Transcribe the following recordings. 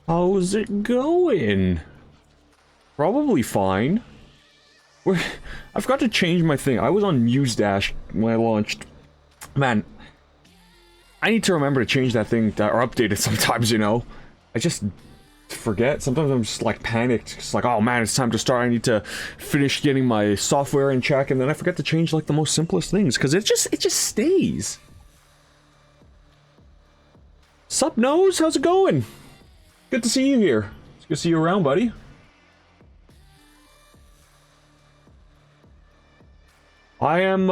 How's it going? Probably fine. I forgot to change my thing. I was on MuseDash when I launched. Man, I need to remember to change that thing or update it sometimes, you know? I just forget. Sometimes I'm just like panicked. It's like, oh man, it's time to start. I need to finish getting my software in check, and then I forget to change like the most simplest things because it just stays. Sup, Nose? How's it going? Good to see you here. It's good to see you around, buddy. I am,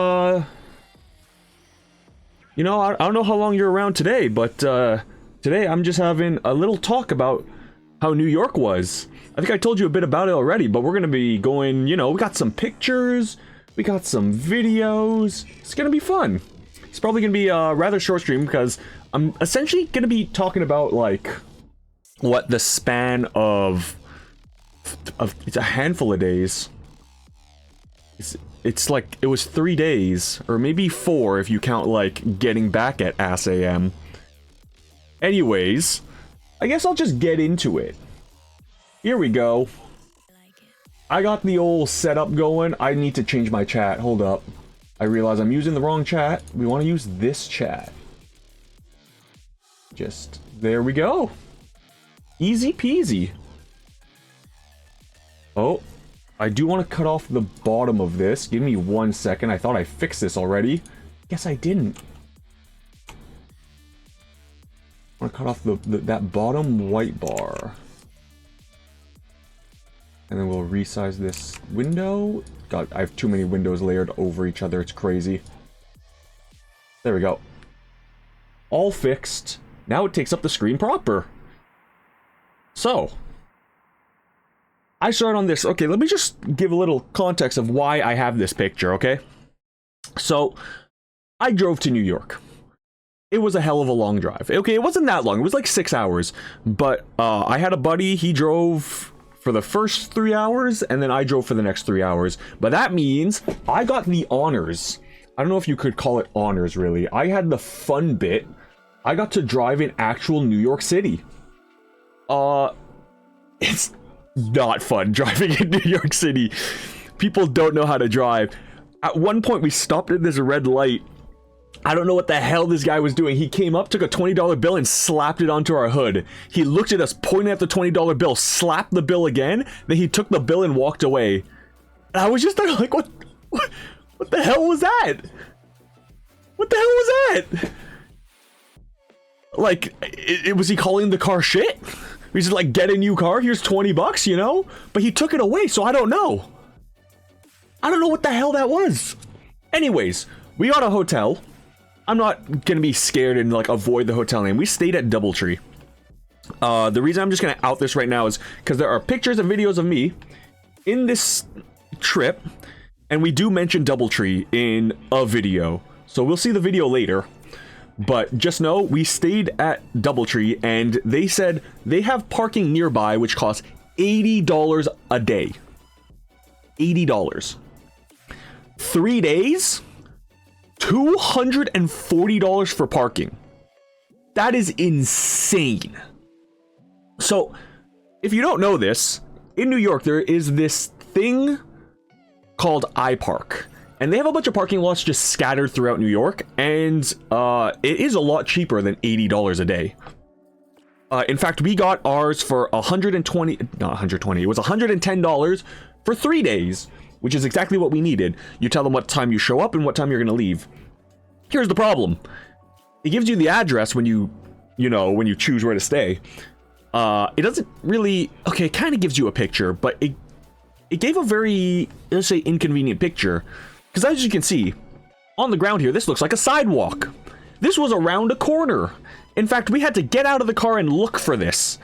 you know, I don't know how long you're around today, but, today I'm just having a little talk about how New York was. I think I told you a bit about it already, but we're gonna be going, you know, we got some pictures, we got some videos. It's gonna be fun. It's probably gonna be a rather short stream because I'm essentially gonna be talking about, like, what the span of it's a handful of days. It's like, it was 3 days, or maybe 4 if you count, like, getting back at Ass AM. Anyways, I guess I'll just get into it. Here we go. I got the old setup going. I need to change my chat. Hold up. I realize I'm using the wrong chat. We want to use this chat. Just, there we go. Easy peasy. Oh, I do want to cut off the bottom of this. Give me 1 second. I thought I fixed this already. Guess I didn't. I want to cut off that bottom white bar. And then we'll resize this window. God, I have too many windows layered over each other. It's crazy. There we go. All fixed. Now it takes up the screen proper. So, I started on this. Okay, let me just give a little context of why I have this picture, okay? So, I drove to New York. It was a hell of a long drive. Okay, it wasn't that long. It was like 6 hours. But I had a buddy. He drove for the first 3 hours, and then I drove for the next 3 hours. But that means I got the honors. I don't know if you could call it honors, really. I had the fun bit. I got to drive in actual New York City. It's not fun driving in New York City. People don't know how to drive. At one point, we stopped at this red light. I don't know what the hell this guy was doing. He came up, took a $20 bill, and slapped it onto our hood. He looked at us, pointed at the $20 bill, slapped the bill again, then he took the bill and walked away. And I was just like, what the hell was that? What the hell was that? Like, was he calling the car shit? He's just like, get a new car, here's 20 bucks, you know? But he took it away, so I don't know. I don't know what the hell that was. Anyways, we got a hotel. I'm not gonna be scared and like avoid the hotel name. We stayed at Doubletree. The reason I'm just gonna out this right now is because there are pictures and videos of me in this trip, and we do mention Doubletree in a video. So we'll see the video later. But just know, we stayed at Doubletree, and they said they have parking nearby, which costs $80 a day. $80. 3 days? $240 for parking. That is insane. So, if you don't know this, in New York, there is this thing called iPark. And they have a bunch of parking lots just scattered throughout New York, and it is a lot cheaper than $80 a day. In fact, we got ours for not 120, it was $110 for 3 days, which is exactly what we needed. You tell them what time you show up and what time you're going to leave. Here's the problem. It gives you the address when you choose where to stay. It doesn't really, okay, it kind of gives you a picture, but it gave a very, let's say, inconvenient picture. Because as you can see, on the ground here, this looks like a sidewalk. This was around a corner. In fact, we had to get out of the car and look for this.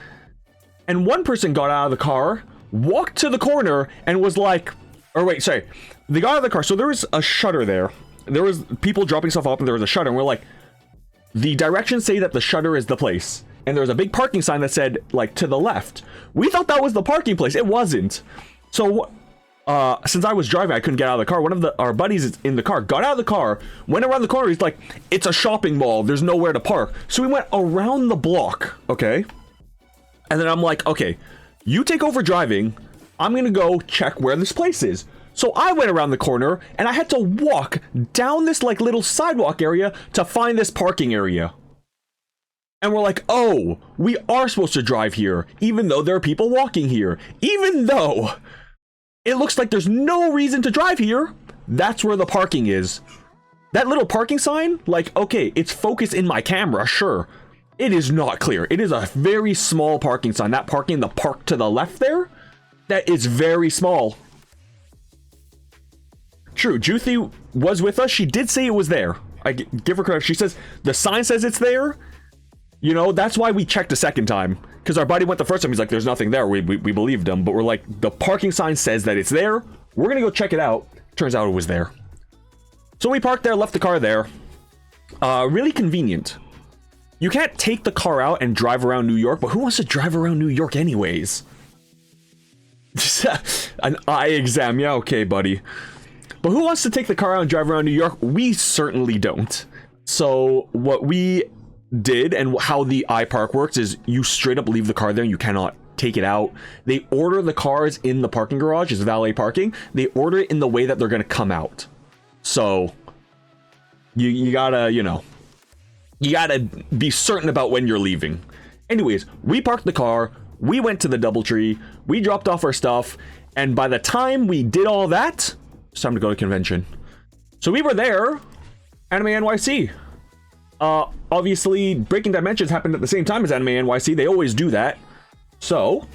And one person got out of the car, walked to the corner, and was like, or wait, sorry. They got out of the car, so there was a shutter there. There was people dropping stuff off, and there was a shutter, and we're like, the directions say that the shutter is the place. And there was a big parking sign that said, like, to the left. We thought that was the parking place. It wasn't. So, since I was driving, I couldn't get out of the car. One of our buddies in the car got out of the car, went around the corner. He's like, it's a shopping mall. There's nowhere to park. So we went around the block, okay? And then I'm like, okay, you take over driving. I'm going to go check where this place is. So I went around the corner and I had to walk down this like little sidewalk area to find this parking area. And we're like, oh, we are supposed to drive here, even though there are people walking here. Even though it looks like there's no reason to drive here, that's where the parking is. That little parking sign, like, okay, it's focused in my camera, sure. It is not clear. It is a very small parking sign. That parking, the park to the left there, that is very small. True, Juthi was with us. She did say it was there. I give her credit. She says, the sign says it's there. You know, that's why we checked a second time. Because our buddy went the first time. He's like, there's nothing there. We believed him. But we're like, the parking sign says that it's there. We're going to go check it out. Turns out it was there. So we parked there, left the car there. Really convenient. You can't take the car out and drive around New York, but who wants to drive around New York anyways? An eye exam. Yeah, okay, buddy. But who wants to take the car out and drive around New York? We certainly don't. So what we did and how the iPark works is you straight up leave the car there and you cannot take it out. They order the cars in the parking garage, it's valet parking. They order it in the way that they're going to come out. So you gotta, you know, you gotta be certain about when you're leaving. Anyways, we parked the car, we went to the DoubleTree, we dropped off our stuff, and by the time we did all that, it's time to go to convention. So we were there, Anime NYC. Obviously, Breaking Dimensions happened at the same time as Anime NYC. They always do that. So,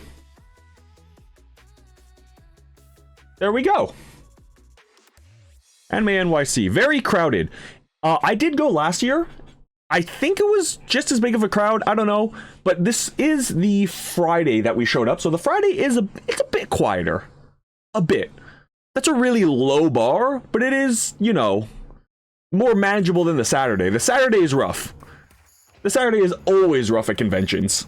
there we go. Anime NYC. Very crowded. I did go last year. I think it was just as big of a crowd. I don't know. But this is the Friday that we showed up. So the Friday is it's a bit quieter. A bit. That's a really low bar, but it is, you know, more manageable than the Saturday. The Saturday is rough. The Saturday is always rough at conventions.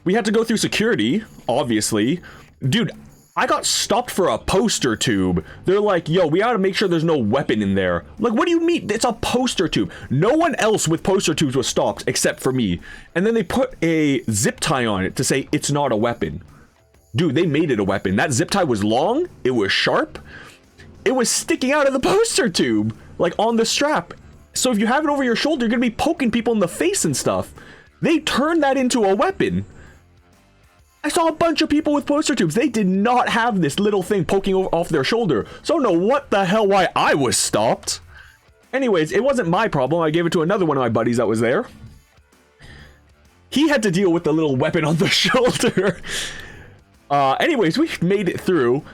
We had to go through security, obviously. Dude, I got stopped for a poster tube. They're like, yo, we gotta make sure there's no weapon in there. Like, what do you mean? It's a poster tube. No one else with poster tubes was stopped except for me. And then they put a zip tie on it to say it's not a weapon. Dude, they made it a weapon. That zip tie was long. It was sharp. It was sticking out of the poster tube, like on the strap. So if you have it over your shoulder, you're gonna be poking people in the face and stuff. They turned that into a weapon. I saw a bunch of people with poster tubes. They did not have this little thing poking off their shoulder. So I don't know what the hell why I was stopped. Anyways, it wasn't my problem. I gave it to another one of my buddies that was there. He had to deal with the little weapon on the shoulder. Anyways, we made it through.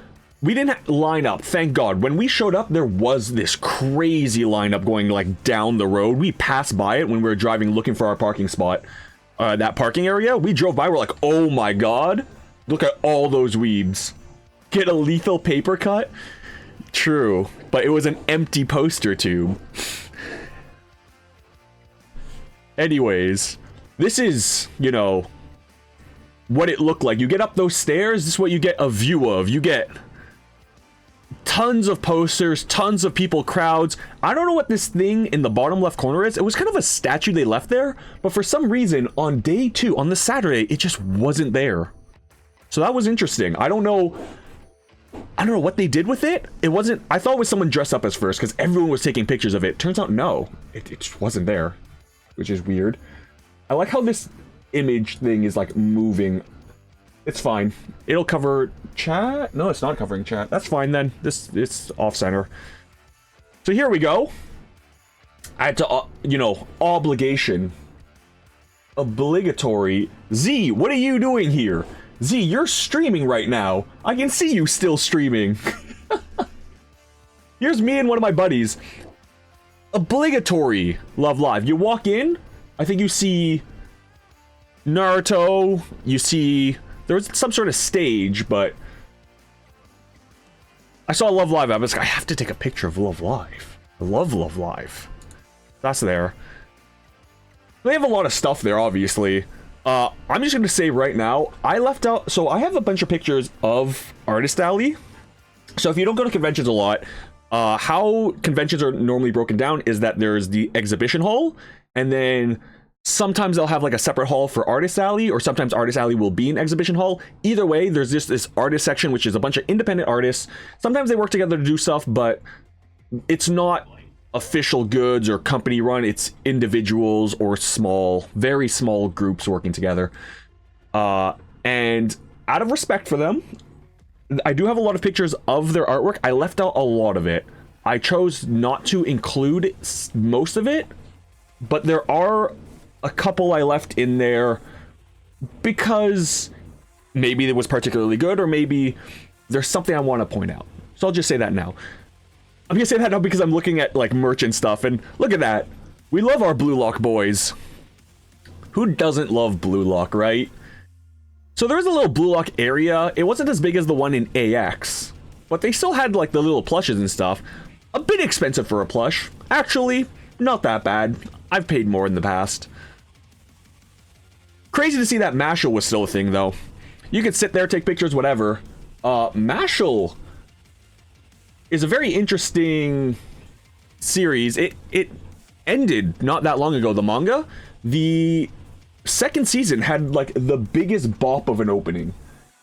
We didn't line up, thank God. When we showed up, there was this crazy lineup going like down the road. We passed by it when we were driving looking for our parking spot. That parking area, we drove by, we're like, oh my God, look at all those weebs. Get a lethal paper cut? True, but it was an empty poster tube. Anyways, this is, you know, what it looked like. You get up those stairs, this is what you get a view of. You get tons of posters, tons of people, crowds. I don't know what this thing in the bottom left corner is. It was kind of a statue they left there, but for some reason on day 2, on the Saturday, it just wasn't there. So that was interesting. I don't know what they did with it. It wasn't, I thought it was someone dressed up as first because everyone was taking pictures of it. Turns out no, it just wasn't there, which is weird. I like how this image thing is like moving. It's fine. It'll cover chat. No, it's not covering chat. That's fine then. It's off center. So here we go. I had to, you know, obligatory. Z, what are you doing here? Z, you're streaming right now. I can see you still streaming. Here's me and one of my buddies. Obligatory Love Live. You walk in, I think you see Naruto, you see there was some sort of stage, but I saw Love Live. I was like, I have to take a picture of Love Live. I love Love Live. That's there. They have a lot of stuff there, obviously. I'm just gonna say right now, I left out, so I have a bunch of pictures of Artist Alley. So if you don't go to conventions a lot, how conventions are normally broken down is that there's the exhibition hall, and then Sometimes they'll have like a separate hall for Artist Alley, or sometimes Artist Alley will be an exhibition hall. Either way, there's just this artist section, which is a bunch of independent artists. Sometimes they work together to do stuff, but it's not official goods or company run. It's individuals or small, very small groups working together. And out of respect for them, I do have a lot of pictures of their artwork. I left out a lot of it. I chose not to include most of it, but there are a couple I left in there because maybe it was particularly good, or maybe there's something I want to point out. So I'll just say that now. I'm gonna say that now because I'm looking at like merch and stuff, and look at that. We love our Blue Lock boys. Who doesn't love Blue Lock, right? So there was a little Blue Lock area. It wasn't as big as the one in AX, but they still had like the little plushes and stuff. A bit expensive for a plush. Actually, not that bad. I've paid more in the past. Crazy to see that Mashal was still a thing, though. You could sit there, take pictures, whatever. Mashal is a very interesting series. It ended not that long ago, the manga. The second season had, like, the biggest bop of an opening.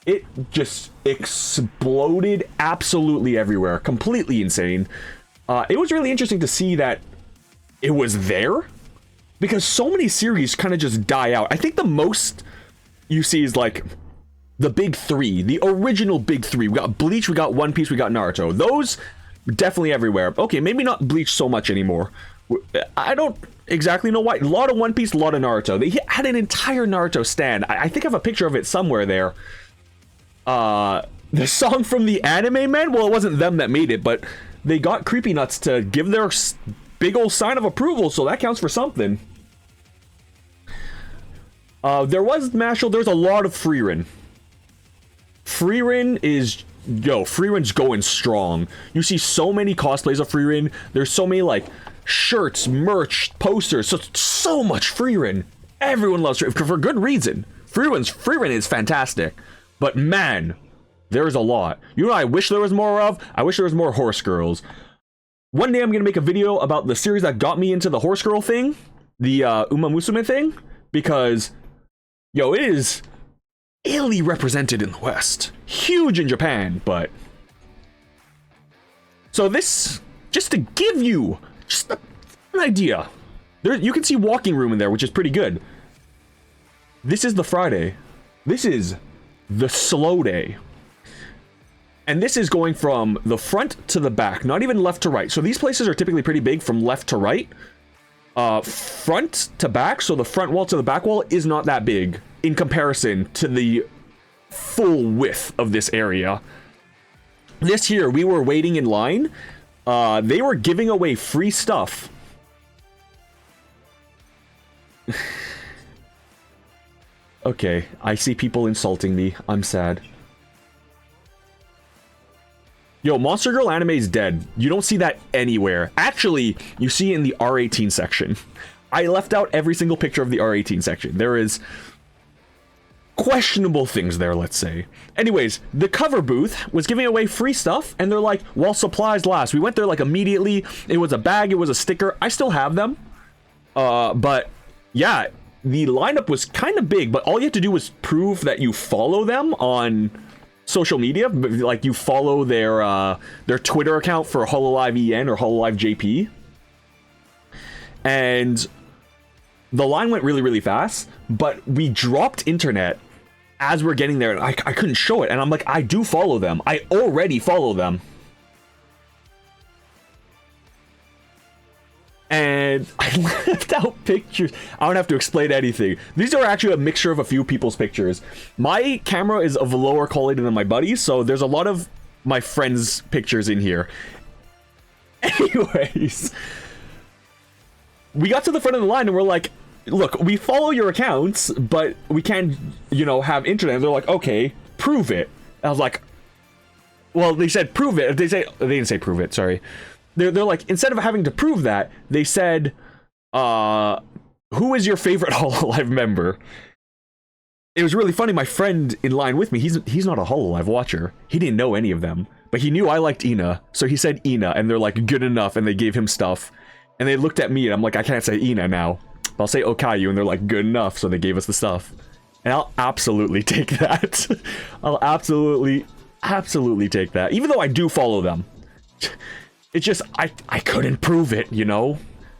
It just exploded absolutely everywhere. Completely insane. It was really interesting to see that it was there, because so many series kind of just die out. I think the most you see is like the big three, the original big three. We got Bleach, we got One Piece, we got Naruto. Those definitely everywhere. Okay, maybe not Bleach so much anymore. I don't exactly know why. A lot of One Piece, a lot of Naruto. They had an entire Naruto stand. I think I have a picture of it somewhere there. The song from the Anime Men, well, it wasn't them that made it, but they got Creepy Nuts to give their big old sign of approval, so that counts for something. There was Mashal. There's a lot of Frieren. Frieren is... Frieren's going strong. You see so many cosplays of Frieren. There's so many, like, shirts, merch, posters. So much Frieren. Everyone loves Frieren, for good reason. Frieren is fantastic. But, man, there's a lot. You know what I wish there was more of? I wish there was more Horse Girls. One day I'm going to make a video about the series that got me into the Horse Girl thing. The Uma Musume thing. Because, it is illy represented in the West. Huge in Japan, but... So this, just to give you just an idea. You can see Walking Room in there, which is pretty good. This is the Friday. This is the slow day. And this is going from the front to the back, not even left to right. So these places are typically pretty big from left to right. Front to back, so the front wall to the back wall is not that big in comparison to the full width of this area. This here, we were waiting in line. They were giving away free stuff. Okay, I see people insulting me. I'm sad. Monster Girl anime is dead. You don't see that anywhere. Actually, you see it in the R18 section. I left out every single picture of the R18 section. There is questionable things there, let's say. Anyways, the cover booth was giving away free stuff, and they're like, while supplies last. We went there like immediately. It was a bag, it was a sticker. I still have them. But yeah, the lineup was kind of big, but all you have to do was prove that you follow them on social media. Like, you follow their Twitter account for Hololive EN or Hololive JP. And the line went really, really fast, but we dropped internet as we're getting there, and I couldn't show it. And I'm like, I do follow them. I already follow them. And I left out pictures. I don't have to explain anything. These are actually a mixture of a few people's pictures. My camera is of lower quality than my buddy's, so there's a lot of my friends' pictures in here. Anyways, we got to the front of the line and we're like, look, we follow your accounts, but we can't, have internet. And they're like, okay, prove it. And I was like, well, they said prove it. They didn't say prove it, sorry. They're like, instead of having to prove that, they said, who is your favorite Hololive member? It was really funny. My friend in line with me, he's not a Hololive watcher. He didn't know any of them, but he knew I liked Ina. So he said Ina, and they're like, good enough, and they gave him stuff. And they looked at me, and I'm like, I can't say Ina now. I'll say Okayu, and they're like, good enough, so they gave us the stuff. And I'll absolutely take that. I'll absolutely take that. Even though I do follow them. It's just, I couldn't prove it, you know?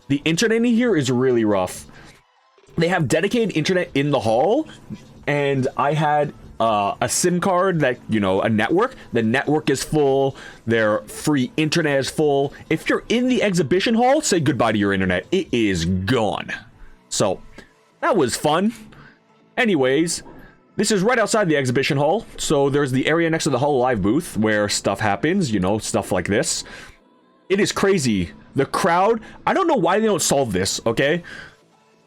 The internet in here is really rough. They have dedicated internet in the hall, and I had a SIM card that, you know, a network. The network is full. Their free internet is full. If you're in the exhibition hall, say goodbye to your internet. It is gone. So, that was fun. Anyways, this is right outside the exhibition hall. So, there's the area next to the HoloLive booth where stuff happens, you know, stuff like this. It is crazy. The crowd, I don't know why they don't solve this, okay?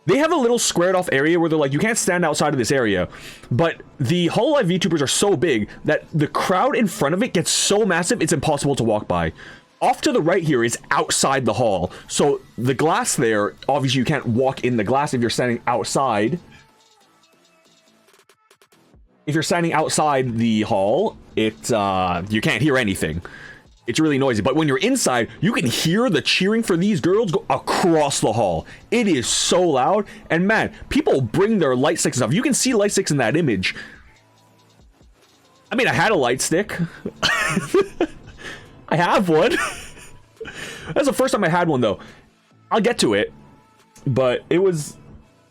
They have a little squared off area where they're like, you can't stand outside of this area. But the HoloLive VTubers are so big that the crowd in front of it gets so massive, it's impossible to walk by. Off to the right here is outside the hall. So the glass there, obviously you can't walk in the glass if you're standing outside. If you're standing outside the hall, you can't hear anything. It's really noisy, but when you're inside, you can hear the cheering for these girls go across the hall. It is so loud, and man, people bring their light sticks and stuff. You can see light sticks in that image. I mean, I had a light stick. I have one. That's the first time I had one, though. I'll get to it, but it was...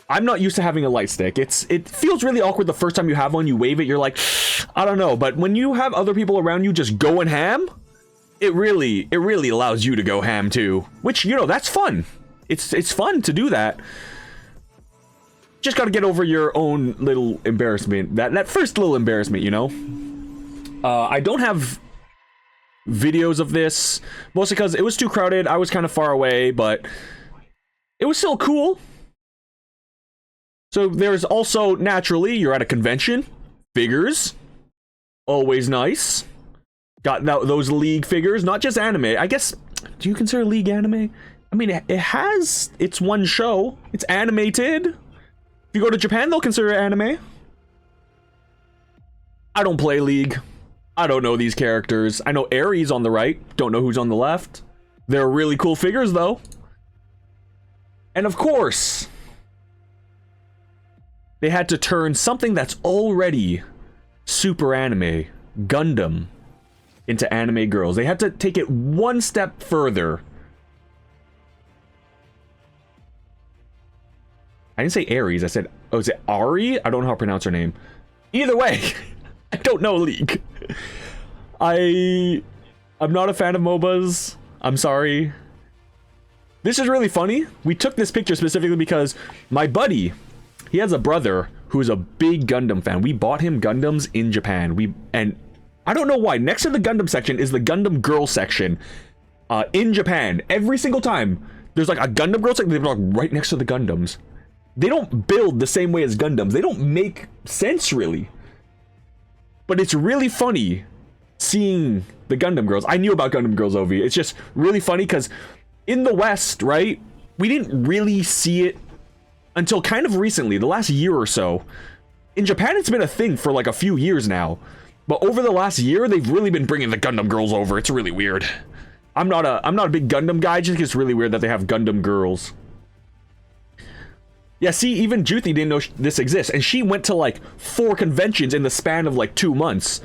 I'm not used to having a light stick. It feels really awkward the first time you have one, you wave it, you're like, I don't know, but when you have other people around you just going ham... It really allows you to go ham too, which, you know, that's fun. It's fun to do that. Just got to get over your own little embarrassment, that first little embarrassment, you know. I don't have videos of this, mostly because it was too crowded. I was kind of far away, but it was still cool. So there's also, naturally, you're at a convention, figures, always nice. Got those League figures, not just anime. I guess, do you consider League anime? I mean, it has its one show. It's animated. If you go to Japan, they'll consider it anime. I don't play League. I don't know these characters. I know Aries on the right. Don't know who's on the left. They're really cool figures, though. And of course, they had to turn something that's already super anime, Gundam, into anime girls. They had to take it one step further. I didn't say Aries, I said, oh, is it Ari? I don't know how to pronounce her name. Either way, I don't know League. I'm not a fan of MOBAs. I'm sorry. This is really funny. We took this picture specifically because my buddy, he has a brother who's a big Gundam fan. We bought him Gundams in Japan. And I don't know why. Next to the Gundam section is the Gundam girl section. In Japan, every single time there's like a Gundam girl section, they're like right next to the Gundams. They don't build the same way as Gundams. They don't make sense, really. But it's really funny seeing the Gundam girls. I knew about Gundam girls, Ovi. It's just really funny because in the West, right, we didn't really see it until kind of recently, the last year or so. In Japan, it's been a thing for like a few years now. But over the last year, they've really been bringing the Gundam girls over. It's really weird. I'm not a big Gundam guy. I just think it's really weird that they have Gundam girls. Yeah, see, even Juthi didn't know this exists. And she went to like 4 conventions in the span of like 2 months.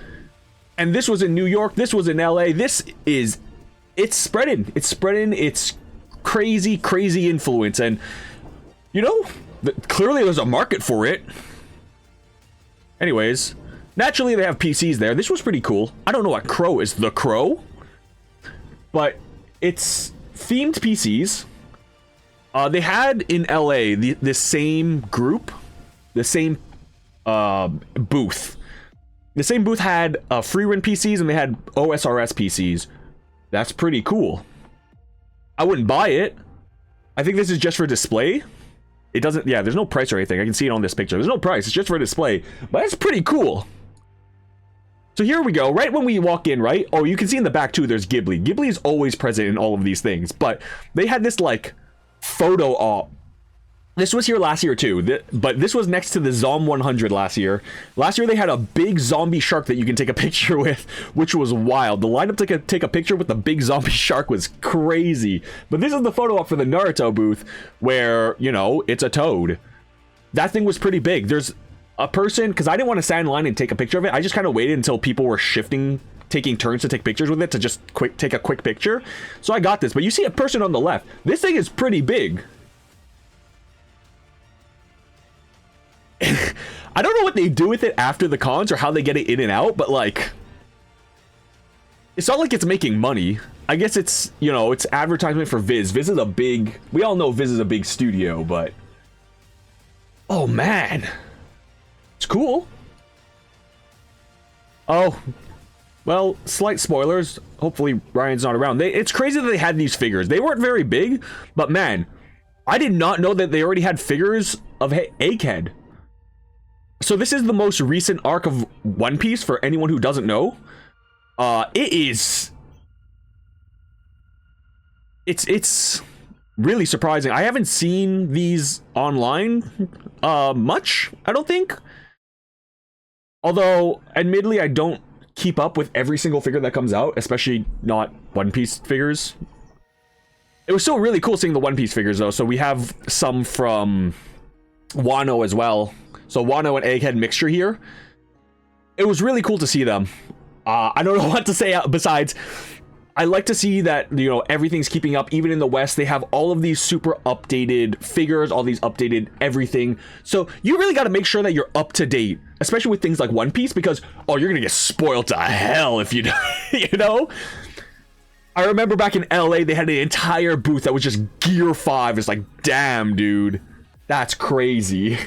And this was in New York. This was in LA. It's spreading. It's spreading. It's crazy, crazy influence. And, you know, clearly there's a market for it. Anyways, naturally they have PCs there. This was pretty cool. I don't know what Crow is. The Crow? But it's themed PCs. They had in LA the same group, the same booth. The same booth had FreeRAND PCs and they had OSRS PCs. That's pretty cool. I wouldn't buy it. I think this is just for display. It doesn't, yeah, there's no price or anything. I can see it on this picture. There's no price. It's just for display. But it's pretty cool. So here we go. Right when we walk in, right? Oh, you can see in the back too, there's Ghibli. Ghibli is always present in all of these things. But they had this like photo op This was here last year too, but this was next to the Zom 100 last year. Last year they had a big zombie shark that you can take a picture with, which was wild. The lineup to take a picture with the big zombie shark was crazy. But this is the photo up for the Naruto booth where, you know, it's a toad. That thing was pretty big. There's a person, because I didn't want to stand in line and take a picture of it. I just kind of waited until people were taking turns to take pictures with it to just take a quick picture. So I got this, but you see a person on the left. This thing is pretty big. I don't know what they do with it after the cons or how they get it in and out, but like, it's not like it's making money. I guess it's, you know, it's advertisement for Viz. Viz is a big, we all know Viz is a big studio, but oh man, it's cool. Oh, well, slight spoilers. Hopefully Ryan's not around. It's crazy that they had these figures. They weren't very big, but man, I did not know that they already had figures of Egghead. So this is the most recent arc of One Piece for anyone who doesn't know. It's really surprising. I haven't seen these online much, I don't think. Although, admittedly, I don't keep up with every single figure that comes out, especially not One Piece figures. It was still really cool seeing the One Piece figures, though. So we have some from Wano as well. So Wano and Egghead mixture here. It was really cool to see them. I don't know what to say besides, I like to see that, you know, everything's keeping up. Even in the West, they have all of these super updated figures, all these updated everything. So you really got to make sure that you're up to date, especially with things like One Piece, because, oh, you're going to get spoiled to hell if you, you know? I remember back in LA, they had an entire booth that was just Gear 5. It's like, damn, dude, that's crazy.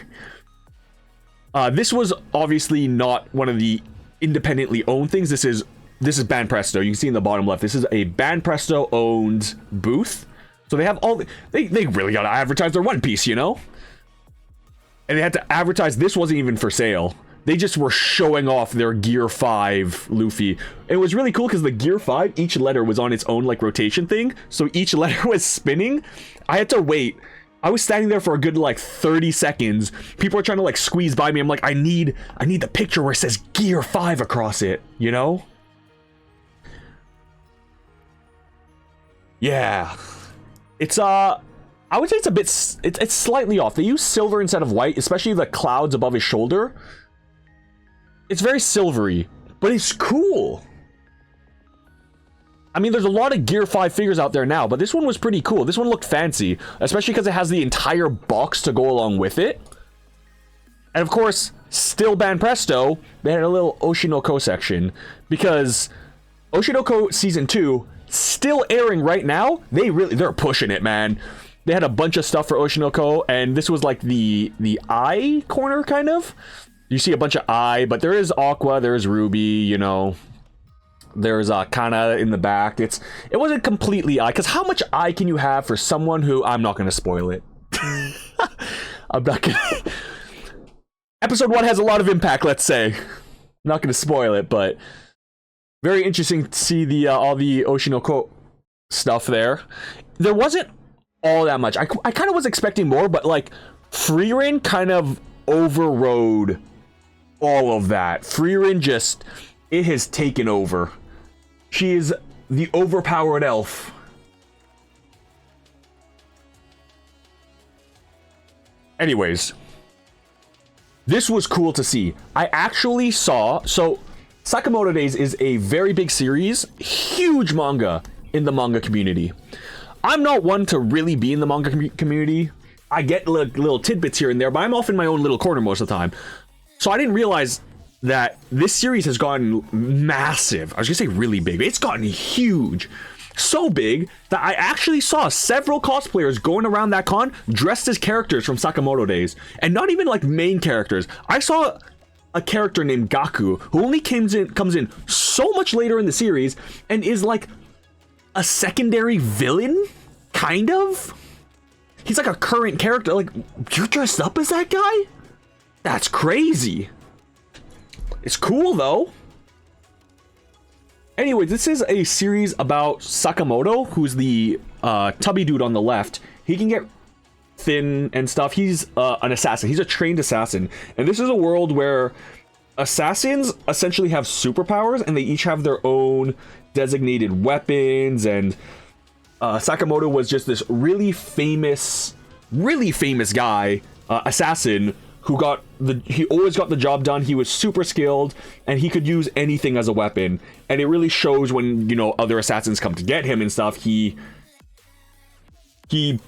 This was obviously not one of the independently owned things. This is Banpresto. You can see in the bottom left, this is a Banpresto owned booth. So they have all they really gotta advertise their One Piece, you know? And they had to advertise, this wasn't even for sale. They just were showing off their Gear 5 Luffy. It was really cool because the Gear 5, each letter was on its own like rotation thing. So each letter was spinning. I had to wait. I was standing there for a good like 30 seconds. People are trying to like squeeze by me. I'm like, I need the picture where it says Gear 5 across it, you know? Yeah. It's I would say it's a bit it's slightly off. They use silver instead of white, especially the clouds above his shoulder. It's very silvery, but it's cool. I mean, there's a lot of Gear 5 figures out there now, but this one was pretty cool. This one looked fancy, especially because it has the entire box to go along with it. And of course, still Banpresto, they had a little Oshinoko section, because Oshinoko Season 2, still airing right now. They're pushing it, man. They had a bunch of stuff for Oshinoko, and this was like the eye corner, kind of. You see a bunch of eye, but there is Aqua, there's Ruby, you know. There's Kana in the back. It wasn't completely eye, because how much eye can you have for someone who, I'm not going to spoil it. I'm not going to. Episode 1 has a lot of impact, let's say. I'm not going to spoil it, but very interesting to see the all the Oshinoko stuff there. There wasn't all that much. I kind of was expecting more, but like Frieren kind of overrode all of that. Frieren just, it has taken over. She is the overpowered elf. Anyways, this was cool to see. I actually saw, so Sakamoto Days is a very big series, huge manga in the manga community. I'm not one to really be in the manga community. I get little tidbits here and there, but I'm off in my own little corner most of the time. So I didn't realize that this series has gotten massive. I was gonna say really big. It's gotten huge. So big that I actually saw several cosplayers going around that con dressed as characters from Sakamoto Days. And not even like main characters. I saw a character named Gaku who only comes in so much later in the series and is like a secondary villain, kind of. He's like a current character. Like, you dressed up as that guy? That's crazy. It's cool though. Anyway, this is a series about Sakamoto, who's the tubby dude on the left. He can get thin and stuff. He's an assassin. He's a trained assassin. And this is a world where assassins essentially have superpowers, and they each have their own designated weapons. And Sakamoto was just this really famous guy, assassin, who he always got the job done. He was super skilled, and he could use anything as a weapon. And it really shows when, you know, other assassins come to get him and stuff. He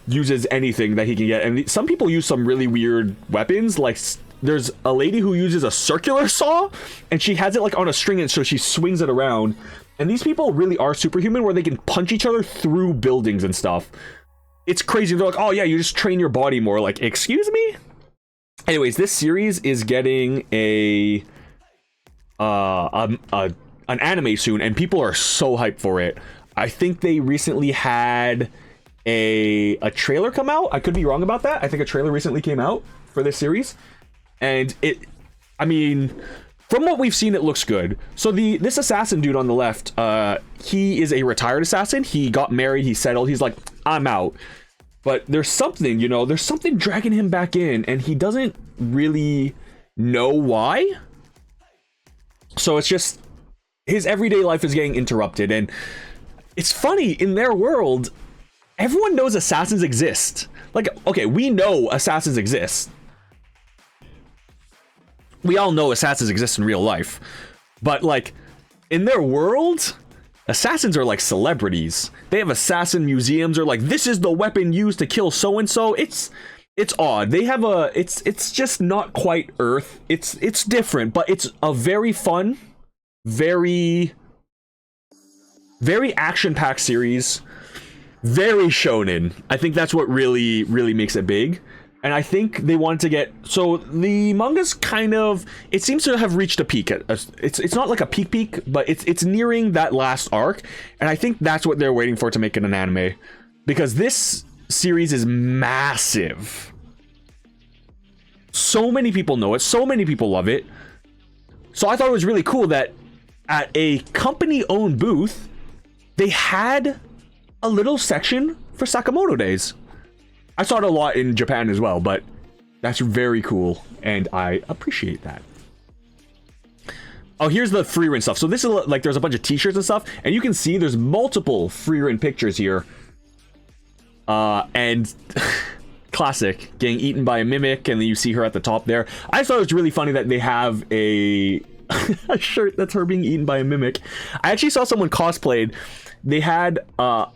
uses anything that he can get. And some people use some really weird weapons. Like, there's a lady who uses a circular saw, and she has it like on a string, and so she swings it around. And these people really are superhuman, where they can punch each other through buildings and stuff. It's crazy. They're like, oh yeah, you just train your body more. Like, excuse me? Anyways, this series is getting an anime soon, and people are so hyped for it. I think they recently had a trailer come out. I could be wrong about that. I think a trailer recently came out for this series, and I mean, from what we've seen, it looks good. So this assassin dude on the left, he is a retired assassin. He got married, he settled, he's like, I'm out. But there's something, you know, there's something dragging him back in, and he doesn't really know why. So it's just, his everyday life is getting interrupted. And it's funny, in their world, everyone knows assassins exist. Like, okay, we know assassins exist. We all know assassins exist in real life. But, like, in their world, assassins are like celebrities. They have assassin museums, or like, this is the weapon used to kill so-and-so. It's odd. They have it's just not quite Earth. It's different, but it's a very fun, very action-packed series. Very shonen. I think that's what really makes it big. And I think they wanted to get, so the manga's kind of, it seems to have reached a peak. It's not like a peak, but it's nearing that last arc. And I think that's what they're waiting for to make it an anime, because this series is massive. So many people know it. So many people love it. So I thought it was really cool that at a company-owned booth, they had a little section for Sakamoto Days. I saw it a lot in Japan as well, but that's very cool, and I appreciate that. Oh, here's the Frieren stuff. So this is like, there's a bunch of t-shirts and stuff, and you can see there's multiple Frieren pictures here. And classic, getting eaten by a mimic, and then you see her at the top there. I thought it was really funny that they have a shirt that's her being eaten by a mimic. I actually saw someone cosplayed. They had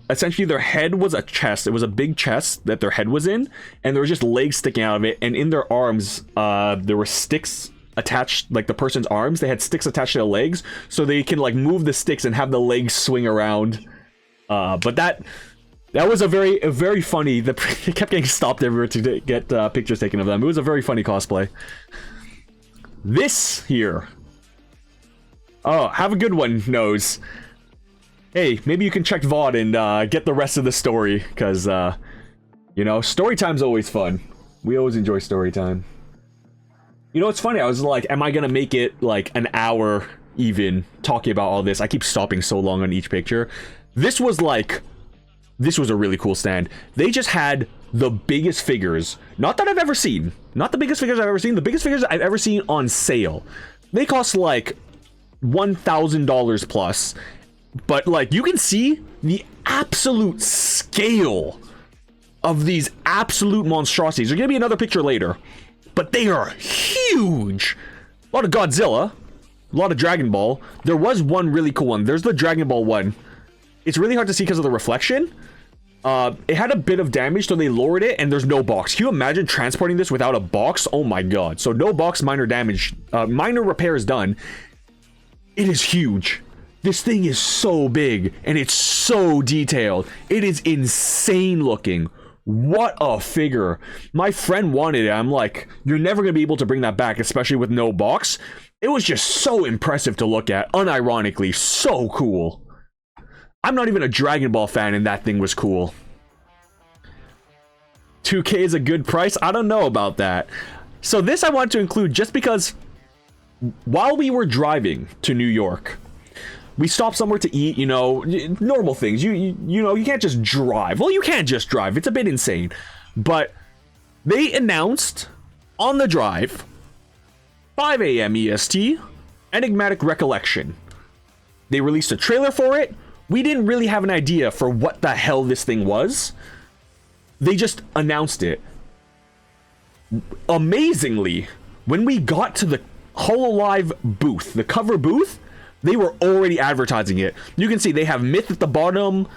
essentially their head was a chest. It was a big chest that their head was in, and there were just legs sticking out of it. And in their arms, there were sticks attached, like the person's arms. They had sticks attached to their legs, so they can like move the sticks and have the legs swing around. But that was a very funny. They kept getting stopped everywhere to get pictures taken of them. It was a very funny cosplay. This here. Oh, have a good one, Nose. Hey, maybe you can check VOD and get the rest of the story, because, you know, story time's always fun. We always enjoy story time. You know, it's funny, I was like, am I gonna make it, like, an hour even talking about all this? I keep stopping so long on each picture. This was a really cool stand. They just had the biggest figures, not that I've ever seen. Not the biggest figures I've ever seen, the biggest figures I've ever seen on sale. They cost, like, $1,000 plus. But, like, you can see the absolute scale of these absolute monstrosities. There's gonna be another picture later, but they are huge. A lot of Godzilla, a lot of Dragon Ball. There was one really cool one. There's the Dragon Ball one. It's really hard to see because of the reflection. It had a bit of damage, so they lowered it, and there's no box. Can you imagine transporting this without a box? Oh my god. So no box, minor damage, minor repairs done. It is huge. This thing is so big, and it's so detailed. It is insane looking. What a figure. My friend wanted it. I'm like, you're never going to be able to bring that back, especially with no box. It was just so impressive to look at. Unironically, so cool. I'm not even a Dragon Ball fan, and that thing was cool. 2K is a good price? I don't know about that. So this I want to include just because while we were driving to New York, we stopped somewhere to eat, you know, normal things. You know, you can't just drive. Well, you can't just drive. It's a bit insane. But They announced on the drive, 5 a.m. EST, Enigmatic Recollection. They released a trailer for it. We didn't really have an idea for what the hell this thing was. They just announced it. Amazingly, when we got to the HoloLive booth, the cover booth, they were already advertising it. You can see they have Myth at the bottom,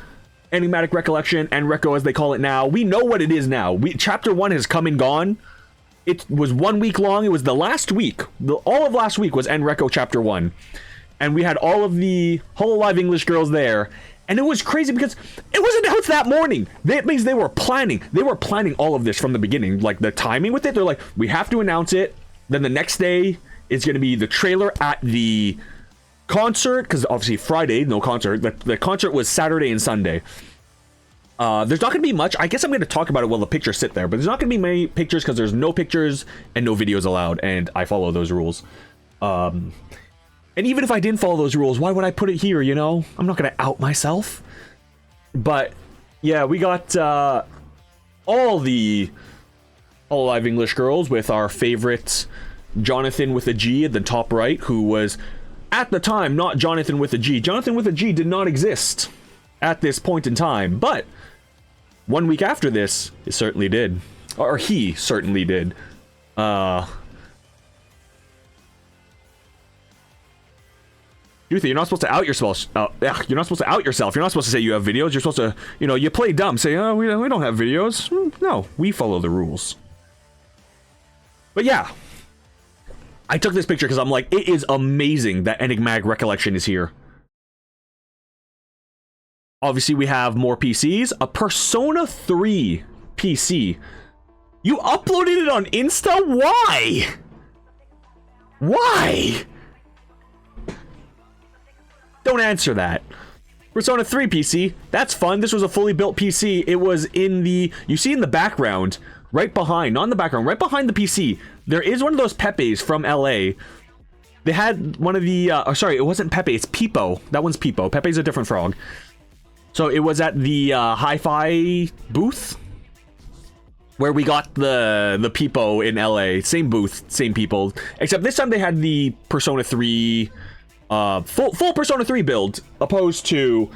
Enigmatic Recollection, and Reco as they call it now. We know what it is now. Chapter 1 has come and gone. It was 1 week long. It was the last week. All of last week was Enreco Chapter 1. And we had all of the HoloLive English girls there. And it was crazy because it was announced that morning. That means they were planning. They were planning all of this from the beginning. Like, the timing with it, they're like, we have to announce it. Then the next day is going to be the trailer at the concert. Because obviously Friday, no concert. The concert was Saturday and Sunday. There's not going to be much. I guess I'm going to talk about it while the pictures sit there. But there's not going to be many pictures because there's no pictures and no videos allowed. And I follow those rules. And even if I didn't follow those rules, why would I put it here, you know? I'm not going to out myself. But, yeah, we got all the HoloLive English girls with our favorite Jonathan with a G at the top right, who was, at the time, not Jonathan with a G. Jonathan with a G did not exist at this point in time. But 1 week after this, it certainly did. Or he certainly did. Youthy, you're not supposed to out yourself. You're not supposed to out yourself. You're not supposed to say you have videos. You're supposed to, you know, you play dumb. Say, oh, we don't have videos. No, we follow the rules. But yeah, I took this picture because I'm like, it is amazing that Enigmatic Recollection is here. Obviously, we have more PCs. A Persona 3 PC. You uploaded it on Insta? Why? Why? Don't answer that. Persona 3 PC, that's fun. This was a fully built PC. It was in the, you see in the background, right behind, not in the background, right behind the PC, there is one of those Pepes from LA. They had one of the, sorry, it wasn't Pepe, it's Peepo. That one's Peepo. Pepe's a different frog. So it was at the Hi-Fi booth where we got the Peepo in LA. Same booth, same people. Except this time they had the Persona 3 full Persona 3 build, opposed to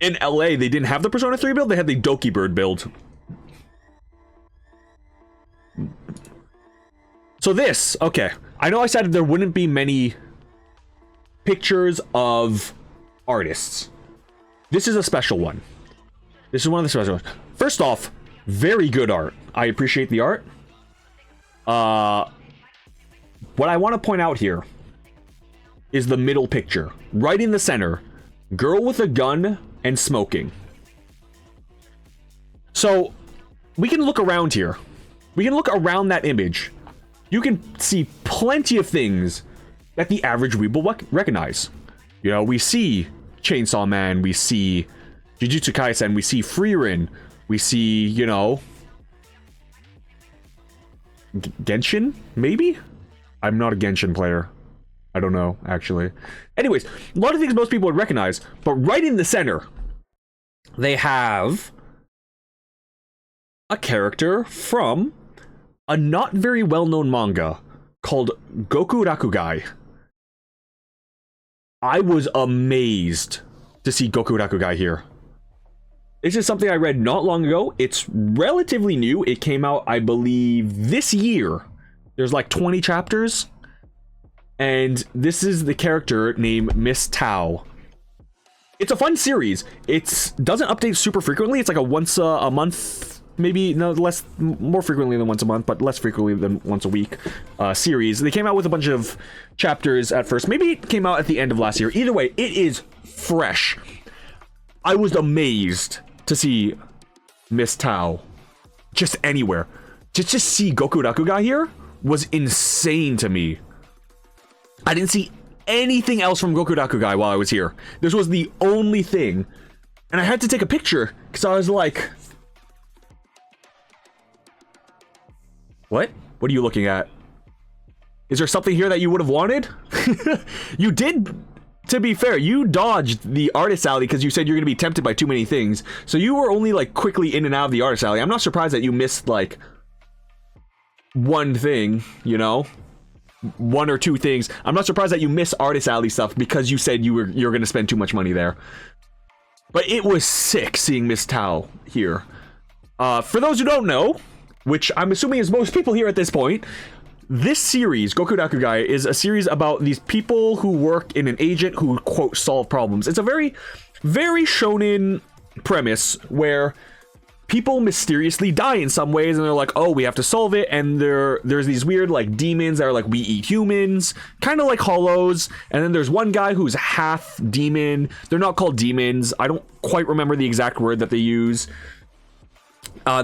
in LA they didn't have the Persona 3 build, they had the Doki Bird build. So this, okay, I know I said there wouldn't be many pictures of artists. This is a special one. This is one of the special ones. First off, very good art. I appreciate the art. What I want to point out here is the middle picture. Right in the center. Girl with a gun and smoking. So, we can look around here. We can look around that image. You can see plenty of things that the average weeb will recognize. You know, we see Chainsaw Man, we see Jujutsu Kaisen, we see Frieren, we see, you know, Genshin, maybe? I'm not a Genshin player. I don't know, actually. Anyways, a lot of things most people would recognize, but right in the center, they have a character from a not very well-known manga called Goku Rakugai. I was amazed to see Goku Rakugai here. This is something I read not long ago. It's relatively new. It came out, I believe, this year. There's like 20 chapters. And this is the character named Miss Tao. It's a fun series. It doesn't update super frequently. It's like a once a month, maybe no less, more frequently than once a month, but less frequently than once a week series. They came out with a bunch of chapters at first. Maybe it came out at the end of last year. Either way, it is fresh. I was amazed to see Miss Tao just anywhere. Just to see Goku Rakugai here was insane to me. I didn't see anything else from Goku Rakugai while I was here. This was the only thing. And I had to take a picture because I was like, what? What are you looking at? Is there something here that you would have wanted? You did, to be fair, you dodged the artist alley because you said you're going to be tempted by too many things. So you were only like quickly in and out of the artist alley. I'm not surprised that you missed like one thing, you know? One or two things. I'm not surprised that you miss Artist Alley stuff because you said you're going to spend too much money there. But it was sick seeing Miss Tao here. For those who don't know, which I'm assuming is most people here at this point, this series, Goku Dakugai, is a series about these people who work in an agent who, quote, solve problems. It's a very, very shonen premise where people mysteriously die in some ways, and they're like, oh, we have to solve it, and there's these weird, like, demons that are like, we eat humans, kind of like Hollows, and then there's one guy who's half demon. They're not called demons. I don't quite remember the exact word that they use.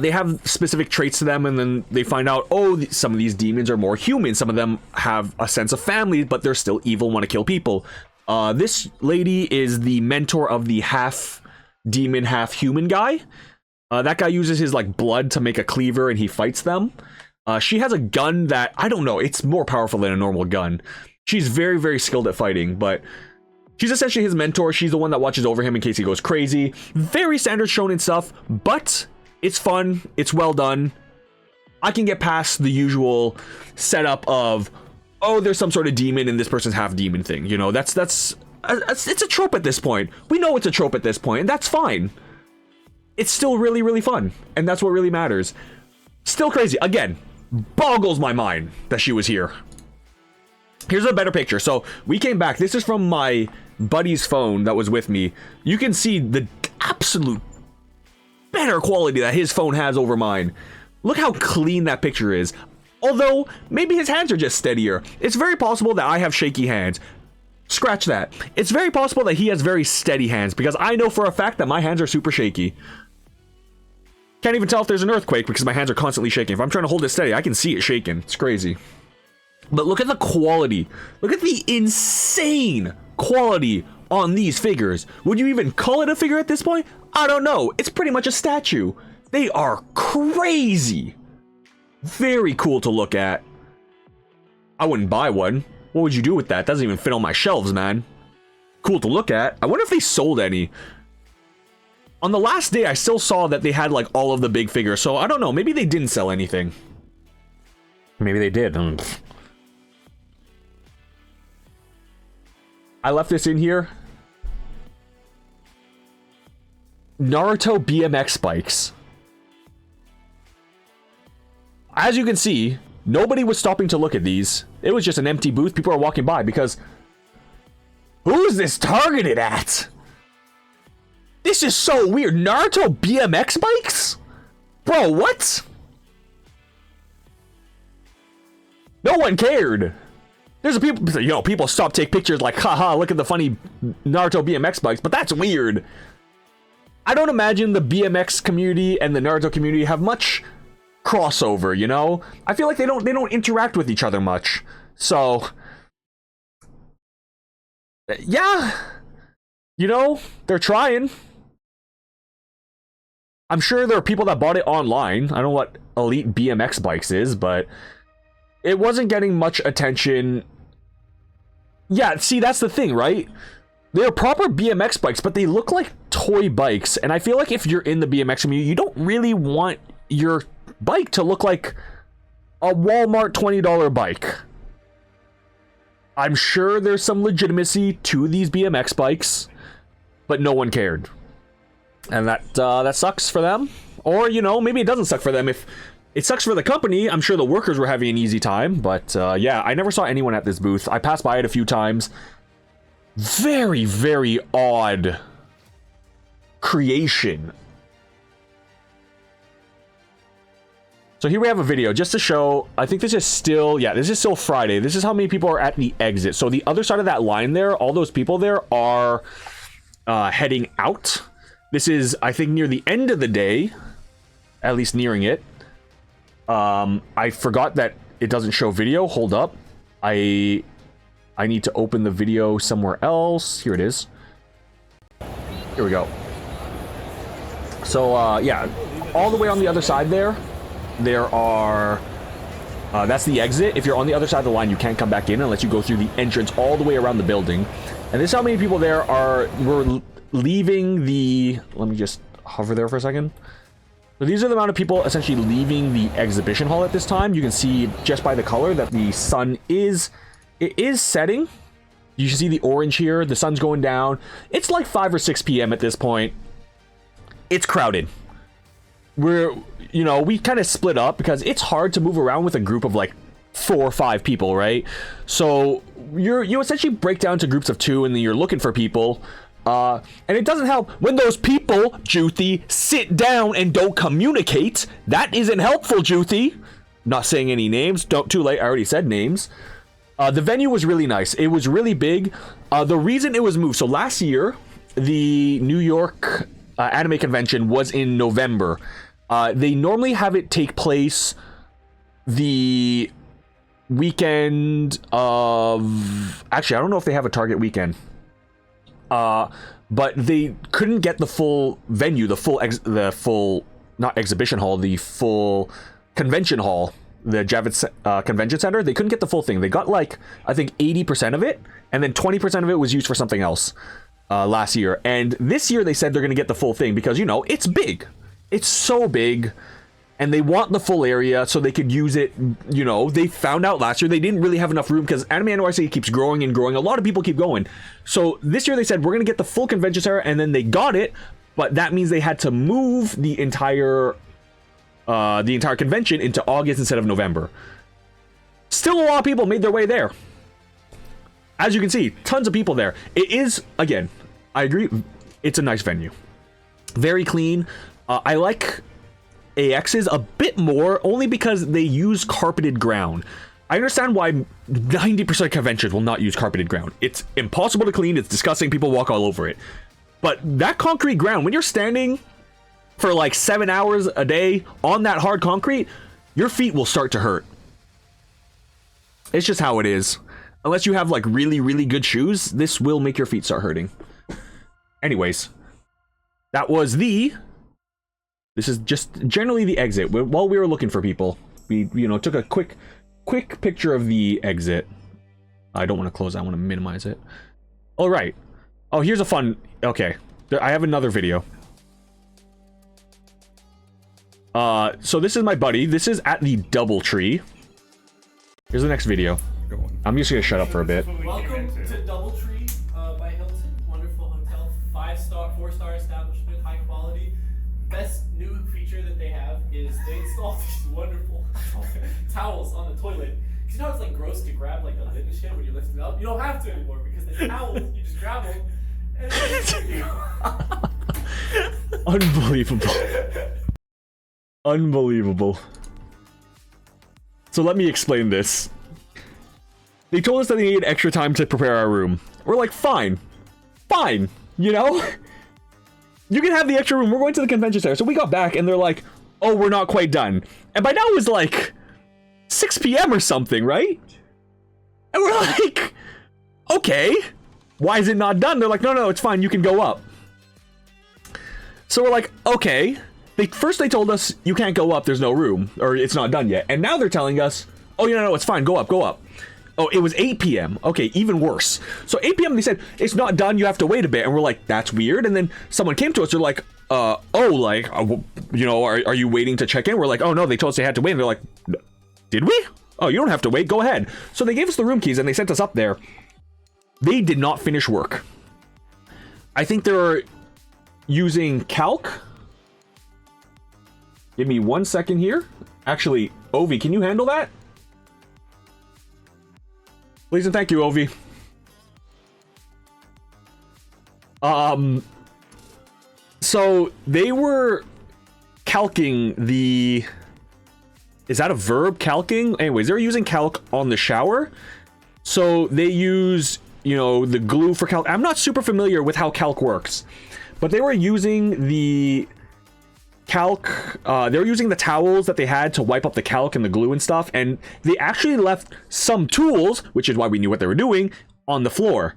They have specific traits to them, and then they find out, oh, some of these demons are more human. Some of them have a sense of family, but they're still evil, want to kill people. This lady is the mentor of the half demon, half human guy. That guy uses his, like, blood to make a cleaver, and he fights them. She has a gun that, I don't know, it's more powerful than a normal gun. She's very, very skilled at fighting, but she's essentially his mentor. She's the one that watches over him in case he goes crazy. Very standard shonen stuff, but it's fun. It's well done. I can get past the usual setup of, oh, there's some sort of demon and this person's half demon thing. You know, it's a trope at this point. We know it's a trope at this point, and that's fine. It's still really, really fun, and that's what really matters. Still crazy. Again, boggles my mind that she was here. Here's a better picture. So we came back. This is from my buddy's phone that was with me. You can see the absolute better quality that his phone has over mine. Look how clean that picture is. Although, maybe his hands are just steadier. It's very possible that I have shaky hands. Scratch that. It's very possible that he has very steady hands, because I know for a fact that my hands are super shaky. Can't even tell if there's an earthquake because my hands are constantly shaking. If I'm trying to hold it steady, I can see it shaking. It's crazy. But look at the quality. Look at the insane quality on these figures. Would you even call it a figure at this point? I don't know. It's pretty much a statue. They are crazy. Very cool to look at. I wouldn't buy one. What would you do with that? Doesn't even fit on my shelves, man. Cool to look at. I wonder if they sold any. On the last day, I still saw that they had like all of the big figures. So I don't know. Maybe they didn't sell anything. Maybe they did. I left this in here. Naruto BMX bikes. As you can see, nobody was stopping to look at these. It was just an empty booth. People are walking by because who is this targeted at? This is so weird. Naruto BMX bikes? Bro, what? No one cared. There's a people, you know, people stop, take pictures like, haha, look at the funny Naruto BMX bikes, but that's weird. I don't imagine the BMX community and the Naruto community have much crossover, you know? I feel like they don't interact with each other much. So yeah, you know, they're trying. I'm sure there are people that bought it online. I don't know what Elite BMX bikes is, but it wasn't getting much attention. Yeah, see, that's the thing, right? They're proper BMX bikes, but they look like toy bikes. And I feel like if you're in the BMX community, you don't really want your bike to look like a Walmart $20 bike. I'm sure there's some legitimacy to these BMX bikes, but no one cared. And that sucks for them. Or, you know, maybe it doesn't suck for them. If it sucks for the company, I'm sure the workers were having an easy time. But yeah, I never saw anyone at this booth. I passed by it a few times. Very, very odd creation. So here we have a video just to show. I think this is still, yeah, this is still Friday. This is how many people are at the exit. So the other side of that line there, all those people there are heading out. This is, I think, near the end of the day, at least nearing it. I forgot that it doesn't show video. Hold up. I need to open the video somewhere else. Here it is. Here we go. So, yeah, all the way on the other side there are, that's the exit. If you're on the other side of the line, you can't come back in unless you go through the entrance all the way around the building. And this is how many people there were leaving the, let me just hover there for a second. So these are the amount of people essentially leaving the exhibition hall at this time. You can see just by the color that the sun is setting. You can see the orange here. The sun's going down. It's like 5 or 6 p.m. at this point. It's crowded. We kind of split up because it's hard to move around with a group of like 4 or 5 people, right? So you essentially break down to groups of 2 and then you're looking for people. And it doesn't help when those people, Juthi, sit down and don't communicate. That isn't helpful, Juthi. Not saying any names. Too late. I already said names. The venue was really nice. It was really big. The reason it was moved. So last year, the New York anime convention was in November. They normally have it take place the weekend of... Actually, I don't know if they have a target weekend. But they couldn't get the full venue, the full not exhibition hall, the full convention hall, the Javits Convention Center. They couldn't get the full thing. They got like, I think 80% of it, and then 20% of it was used for something else last year. And this year they said they're going to get the full thing because, it's big. It's so big. And they want the full area so they could use it. They found out last year they didn't really have enough room because Anime NYC keeps growing and growing. A lot of people keep going. So this year they said, we're going to get the full convention center, and then they got it. But that means they had to move the entire convention into August instead of November. Still a lot of people made their way there. As you can see, tons of people there. It is, again, I agree, it's a nice venue. Very clean. I like AX's a bit more, only because they use carpeted ground. I understand why 90% of conventions will not use carpeted ground. It's impossible to clean, it's disgusting, people walk all over it. But that concrete ground, when you're standing for like 7 hours a day on that hard concrete, your feet will start to hurt. It's just how it is. Unless you have like really, really good shoes, this will make your feet start hurting. Anyways, that was this is just generally the exit. While we were looking for people, we, took a quick picture of the exit. I don't want to close. I want to minimize it. All right. Oh, here's a fun. Okay, I have another video. So this is my buddy. This is at the DoubleTree. Here's the next video. I'm just gonna shut up for a bit. Welcome to DoubleTree by Hilton. Wonderful hotel, 5-star, 4-star establishment, high quality. Best new feature that they have is they installed these wonderful towels on the toilet. Cause it's like gross to grab like the lid and shit when you lift it up. You don't have to anymore because the towels, you just grab them and it's Unbelievable. Unbelievable. So let me explain this. They told us that they needed extra time to prepare our room. We're like, fine. Fine. You can have the extra room. We're going to the convention center. So we got back and they're like, oh, we're not quite done. And by now it was like 6 p.m. or something, right? And we're like, okay. Why is it not done? They're like, no, it's fine. You can go up. So we're like, okay. First they told us you can't go up. There's no room, or it's not done yet. And now they're telling us, oh, no, it's fine. Go up. Oh, it was 8 p.m. Okay, even worse. So 8 p.m. they said, it's not done. You have to wait a bit. And we're like, that's weird. And then someone came to us. They're like, are you waiting to check in? We're like, oh, no, they told us they had to wait. And they're like, did we? Oh, you don't have to wait. Go ahead. So they gave us the room keys and they sent us up there. They did not finish work. I think they're using calc. Give me 1 second here. Actually, Ovi, can you handle that? Please and thank you, Ovi. So they were calcing the... Is that a verb, calcing? Anyways, they're using calc on the shower. So they use, the glue for calc. I'm not super familiar with how calc works, but they were using the calc. They were using the towels that they had to wipe up the calc and the glue and stuff. And they actually left some tools, which is why we knew what they were doing, on the floor.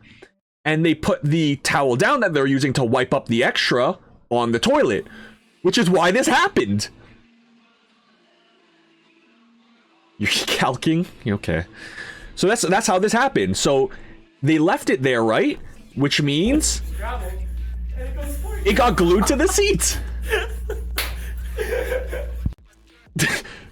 And they put the towel down that they're using to wipe up the extra on the toilet, which is why this happened. You're calcing? Okay. So that's how this happened. So they left it there, right? Which means it got glued to the seat.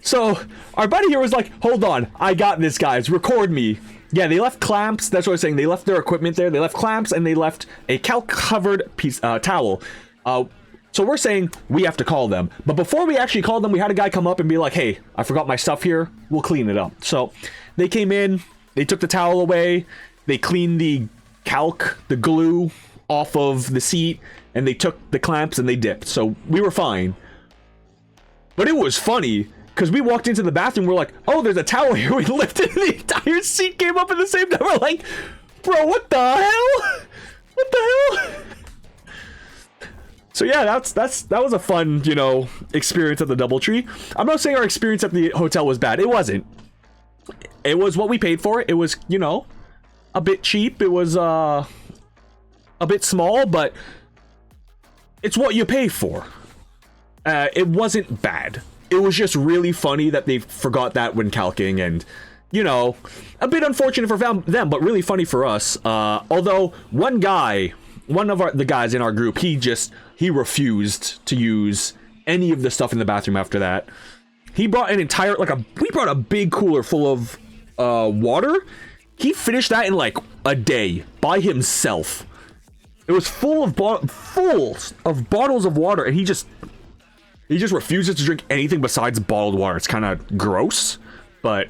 So our buddy here was like, hold on, I got this, guys, record me. Yeah, they left clamps. That's what I was saying. They left their equipment there. They left clamps and they left a calc-covered piece towel. So we're saying we have to call them. But before we actually called them, we had a guy come up and be like, hey, I forgot my stuff here. We'll clean it up. So they came in, they took the towel away, they cleaned the calc, the glue off of the seat, and they took the clamps and they dipped. So we were fine. But it was funny because we walked into the bathroom. We're like, oh, there's a towel here. We lifted the entire seat, came up at the same time. We're like, bro, what the hell? What the hell? So yeah, that was a fun, you know, experience at the DoubleTree. I'm not saying our experience at the hotel was bad. It wasn't. It was what we paid for. It was, you know, a bit cheap. It was a bit small, but it's what you pay for. It wasn't bad. It was just really funny that they forgot that when calcing, and, you know, a bit unfortunate for them, but really funny for us. Although one of the guys in our group, he refused to use any of the stuff in the bathroom after that. He brought an entire, we brought a big cooler full of water. He finished that in like a day by himself. It was full of bottles of water, and he just refuses to drink anything besides bottled water. It's kind of gross, but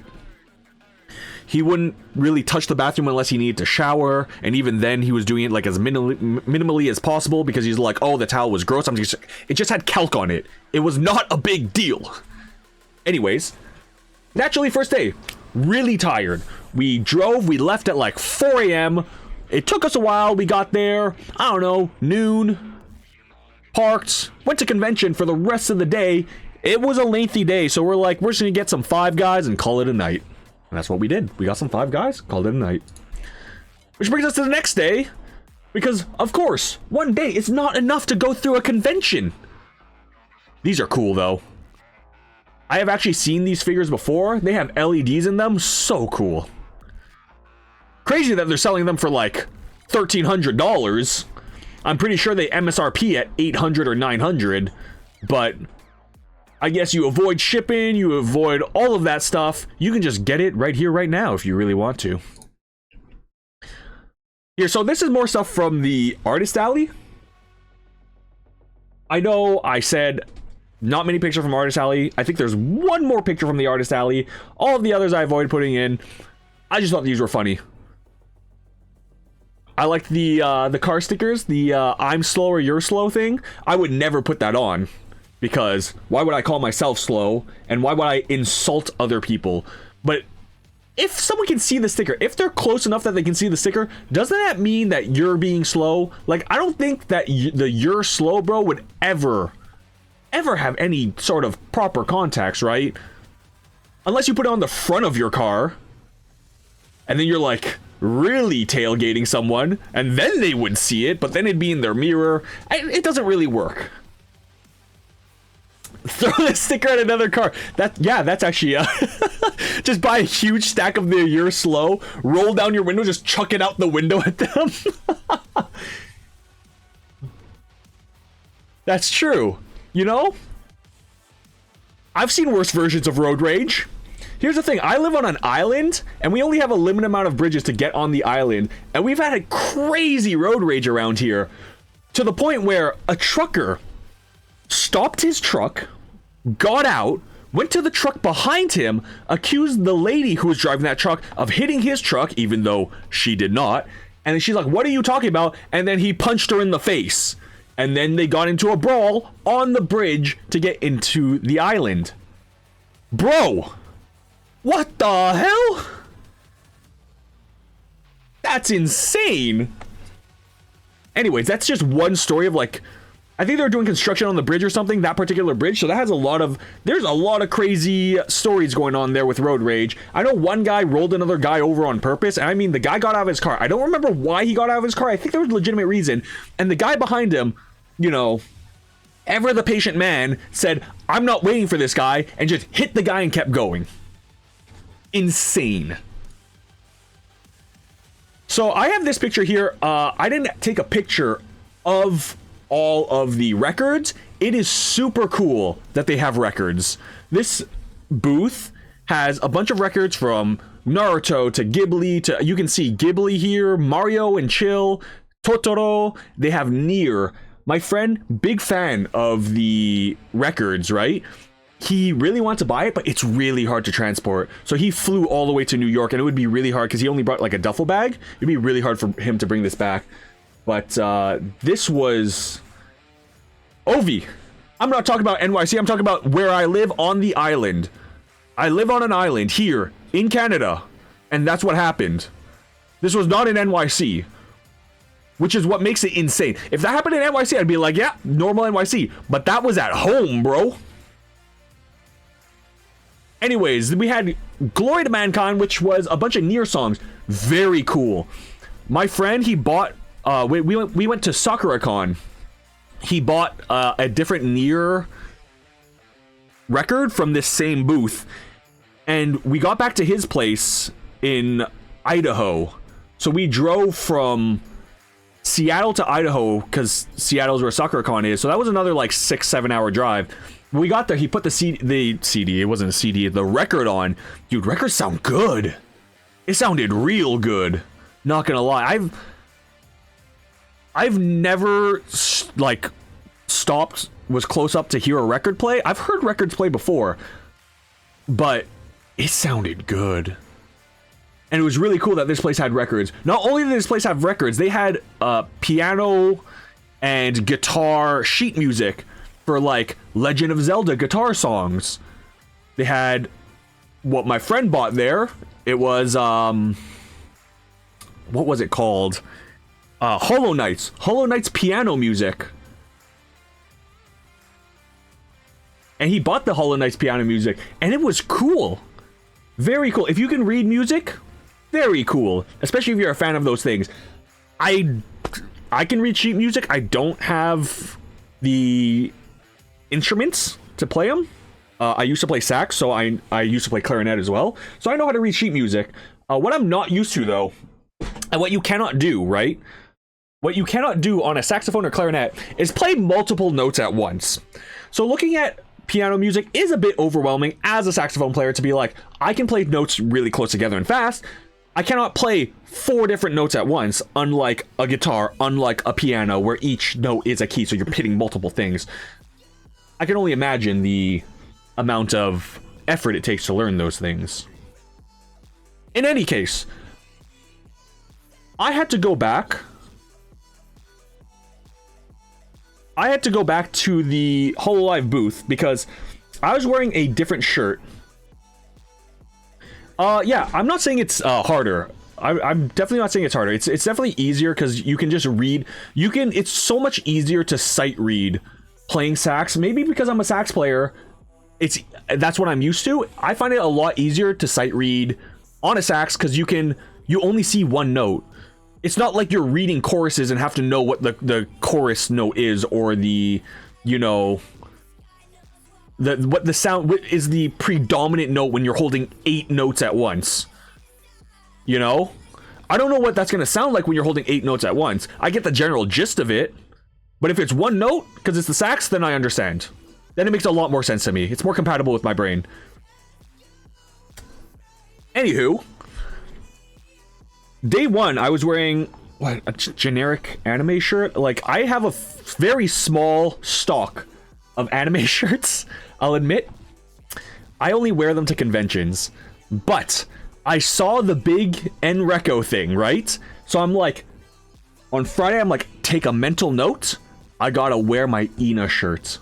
he wouldn't really touch the bathroom unless he needed to shower, and even then he was doing it like as minimally as possible because he's like, oh, the towel was gross. It just had calc on it. It was not a big deal. Anyways, naturally, first day, really tired. We left at like 4 a.m. It took us a while. We got there, I don't know, noon, parked, went to convention for the rest of the day. It was a lengthy day, so we're like, we're just gonna get some Five Guys and call it a night. And that's what we did. We got some Five Guys, called it a night. Which brings us to the next day, because, of course, one day is not enough to go through a convention. These are cool, though. I have actually seen these figures before. They have LEDs in them. So cool. Crazy that they're selling them for, like, $1,300. I'm pretty sure they MSRP at $800 or $900, but I guess you avoid shipping, you avoid all of that stuff. You can just get it right here, right now, if you really want to. Here, so this is more stuff from the Artist Alley. I know I said not many pictures from Artist Alley. I think there's one more picture from the Artist Alley. All of the others I avoided putting in. I just thought these were funny. I liked the car stickers, the I'm slow or you're slow thing. I would never put that on, because why would I call myself slow, and why would I insult other people? But if someone can see the sticker, if they're close enough that they can see the sticker, doesn't that mean that you're being slow? Like, I don't think that the you're slow bro would ever have any sort of proper context, right? Unless you put it on the front of your car, and then you're like really tailgating someone, and then they would see it, but then it'd be in their mirror. It doesn't really work. Throw the sticker at another car. That's actually just buy a huge stack of the you're slow, roll down your window, just chuck it out the window at them. That's true. You know? I've seen worse versions of road rage. Here's the thing, I live on an island, and we only have a limited amount of bridges to get on the island, and we've had a crazy road rage around here, to the point where a trucker stopped his truck, got out, went to the truck behind him, accused the lady who was driving that truck of hitting his truck, even though she did not, and then she's like, what are you talking about? And then he punched her in the face, and then they got into a brawl on the bridge to get into the island. Bro! What the hell? That's insane. Anyways, that's just one story of, like, I think they were doing construction on the bridge or something, that particular bridge, so that has there's a lot of crazy stories going on there with road rage. I know one guy rolled another guy over on purpose, and I mean, the guy got out of his car. I don't remember why he got out of his car. I think there was a legitimate reason, and the guy behind him, you know, ever the patient man, said, I'm not waiting for this guy, and just hit the guy and kept going. Insane. So I have this picture here. I didn't take a picture of all of the records. It is super cool that they have records. This booth has a bunch of records from Naruto to Ghibli to, you can see Ghibli here, Mario and Chill, Totoro. They have Nier. My friend, big fan of the records, right? He really wants to buy it, but it's really hard to transport. So he flew all the way to New York, and it would be really hard because he only brought like a duffel bag. It'd be really hard for him to bring this back. But this was Ovi. I'm not talking about NYC. I'm talking about where I live on the island. I live on an island here in Canada, and that's what happened. This was not in NYC, which is what makes it insane. If that happened in NYC, I'd be like, yeah, normal NYC. But that was at home, bro. Anyways, we had Glory to Mankind, which was a bunch of Nier songs. Very cool. My friend, he bought, we went to SakuraCon. He bought a different Nier record from this same booth. And we got back to his place in Idaho. So we drove from Seattle to Idaho, because Seattle's where SakuraCon is. So that was another like 6-7 hour drive. When we got there, he put the CD, it wasn't a CD, the record on. Dude, records sound good. It sounded real good. Not gonna lie. I've never like stopped, was close up to hear a record play. I've heard records play before, but it sounded good. And it was really cool that this place had records. Not only did this place have records, they had piano and guitar sheet music for like Legend of Zelda guitar songs. They had what my friend bought there. It was what was it called? Hollow Knight's piano music. And he bought the Hollow Knight's piano music, and it was cool. Very cool. If you can read music, very cool. Especially if you're a fan of those things. I can read sheet music. I don't have the instruments to play them. I used to play sax, so I used to play clarinet as well. So I know how to read sheet music. What I'm not used to, though, and what you cannot do, right? What you cannot do on a saxophone or clarinet is play multiple notes at once. So looking at piano music is a bit overwhelming as a saxophone player to be like, I can play notes really close together and fast. I cannot play 4 different notes at once, unlike a guitar, unlike a piano, where each note is a key, so you're hitting multiple things. I can only imagine the amount of effort it takes to learn those things. In any case, I had to go back to the Hololive booth because I was wearing a different shirt. Yeah, I'm not saying it's harder. I'm definitely not saying it's harder. It's definitely easier because you can just read. It's so much easier to sight read playing sax. Maybe because I'm a sax player, that's what I'm used to. I find it a lot easier to sight read on a sax because you only see one note. It's not like you're reading choruses and have to know what the chorus note is, or the, you know, what the sound is, the predominant note when you're holding 8 notes at once. You know? I don't know what that's going to sound like when you're holding 8 notes at once. I get the general gist of it, but if it's one note, because it's the sax, then I understand. Then it makes a lot more sense to me. It's more compatible with my brain. Anywho, day one, I was wearing a generic anime shirt. Like, I have a very small stock of anime shirts, I'll admit. I only wear them to conventions. But I saw the big NRECO thing, right? So I'm like, on Friday, I'm like, take a mental note. I gotta wear my Ina shirt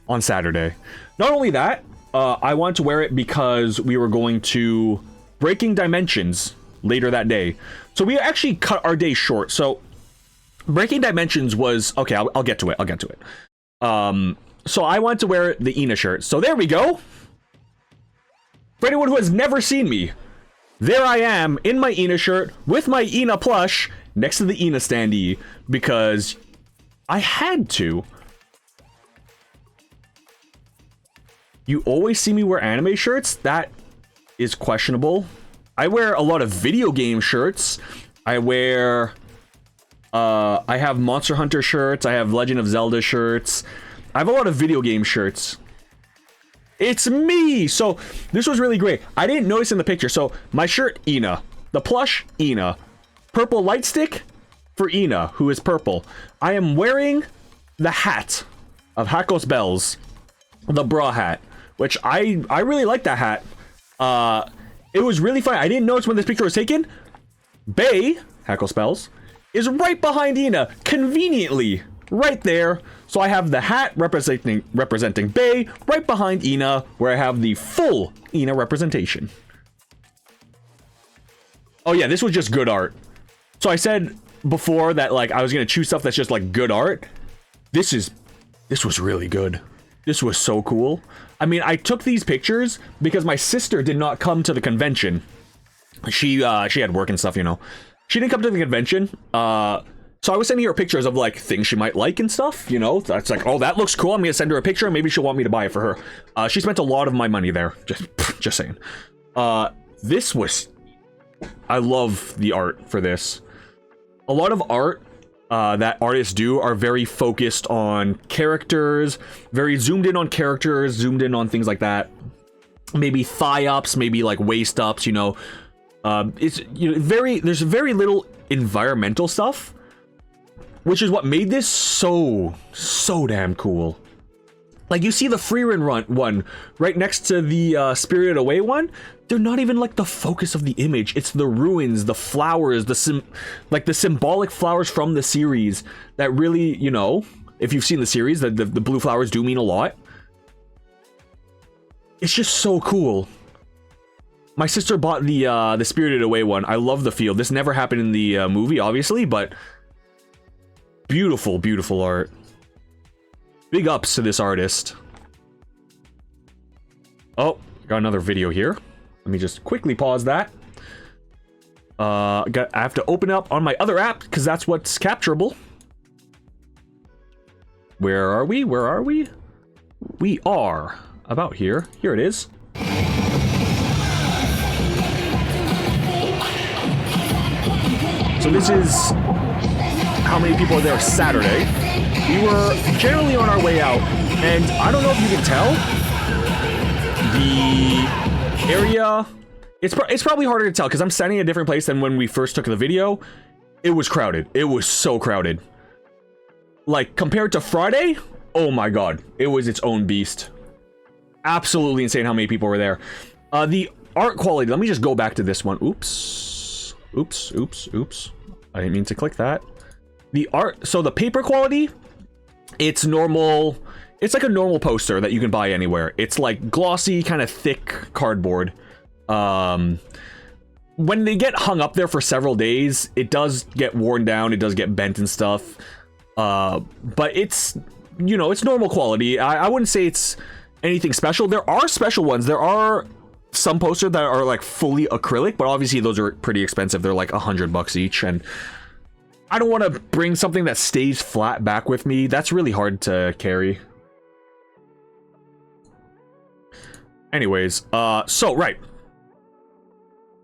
on Saturday. Not only that, I wanted to wear it because we were going to Breaking Dimensions later that day. So we actually cut our day short. So Breaking Dimensions was, okay, I'll get to it. So I wanted to wear the Ina shirt. So there we go. For anyone who has never seen me, there I am in my Ina shirt with my Ina plush next to the Ina standee because I had to. You always see me wear anime shirts? That is questionable. I wear a lot of video game shirts. I have Monster Hunter shirts. I have Legend of Zelda shirts. I have a lot of video game shirts. It's me! So, this was really great. I didn't notice in the picture. So, my shirt, Ina. The plush, Ina. Purple light stick for Ina, who is purple. I am wearing the hat of Hackos Bells. The bra hat. Which I really like that hat. It was really fun. I didn't notice when this picture was taken. Bay, Hackos Bells, is right behind Ina. Conveniently. Right there. So I have the hat representing Bay right behind Ina, where I have the full Ina representation. Oh yeah, this was just good art. So I said before that like I was gonna choose stuff that's just like good art. This was really good. This was so cool. I mean, I took these pictures because my sister did not come to the convention. She had work and stuff, you know. She didn't come to the convention. So I was sending her pictures of like things she might like and stuff, you know. That's like, oh, that looks cool. I'm gonna send her a picture and maybe she'll want me to buy it for her. She spent a lot of my money there. Just saying. This was, I love the art for this. A lot of art that artists do are very focused on characters, very zoomed in on characters, zoomed in on things like that. Maybe thigh ups, maybe like waist ups, you know. It's, you know, there's very little environmental stuff, which is what made this so damn cool. Like, you see the Freerun one right next to the Spirited Away one. They're not even like the focus of the image. It's the ruins, the flowers, the symbolic flowers from the series that really, you know, if you've seen the series, the blue flowers do mean a lot. It's just so cool. My sister bought the Spirited Away one. I love the feel. This never happened in the movie, obviously, but beautiful, beautiful art. Big ups to this artist. Oh, got another video here. Let me just quickly pause that. I have to open up on my other app because that's what's capturable. Where are we? Where are we? We are about here. Here it is. So this is how many people are there Saturday. We were generally on our way out, and I don't know if you can tell, the area, it's probably harder to tell because I'm standing in a different place than when we first took the video. It was crowded. It was so crowded. Like, compared to Friday, oh my god, it was its own beast. Absolutely insane how many people were there. The art quality, let me just go back to this one. Oops. Oops, oops, oops. I didn't mean to click that. The art, so the paper quality, it's normal. It's like a normal poster that you can buy anywhere. It's like glossy, kind of thick cardboard. When they get hung up there for several days, it does get worn down. It does get bent and stuff. But it's, you know, it's normal quality. I wouldn't say it's anything special. There are special ones. There are some posters that are like fully acrylic, but obviously those are pretty expensive. They're like $100 each, and I don't want to bring something that stays flat back with me. That's really hard to carry. Anyways, so right.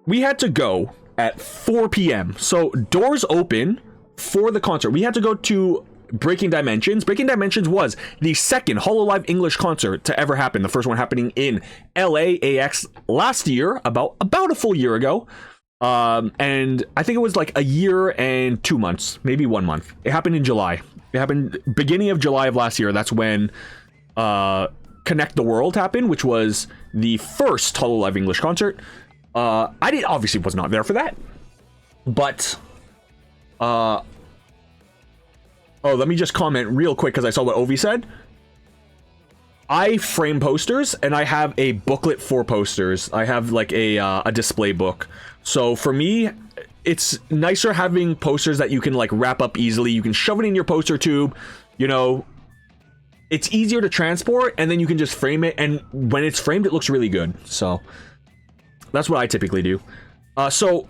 We had to go at 4 p.m. So doors open for the concert. We had to go to Breaking Dimensions. Breaking Dimensions was the second Hololive English concert to ever happen. The first one happening in LAX last year, about a full year ago. And I think it was like a year and 2 months, maybe 1 month. It happened in July. It happened beginning of July of last year. That's when Connect the World happened, which was the first Hololive English concert. I obviously was not there for that, but oh, let me just comment real quick because I saw what Ovi said. I frame posters, and I have a booklet for posters. I have like a display book. So for me, it's nicer having posters that you can like wrap up easily. You can shove it in your poster tube, you know. It's easier to transport, and then you can just frame it, and when it's framed, it looks really good. So that's what I typically do. So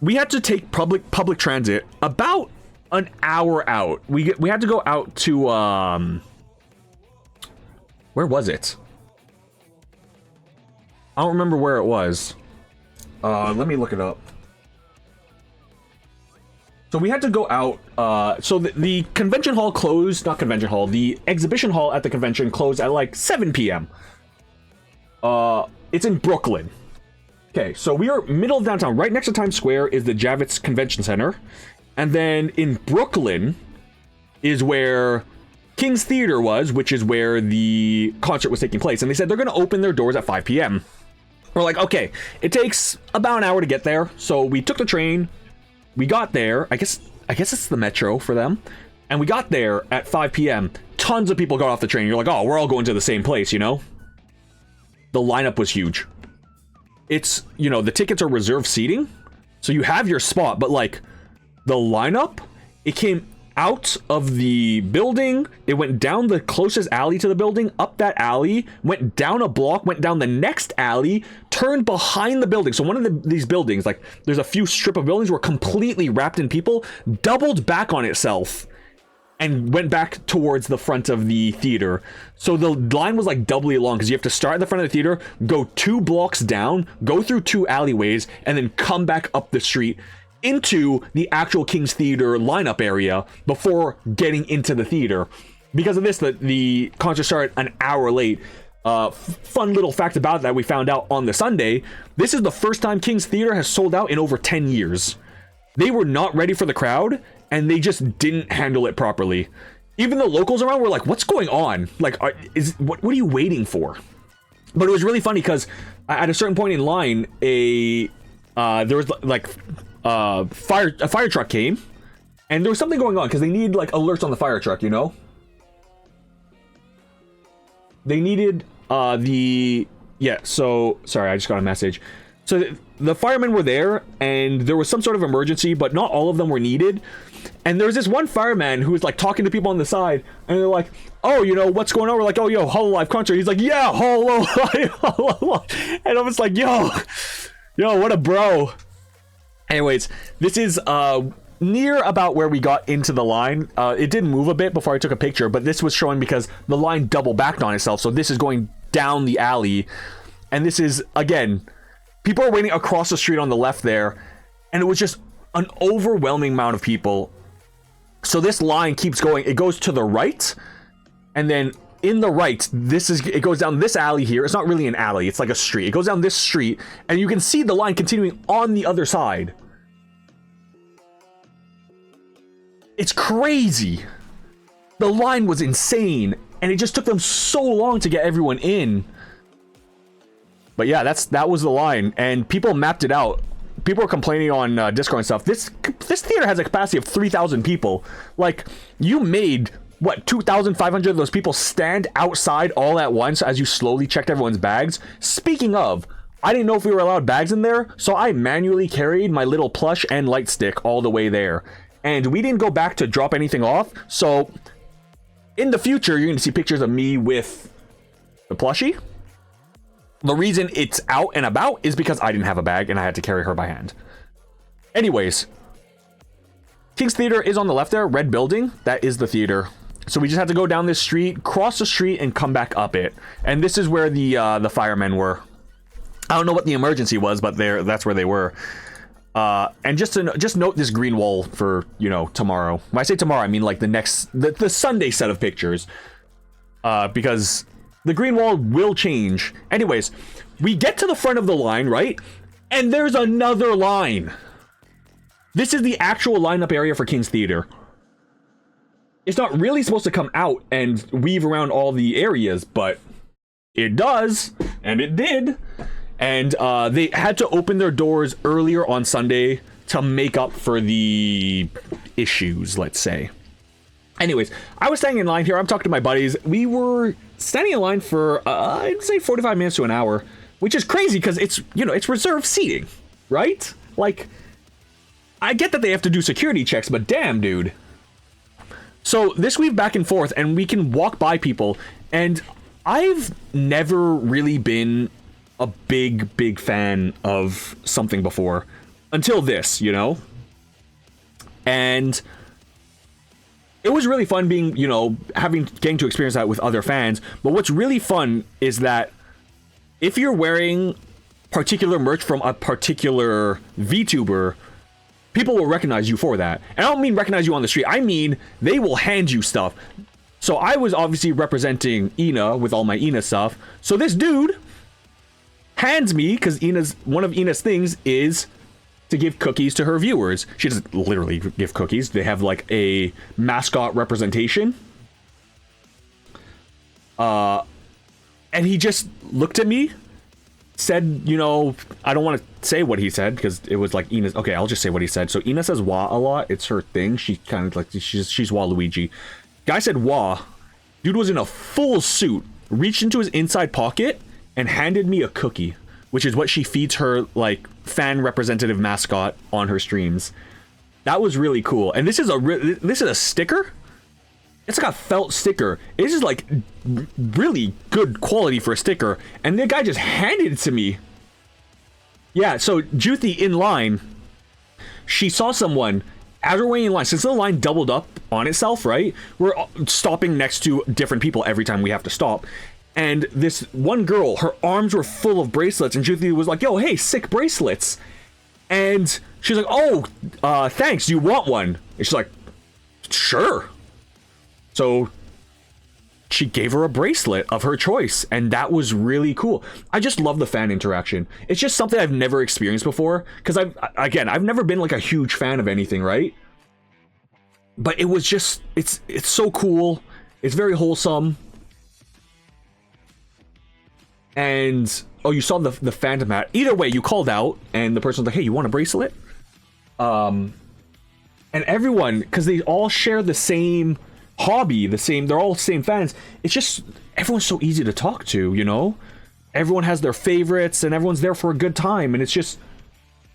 we had to take public transit about an hour out. We had to go out to where was it? I don't remember where it was. Let me look it up. So we had to go out. So the convention hall closed, not convention hall, the exhibition hall at the convention closed at like 7 p.m. It's in Brooklyn. Okay, so we are middle of downtown. Right next to Times Square is the Javits Convention Center. And then in Brooklyn is where King's Theater was, which is where the concert was taking place. And they said they're going to open their doors at 5 p.m. We're like, okay, it takes about an hour to get there. So we took the train. We got there. I guess it's the metro for them. And we got there at 5 p.m. Tons of people got off the train. You're like, oh, we're all going to the same place, you know? The lineup was huge. It's, you know, the tickets are reserved seating, so you have your spot, but like the lineup, it came out of the building, it went down the closest alley to the building, up that alley, went down a block, went down the next alley, turned behind the building. So one of these buildings, like there's a few strip of buildings were completely wrapped in people, doubled back on itself and went back towards the front of the theater. So the line was like doubly long because you have to start at the front of the theater, go 2 blocks down, go through 2 alleyways, and then come back up the street into the actual King's Theater lineup area before getting into the theater. Because of this, the concert started an hour late. Fun little fact about that we found out on the Sunday, this is the first time King's Theater has sold out in over 10 years. They were not ready for the crowd, and they just didn't handle it properly. Even the locals around were like, what's going on? Like, what are you waiting for? But it was really funny because at a certain point in line, there was like a fire truck came, and there was something going on because they need like alerts on the fire truck, you know? They needed so sorry, I just got a message. So the firemen were there, and there was some sort of emergency, but not all of them were needed. And there was this one fireman who was like talking to people on the side, and they're like, oh, you know, what's going on? We're like, oh, yo, Hololive concert. He's like, yeah, Hololive. And I was like, yo, what a bro. Anyways, this is near about where we got into the line. It did move a bit before I took a picture, but this was showing because the line double backed on itself. So this is going down the alley, and this is, again, people are waiting across the street on the left there, and it was just an overwhelming amount of people. So this line keeps going. It goes to the right, and then in the right, it goes down this alley here. It's not really an alley. It's like a street. It goes down this street, and you can see the line continuing on the other side. It's crazy. The line was insane, and it just took them so long to get everyone in. But yeah, that was the line, and people mapped it out. People were complaining on Discord and stuff. This theater has a capacity of 3,000 people. Like, you made, what, 2,500 of those people stand outside all at once as you slowly checked everyone's bags? Speaking of, I didn't know if we were allowed bags in there, so I manually carried my little plush and light stick all the way there. And we didn't go back to drop anything off, so in the future, you're going to see pictures of me with the plushie. The reason it's out and about is because I didn't have a bag and I had to carry her by hand. Anyways, King's Theater is on the left there, red building. That is the theater. So we just had to go down this street, cross the street, and come back up it. And this is where the firemen were. I don't know what the emergency was, but that's where they were. And just note this green wall for, you know, tomorrow. When I say tomorrow, I mean like the Sunday set of pictures. Because the green wall will change. Anyways, we get to the front of the line, right? And there's another line. This is the actual lineup area for King's Theater. It's not really supposed to come out and weave around all the areas, but it does, and it did. And they had to open their doors earlier on Sunday to make up for the issues, let's say. Anyways, I was standing in line here. I'm talking to my buddies. We were standing in line for, I'd say 45 minutes to an hour, which is crazy because it's, you know, it's reserved seating, right? Like, I get that they have to do security checks, but damn, dude. So this weave back and forth, and we can walk by people, and I've never really been a big fan of something before until this, you know? And it was really fun being, you know, getting to experience that with other fans. But what's really fun is that if you're wearing particular merch from a particular VTuber, people will recognize you for that. And I don't mean recognize you on the street. I mean, they will hand you stuff. So I was obviously representing Ina with all my Ina stuff. So this dude hands me, because one of Ina's things is to give cookies to her viewers. She doesn't literally give cookies. They have like a mascot representation. And he just looked at me, said, you know, I don't want to say what he said because it was like Ina's. Okay, I'll just say what he said. So Ina says "wah" a lot. It's her thing. She kind of like she's Waluigi. Guy said "wah." Dude was in a full suit, reached into his inside pocket and handed me a cookie, which is what she feeds her like fan representative mascot on her streams. That was really cool. And this is a sticker. It's like a felt sticker. It's just like really good quality for a sticker. And the guy just handed it to me. Yeah, so Juthi in line, she saw someone as we're waiting in line. Since the line doubled up on itself, right? We're stopping next to different people every time we have to stop. And this one girl, her arms were full of bracelets. And Juthi was like, yo, hey, sick bracelets. And she's like, oh, thanks. Do you want one? And she's like, sure. So she gave her a bracelet of her choice, and that was really cool. I just love the fan interaction. It's just something I've never experienced before, because I've never been like a huge fan of anything, right? But it was just, it's so cool. It's very wholesome. And oh, you saw the Phantom hat. Either way, you called out, and the person was like, hey, you want a bracelet? And everyone, because they all share the same hobby, they're all the same fans. It's just everyone's so easy to talk to, you know? Everyone has their favorites and everyone's there for a good time, and it's just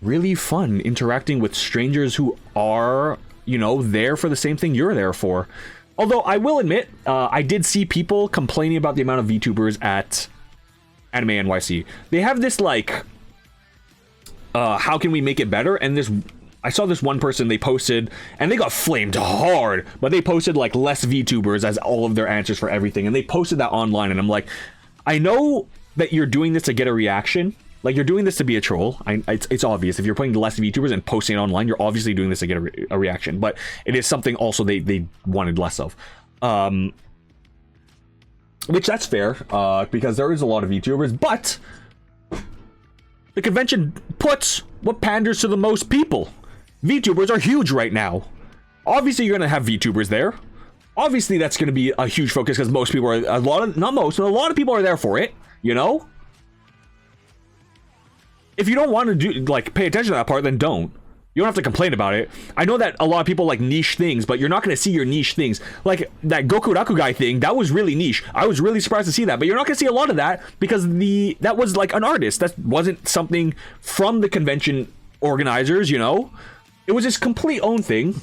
really fun interacting with strangers who are, you know, there for the same thing you're there for. Although I will admit, I did see people complaining about the amount of VTubers at Anime NYC. They have this like how can we make it better? And I saw this one person, they posted, and they got flamed hard, but they posted like less VTubers as all of their answers for everything, and they posted that online, and I'm like, I know that you're doing this to get a reaction, like you're doing this to be a troll. It's obvious. If you're putting less VTubers and posting it online, you're obviously doing this to get a reaction, but it is something also they wanted less of. Which that's fair, because there is a lot of VTubers, but the convention puts what panders to the most people. VTubers are huge right now. Obviously, you're going to have VTubers there. Obviously, that's going to be a huge focus because most people are, not most, but a lot of people are there for it, you know? If you don't want to pay attention to that part, then don't. You don't have to complain about it. I know that a lot of people like niche things, but you're not going to see your niche things. Like that Goku Rakugai thing, that was really niche. I was really surprised to see that, but you're not going to see a lot of that because that was like an artist. That wasn't something from the convention organizers, you know? It was his complete own thing,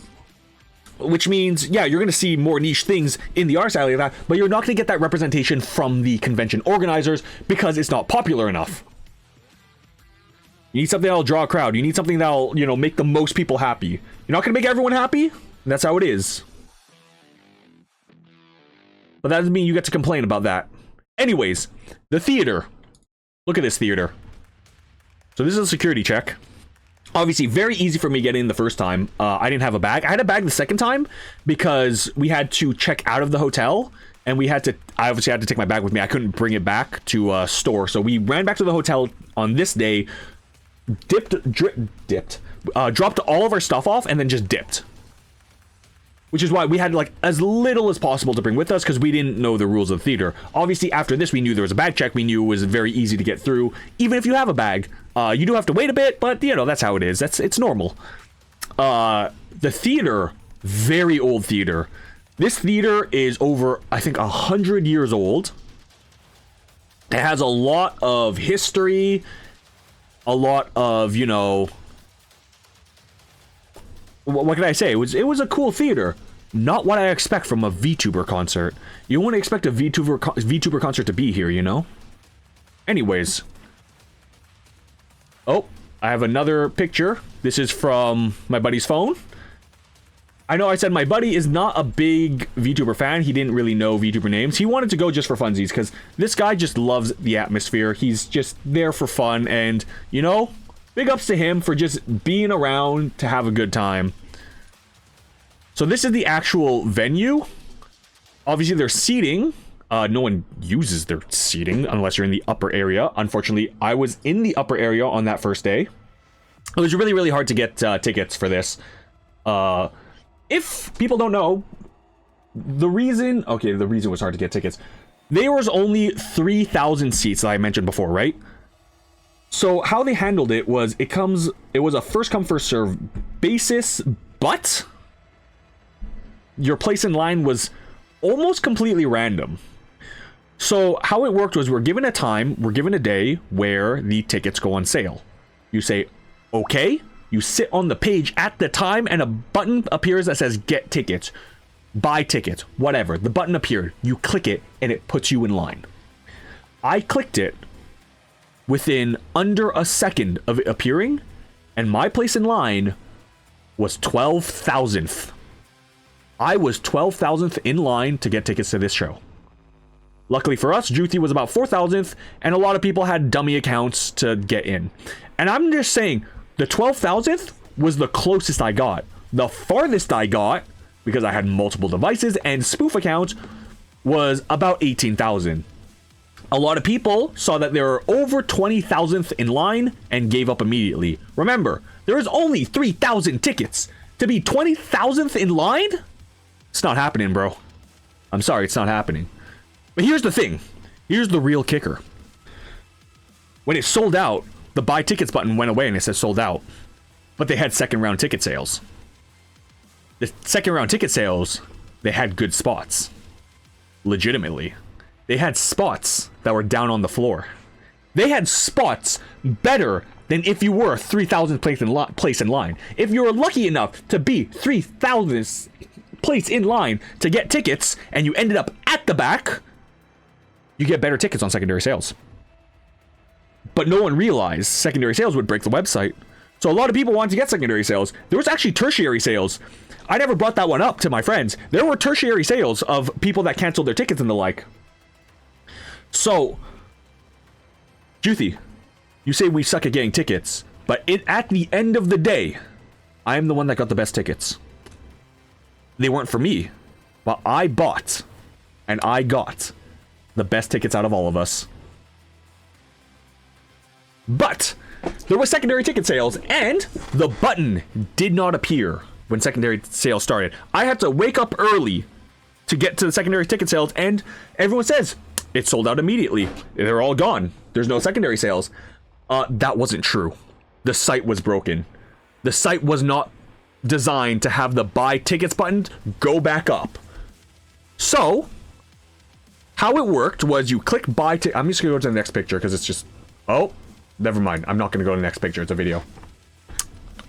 which means, yeah, you're going to see more niche things in the art side like that, but you're not going to get that representation from the convention organizers because it's not popular enough. You need something that'll draw a crowd. You need something that'll, you know, make the most people happy. You're not going to make everyone happy. That's how it is. But that doesn't mean you get to complain about that. Anyways, the theater. Look at this theater. So this is a security check. Obviously, very easy for me getting in the first time. I didn't have a bag. I had a bag the second time because we had to check out of the hotel, and I obviously had to take my bag with me. I couldn't bring it back to a store, so we ran back to the hotel on this day, dropped all of our stuff off, and then just dipped. Which is why we had like as little as possible to bring with us because we didn't know the rules of the theater. Obviously, after this, we knew there was a bag check. We knew it was very easy to get through, even if you have a bag. You do have to wait a bit, but you know that's how it is. It's normal. The theater, very old theater. This theater is over, I think, 100 years old. It has a lot of history, a lot of, you know, what can I say? It was a cool theater. Not what I expect from a VTuber concert. You wouldn't expect a VTuber concert to be here, you know? Anyways. Oh, I have another picture. This is from my buddy's phone. I know I said my buddy is not a big VTuber fan. He didn't really know VTuber names. He wanted to go just for funsies because this guy just loves the atmosphere. He's just there for fun and, you know, big ups to him for just being around to have a good time. So this is the actual venue. Obviously, there's seating. No one uses their seating unless you're in the upper area. Unfortunately, I was in the upper area on that first day. It was really, really hard to get tickets for this. If people don't know, the reason was hard to get tickets. There was only 3,000 seats that I mentioned before, right? So how they handled it was it was a first come first serve basis, but your place in line was almost completely random. So how it worked was we're given a time, we're given a day where the tickets go on sale. You say, okay, you sit on the page at the time and a button appears that says get tickets, buy tickets, whatever. The button appeared, you click it and it puts you in line. I clicked it within under a second of it appearing and my place in line was 12,000th. I was 12,000th in line to get tickets to this show. Luckily for us, Juthi was about 4,000th, and a lot of people had dummy accounts to get in. And I'm just saying, the 12,000th was the closest I got. The farthest I got, because I had multiple devices and spoof accounts, was about 18,000. A lot of people saw that there were over 20,000th in line and gave up immediately. Remember, there is only 3,000 tickets. To be 20,000th in line? It's not happening, bro. I'm sorry, it's not happening. But here's the thing. Here's the real kicker. When it sold out, the buy tickets button went away and it said sold out. But they had second round ticket sales. The second round ticket sales, they had good spots. Legitimately. They had spots that were down on the floor. They had spots better than if you were 3,000th place in line. If you were lucky enough to be 3,000th place in line to get tickets and you ended up at the back, you get better tickets on secondary sales. But no one realized secondary sales would break the website. So a lot of people wanted to get secondary sales. There was actually tertiary sales. I never brought that one up to my friends. There were tertiary sales of people that canceled their tickets and the like. So, Juthi, you say we suck at getting tickets, but at the end of the day, I am the one that got the best tickets. They weren't for me, but I bought and I got the best tickets out of all of us. But there was secondary ticket sales and the button did not appear when secondary sales started. I had to wake up early to get to the secondary ticket sales and everyone says it sold out immediately. They're all gone. There's no secondary sales. That wasn't true. The site was broken. The site was not designed to have the buy tickets button go back up. So how it worked was you click buy I'm just gonna go to the next picture because it's just, oh, never mind. I'm not gonna go to the next picture. It's a video.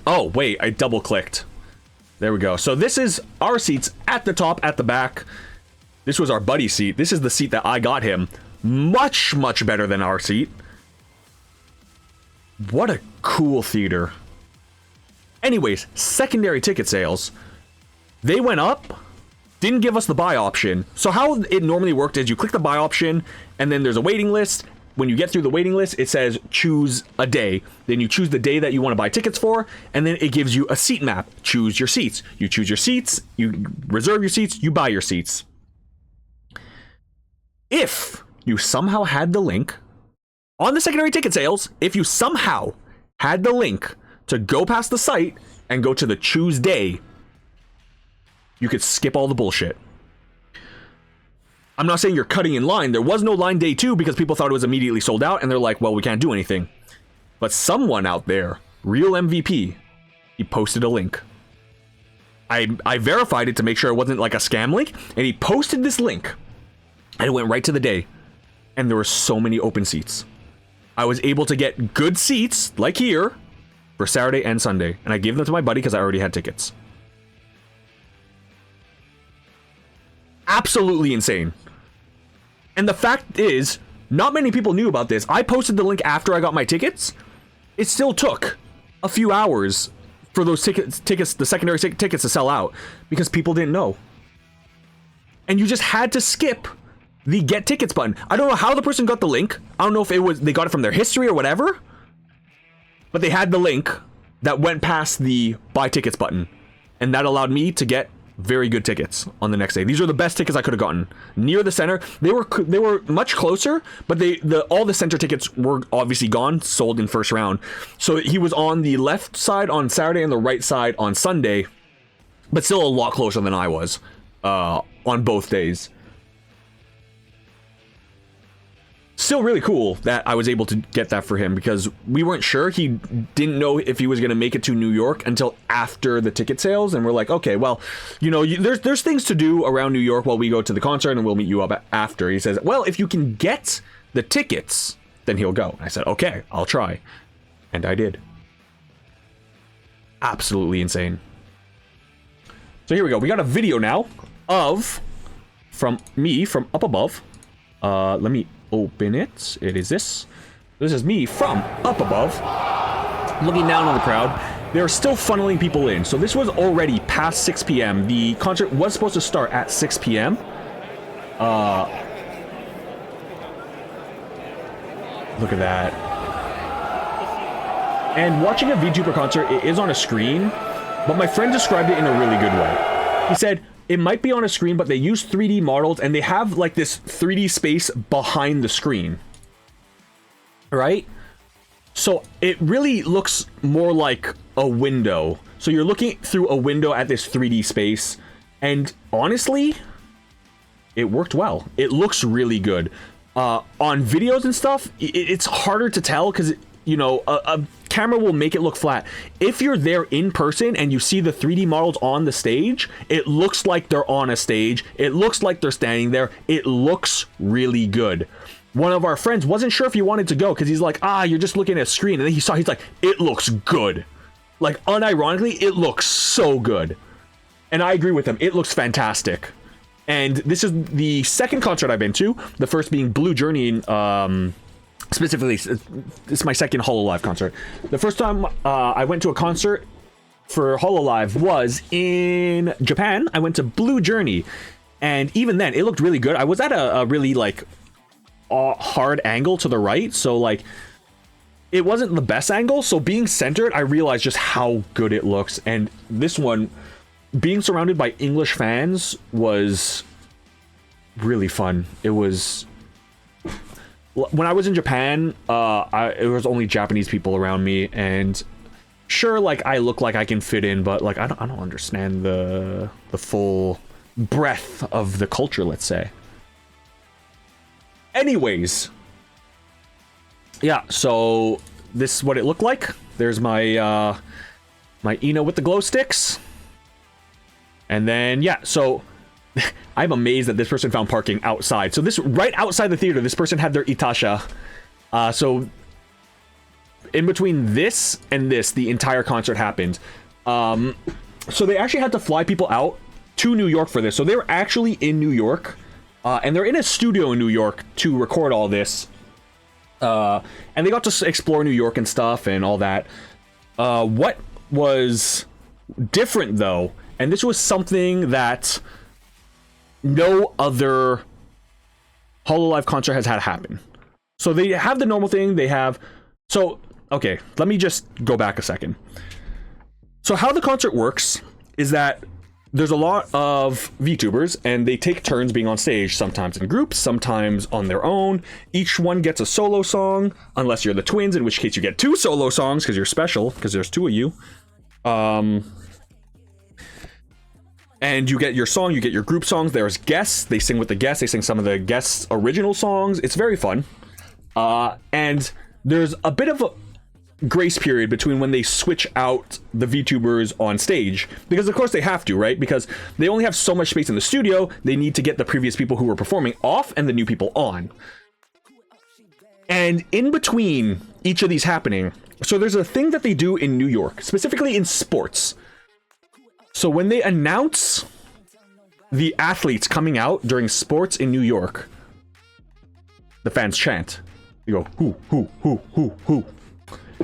Oh, wait, I double clicked. There we go. So this is our seats at the top, at the back. This was our buddy seat. This is the seat that I got him. Much, much better than our seat. What a cool theater. Anyways, secondary ticket sales. They went up. Didn't give us the buy option. So how it normally worked is you click the buy option and then there's a waiting list. When you get through the waiting list, it says choose a day. Then you choose the day that you want to buy tickets for, and then it gives you a seat map. Choose your seats. You choose your seats, you reserve your seats, you buy your seats. If you somehow had the link on the secondary ticket sales, if you somehow had the link to go past the site and go to the choose day, you could skip all the bullshit. I'm not saying you're cutting in line. There was no line day 2 because people thought it was immediately sold out and they're like, well, we can't do anything. But someone out there, real MVP, he posted a link. I verified it to make sure it wasn't like a scam link, and he posted this link and it went right to the day. And there were so many open seats. I was able to get good seats, like here, for Saturday and Sunday. And I gave them to my buddy because I already had tickets. Absolutely insane. And the fact is, not many people knew about this. I posted the link after I got my tickets. It still took a few hours for those tickets, the secondary tickets to sell out because people didn't know. And you just had to skip the get tickets button. I don't know how the person got the link. I don't know if it was they got it from their history or whatever. but they had the link that went past the buy tickets button, and that allowed me to get very good tickets on the next day. These are the best tickets I could have gotten. Near the center, they were much closer, but all the center tickets were obviously gone, sold in first round. So he was on the left side on Saturday and the right side on Sunday, but still a lot closer than I was on both days. Still really cool that I was able to get that for him, because we weren't sure. He didn't know if he was going to make it to New York until after the ticket sales, and we're like, okay, well, you know, there's things to do around New York while we go to the concert, and we'll meet you up after. He says, well, if you can get the tickets, then he'll go. I said, okay, I'll try. And I did. Absolutely insane. So here we go. We got a video now from up above. Let me open it. It is this. This is me from up above, looking down on the crowd. They're still funneling people in. So this was already past 6 p.m. The concert was supposed to start at 6 p.m. Look at that. And watching a VTuber concert, it is on a screen, but my friend described it in a really good way. He said, it might be on a screen, but they use 3D models, and they have like this 3D space behind the screen. Right? So it really looks more like a window. So you're looking through a window at this 3D space, and honestly, it worked well. It looks really good. On videos and stuff, it's harder to tell because, you know, a camera will make it look flat. If you're there in person and you see the 3D models on the stage, it looks like they're on a stage. It looks like they're standing there. It looks really good. One of our friends wasn't sure if he wanted to go because he's like, you're just looking at a screen. And then he's like, it looks good. Like, unironically, it looks so good. And I agree with him. It looks fantastic. And this is the second concert I've been to. The first being Blue Journey, specifically, it's my second Hololive concert. The first time I went to a concert for Hololive was in Japan. I went to Blue Journey, and even then, it looked really good. I was at a really like hard angle to the right, so like it wasn't the best angle. So being centered, I realized just how good it looks. And this one, being surrounded by English fans, was really fun. It was. When I was in Japan, it was only Japanese people around me, and sure, like I look like I can fit in, but like I don't understand the full breadth of the culture, let's say. Anyways, yeah. So this is what it looked like. There's my my Eno with the glow sticks, and then yeah. So I'm amazed that this person found parking outside. So this, right outside the theater, this person had their Itasha. So in between this and this, the entire concert happened. So they actually had to fly people out to New York for this. So they were actually in New York, and they're in a studio in New York to record all this. And they got to explore New York and stuff and all that. What was different though, and this was something that no other Hololive concert has had happen. So they have the normal thing. They have... So, okay, let me just go back a second. So how the concert works is that there's a lot of VTubers, and they take turns being on stage, sometimes in groups, sometimes on their own. Each one gets a solo song, unless you're the twins, in which case you get 2 solo songs, because you're special, because there's 2 of you. And you get your song, you get your group songs. There's guests. They sing with the guests. They sing some of the guests' original songs. It's very fun. And there's a bit of a grace period between when they switch out the VTubers on stage. Because, of course, they have to, right? Because they only have so much space in the studio. They need to get the previous people who were performing off and the new people on. And in between each of these happening, so there's a thing that they do in New York, specifically in sports. So when they announce the athletes coming out during sports in New York, the fans chant. You go, who, who, who, who, who.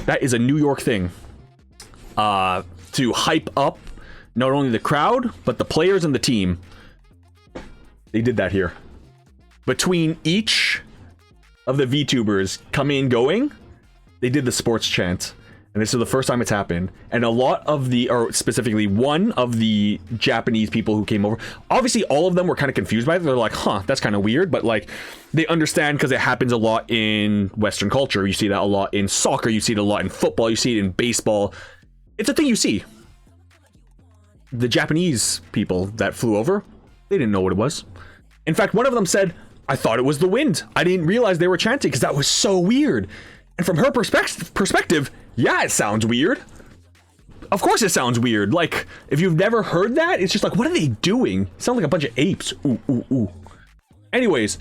That is a New York thing. To hype up not only the crowd, but the players and the team. They did that here. Between each of the VTubers coming and going, they did the sports chant. and this is the first time it's happened, and a lot of the, or specifically one of the Japanese people who came over, obviously all of them were kind of confused by it. They're like, huh, that's kind of weird, but like they understand because it happens a lot in Western culture. You see that a lot in soccer, you see it a lot in football, you see it in baseball. It's a thing you see. The Japanese people that flew over, they didn't know what it was. In fact, one of them said, I thought it was the wind. I didn't realize they were chanting because that was so weird. And from her perspective, yeah, it sounds weird. Of course it sounds weird. Like, if you've never heard that, it's just like, what are they doing? It sounds like a bunch of apes. Ooh, ooh, ooh. Anyways,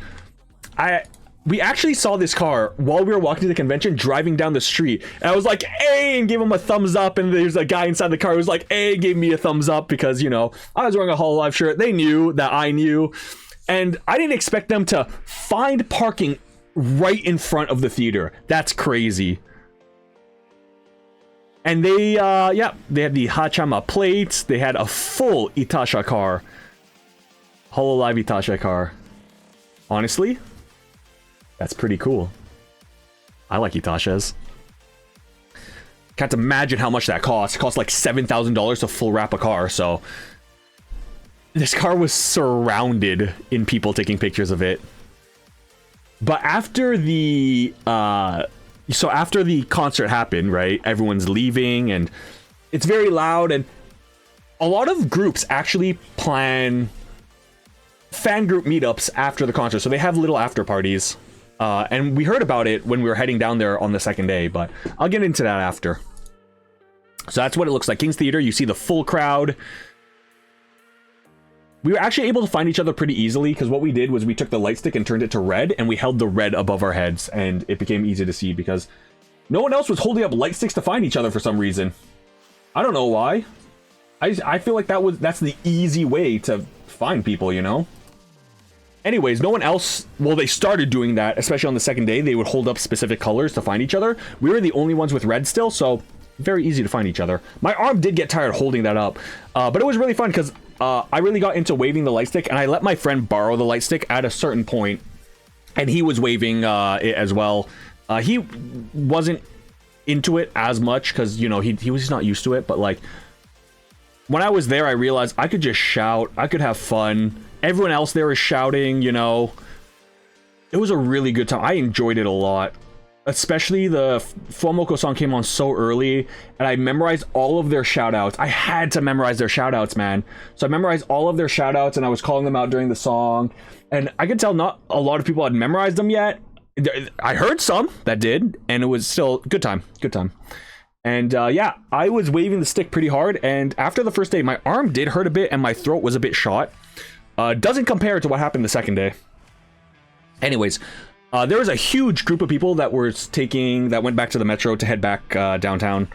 we actually saw this car while we were walking to the convention, driving down the street. And I was like, hey, and gave him a thumbs up. And there's a guy inside the car who was like, hey, gave me a thumbs up because, you know, I was wearing a Hololive shirt. They knew that I knew. And I didn't expect them to find parking right in front of the theater. That's crazy. And they had the Hachama plates. They had a full Itasha car. Hololive Itasha car. Honestly, that's pretty cool. I like Itashas. Can't imagine how much that costs. It costs like $7,000 to full wrap a car, so this car was surrounded in people taking pictures of it. But after the after the concert happened, right? Everyone's leaving and it's very loud, and a lot of groups actually plan fan group meetups after the concert. So they have little after parties. And we heard about it when we were heading down there on the second day, but I'll get into that after. So that's what it looks like. King's Theater, you see the full crowd. We were actually able to find each other pretty easily because what we did was we took the light stick and turned it to red, and we held the red above our heads, and it became easy to see because no one else was holding up light sticks to find each other for some reason. I don't know why. I feel like that's the easy way to find people, you know? Anyways, no one else, well, they started doing that, especially on the second day. They would hold up specific colors to find each other. We were the only ones with red still, so very easy to find each other. My arm did get tired holding that up, but it was really fun because I really got into waving the light stick, and I let my friend borrow the light stick at a certain point, and he was waving it as well. He wasn't into it as much because, you know, he was just not used to it, but like when I was there, I realized I could just shout, I could have fun. Everyone else there is shouting, you know. It was a really good time. I enjoyed it a lot. Especially the Fomoko song came on so early, and I memorized all of their shoutouts. I had to memorize their shoutouts, man. So I memorized all of their shoutouts, and I was calling them out during the song. And I could tell not a lot of people had memorized them yet. I heard some that did, and it was still good time. Good time. And yeah, I was waving the stick pretty hard, and after the first day, my arm did hurt a bit, and my throat was a bit shot. Doesn't compare to what happened the second day. Anyways, there was a huge group of people that went back to the metro to head back downtown.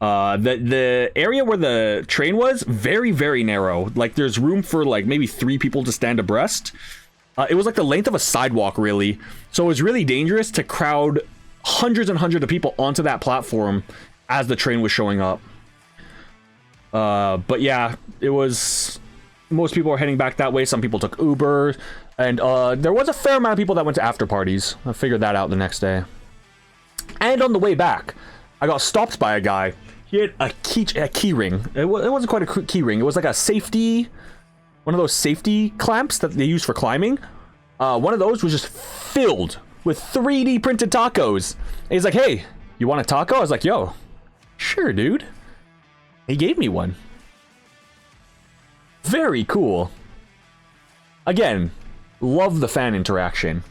The area where the train was, very, very narrow. Like, there's room for like maybe 3 people to stand abreast. It was like the length of a sidewalk, really. So it was really dangerous to crowd hundreds and hundreds of people onto that platform as the train was showing up. But yeah, it was... Most people were heading back that way. Some people took Uber. And there was a fair amount of people that went to after parties. I figured that out the next day. And on the way back, I got stopped by a guy. He had a key ring. It wasn't quite a key ring. It was like a safety... One of those safety clamps that they use for climbing. One of those was just filled with 3D printed tacos. And he's like, hey, you want a taco? I was like, yo, sure, dude. He gave me one. Very cool. Again, love the fan interaction.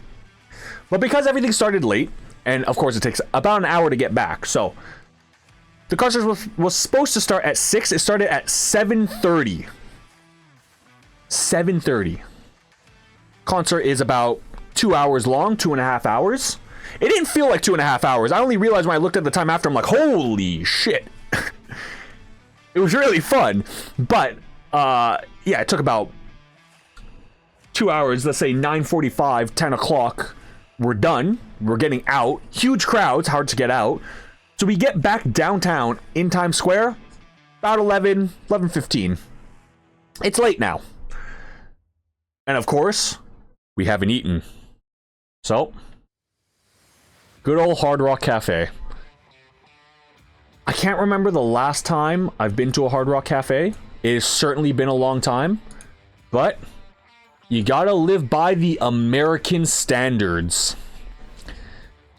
But because everything started late, and of course it takes about an hour to get back, so the concert was supposed to start at 6. It started at 7:30. 7:30. Concert is about 2 hours long, 2.5 hours. It didn't feel like 2.5 hours. I only realized when I looked at the time after, I'm like, holy shit. It was really fun, but yeah, it took about 2 hours. Let's say 9:45, 10 o'clock. We're done. We're getting out. Huge crowds, hard to get out. So we get back downtown in Times Square about 11:15. It's late now. And of course, we haven't eaten. So, good old Hard Rock Cafe. can't remember the last time I've been to a Hard Rock Cafe. It has certainly been a long time, but you gotta live by the American standards.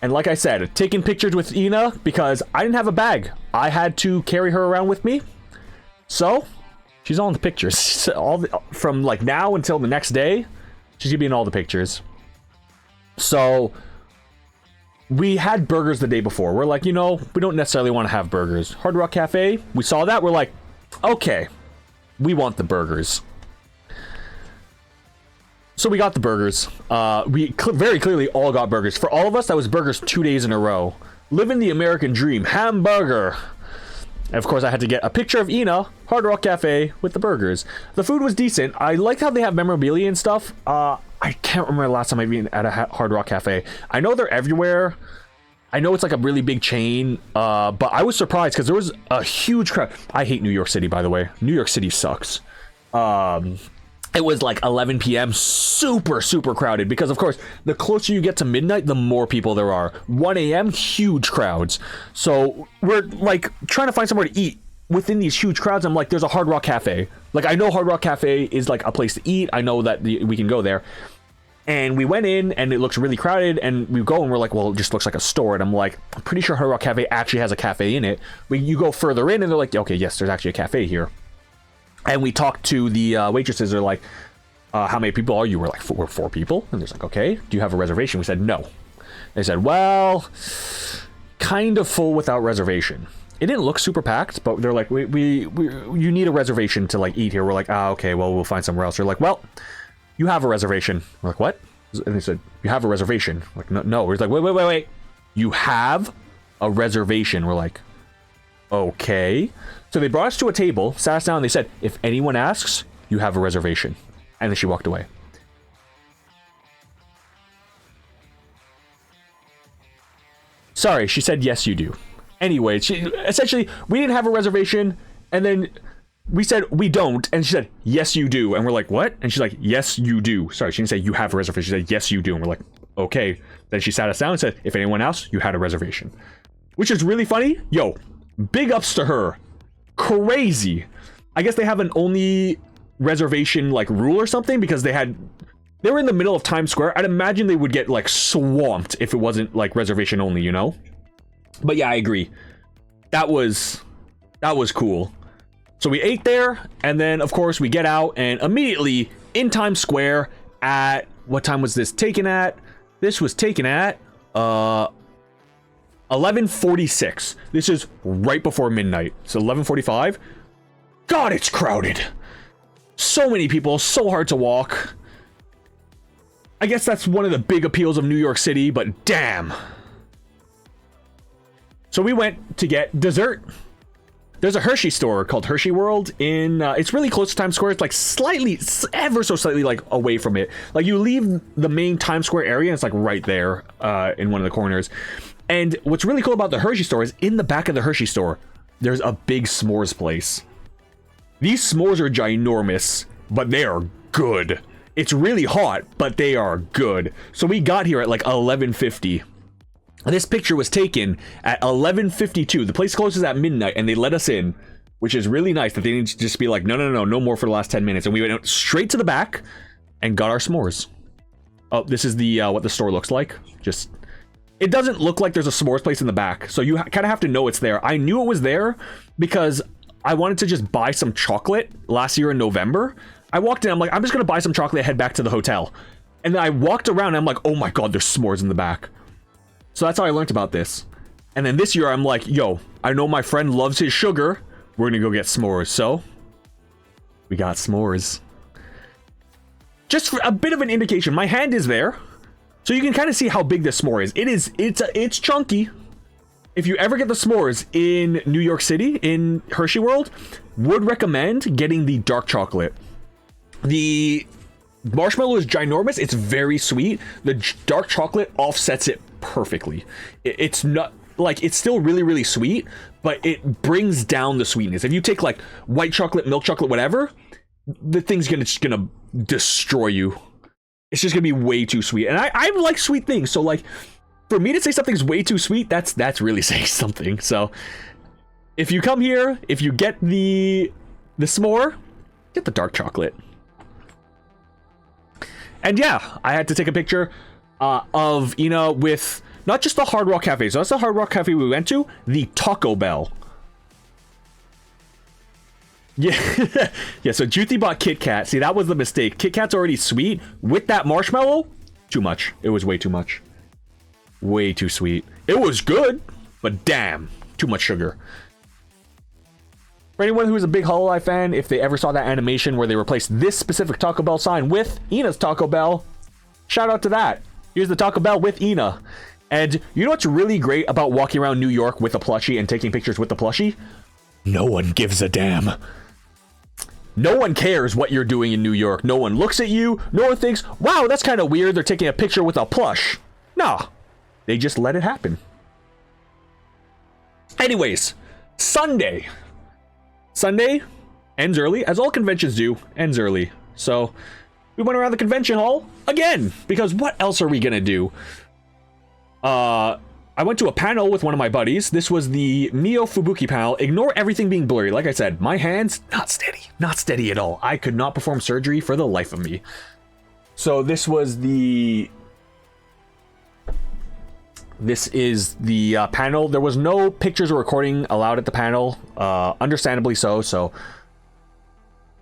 And like I said, taking pictures with Ina because I didn't have a bag. I had to carry her around with me. So, she's all in the pictures. From like now until the next day, she's gonna be in all the pictures. So, we had burgers the day before. We're like, we don't necessarily want to have burgers. Hard Rock Cafe, we saw that. We're like, okay, we want the burgers. So we got the burgers. We very clearly all got burgers. For all of us, that was burgers 2 days in a row. Living the American dream. Hamburger. And of course, I had to get a picture of Ina, Hard Rock Cafe, with the burgers. The food was decent. I liked how they have memorabilia and stuff. I can't remember the last time I've been at a Hard Rock Cafe. I know they're everywhere. I know it's like a really big chain. But I was surprised because there was a huge crowd. I hate New York City, by the way. New York City sucks. It was like 11 p.m. super crowded because, of course, the closer you get to midnight, the more people there are. 1 a.m., huge crowds. So we're like trying to find somewhere to eat within these huge crowds. I'm like, there's a Hard Rock Cafe. Like, I know Hard Rock Cafe is like a place to eat. I know that we can go there. And we went in and it looks really crowded, and we go and we're like, well, it just looks like a store. And I'm like, I'm pretty sure Hard Rock Cafe actually has a cafe in it. You go further in and they're like, okay, yes, there's actually a cafe here. And we talked to the waitresses. They're like, how many people are you? We're like, we're 4 people. And they're like, okay, do you have a reservation? We said, no. They said, well, kind of full without reservation. It didn't look super packed, but they're like, you need a reservation to like eat here. We're like, okay, well, we'll find somewhere else. They're like, well, you have a reservation. We're like, what? And they said, you have a reservation. We're like, no. We're like, wait. You have a reservation. We're like, okay. So they brought us to a table, sat us down, and they said, if anyone asks, you have a reservation. And then she walked away. Sorry, she said, yes, you do. Anyway, essentially, we didn't have a reservation, and then we said, we don't, and she said, yes, you do. And we're like, what? And she's like, yes, you do. Sorry, she didn't say, you have a reservation. She said, yes, you do. And we're like, okay. Then she sat us down and said, if anyone else, you had a reservation. Which is really funny. Yo, big ups to her. Crazy. I guess they have an only reservation like rule or something because they were in the middle of Times Square. I'd imagine they would get like swamped if it wasn't like reservation only, But yeah, I agree. That was cool. So we ate there, and then of course we get out, and immediately in Times Square at what time was this taken at? This was taken at 11:46. This is right before midnight. So 11:45. God, it's crowded. So many people, so hard to walk. I guess that's one of the big appeals of New York City, but damn. So we went to get dessert. There's a Hershey store called Hershey World in, it's really close to Times Square. It's like slightly, ever so slightly like away from it. Like you leave the main Times Square area and it's like right there in one of the corners. And what's really cool about the Hershey store is in the back of the Hershey store, there's a big s'mores place. These s'mores are ginormous, but they are good. It's really hot, but they are good. So we got here at like 11:50. This picture was taken at 11:52. The place closes at midnight, and they let us in, which is really nice that they didn't just be like, no more for the last 10 minutes. And we went straight to the back and got our s'mores. Oh, this is the what the store looks like. Just, it doesn't look like there's a s'mores place in the back, so you kind of have to know it's there. I knew it was there because I wanted to just buy some chocolate last year in November. I walked in, I'm like, I'm just gonna buy some chocolate and head back to the hotel. And then I walked around and I'm like, oh my god, there's s'mores in the back. So that's how I learned about this. And then this year I'm like, yo, I know my friend loves his sugar. We're gonna go get s'mores. So we got s'mores. Just for a bit of an indication, my hand is there, so you can kind of see how big this s'more is. It's chunky. If you ever get the s'mores in New York City, in Hershey World, would recommend getting the dark chocolate. The marshmallow is ginormous. It's very sweet. The dark chocolate offsets it perfectly. It's not like, it's still really, really sweet, but it brings down the sweetness. If you take like white chocolate, milk chocolate, whatever, the thing's just gonna destroy you. It's just gonna be way too sweet. And I like sweet things, so like, for me to say something's way too sweet, that's really saying something. So if you come here, if you get the s'more, get the dark chocolate. And yeah, I had to take a picture of Ina with not just the Hard Rock Cafe. So that's the Hard Rock Cafe we went to. The Taco Bell. Yeah, yeah. So Juthi bought Kit Kat. See, that was the mistake. Kit Kat's already sweet. With that marshmallow, too much. It was way too much. Way too sweet. It was good, but damn, too much sugar. For anyone who is a big Hololive fan, if they ever saw that animation where they replaced this specific Taco Bell sign with Ina's Taco Bell, shout out to that. Here's the Taco Bell with Ina. And you know what's really great about walking around New York with a plushie and taking pictures with the plushie? No one gives a damn. No one cares what you're doing in New York. No one looks at you. No one thinks, wow, that's kind of weird. They're taking a picture with a plush. Nah, they just let it happen. Anyways, Sunday. Sunday ends early, as all conventions do, ends early. So we went around the convention hall again, because what else are we gonna do? I went to a panel with one of my buddies. This was the Mio Fubuki panel. Ignore everything being blurry. Like I said, my hands, not steady at all. I could not perform surgery for the life of me. So this is the panel. There was no pictures or recording allowed at the panel, understandably so. So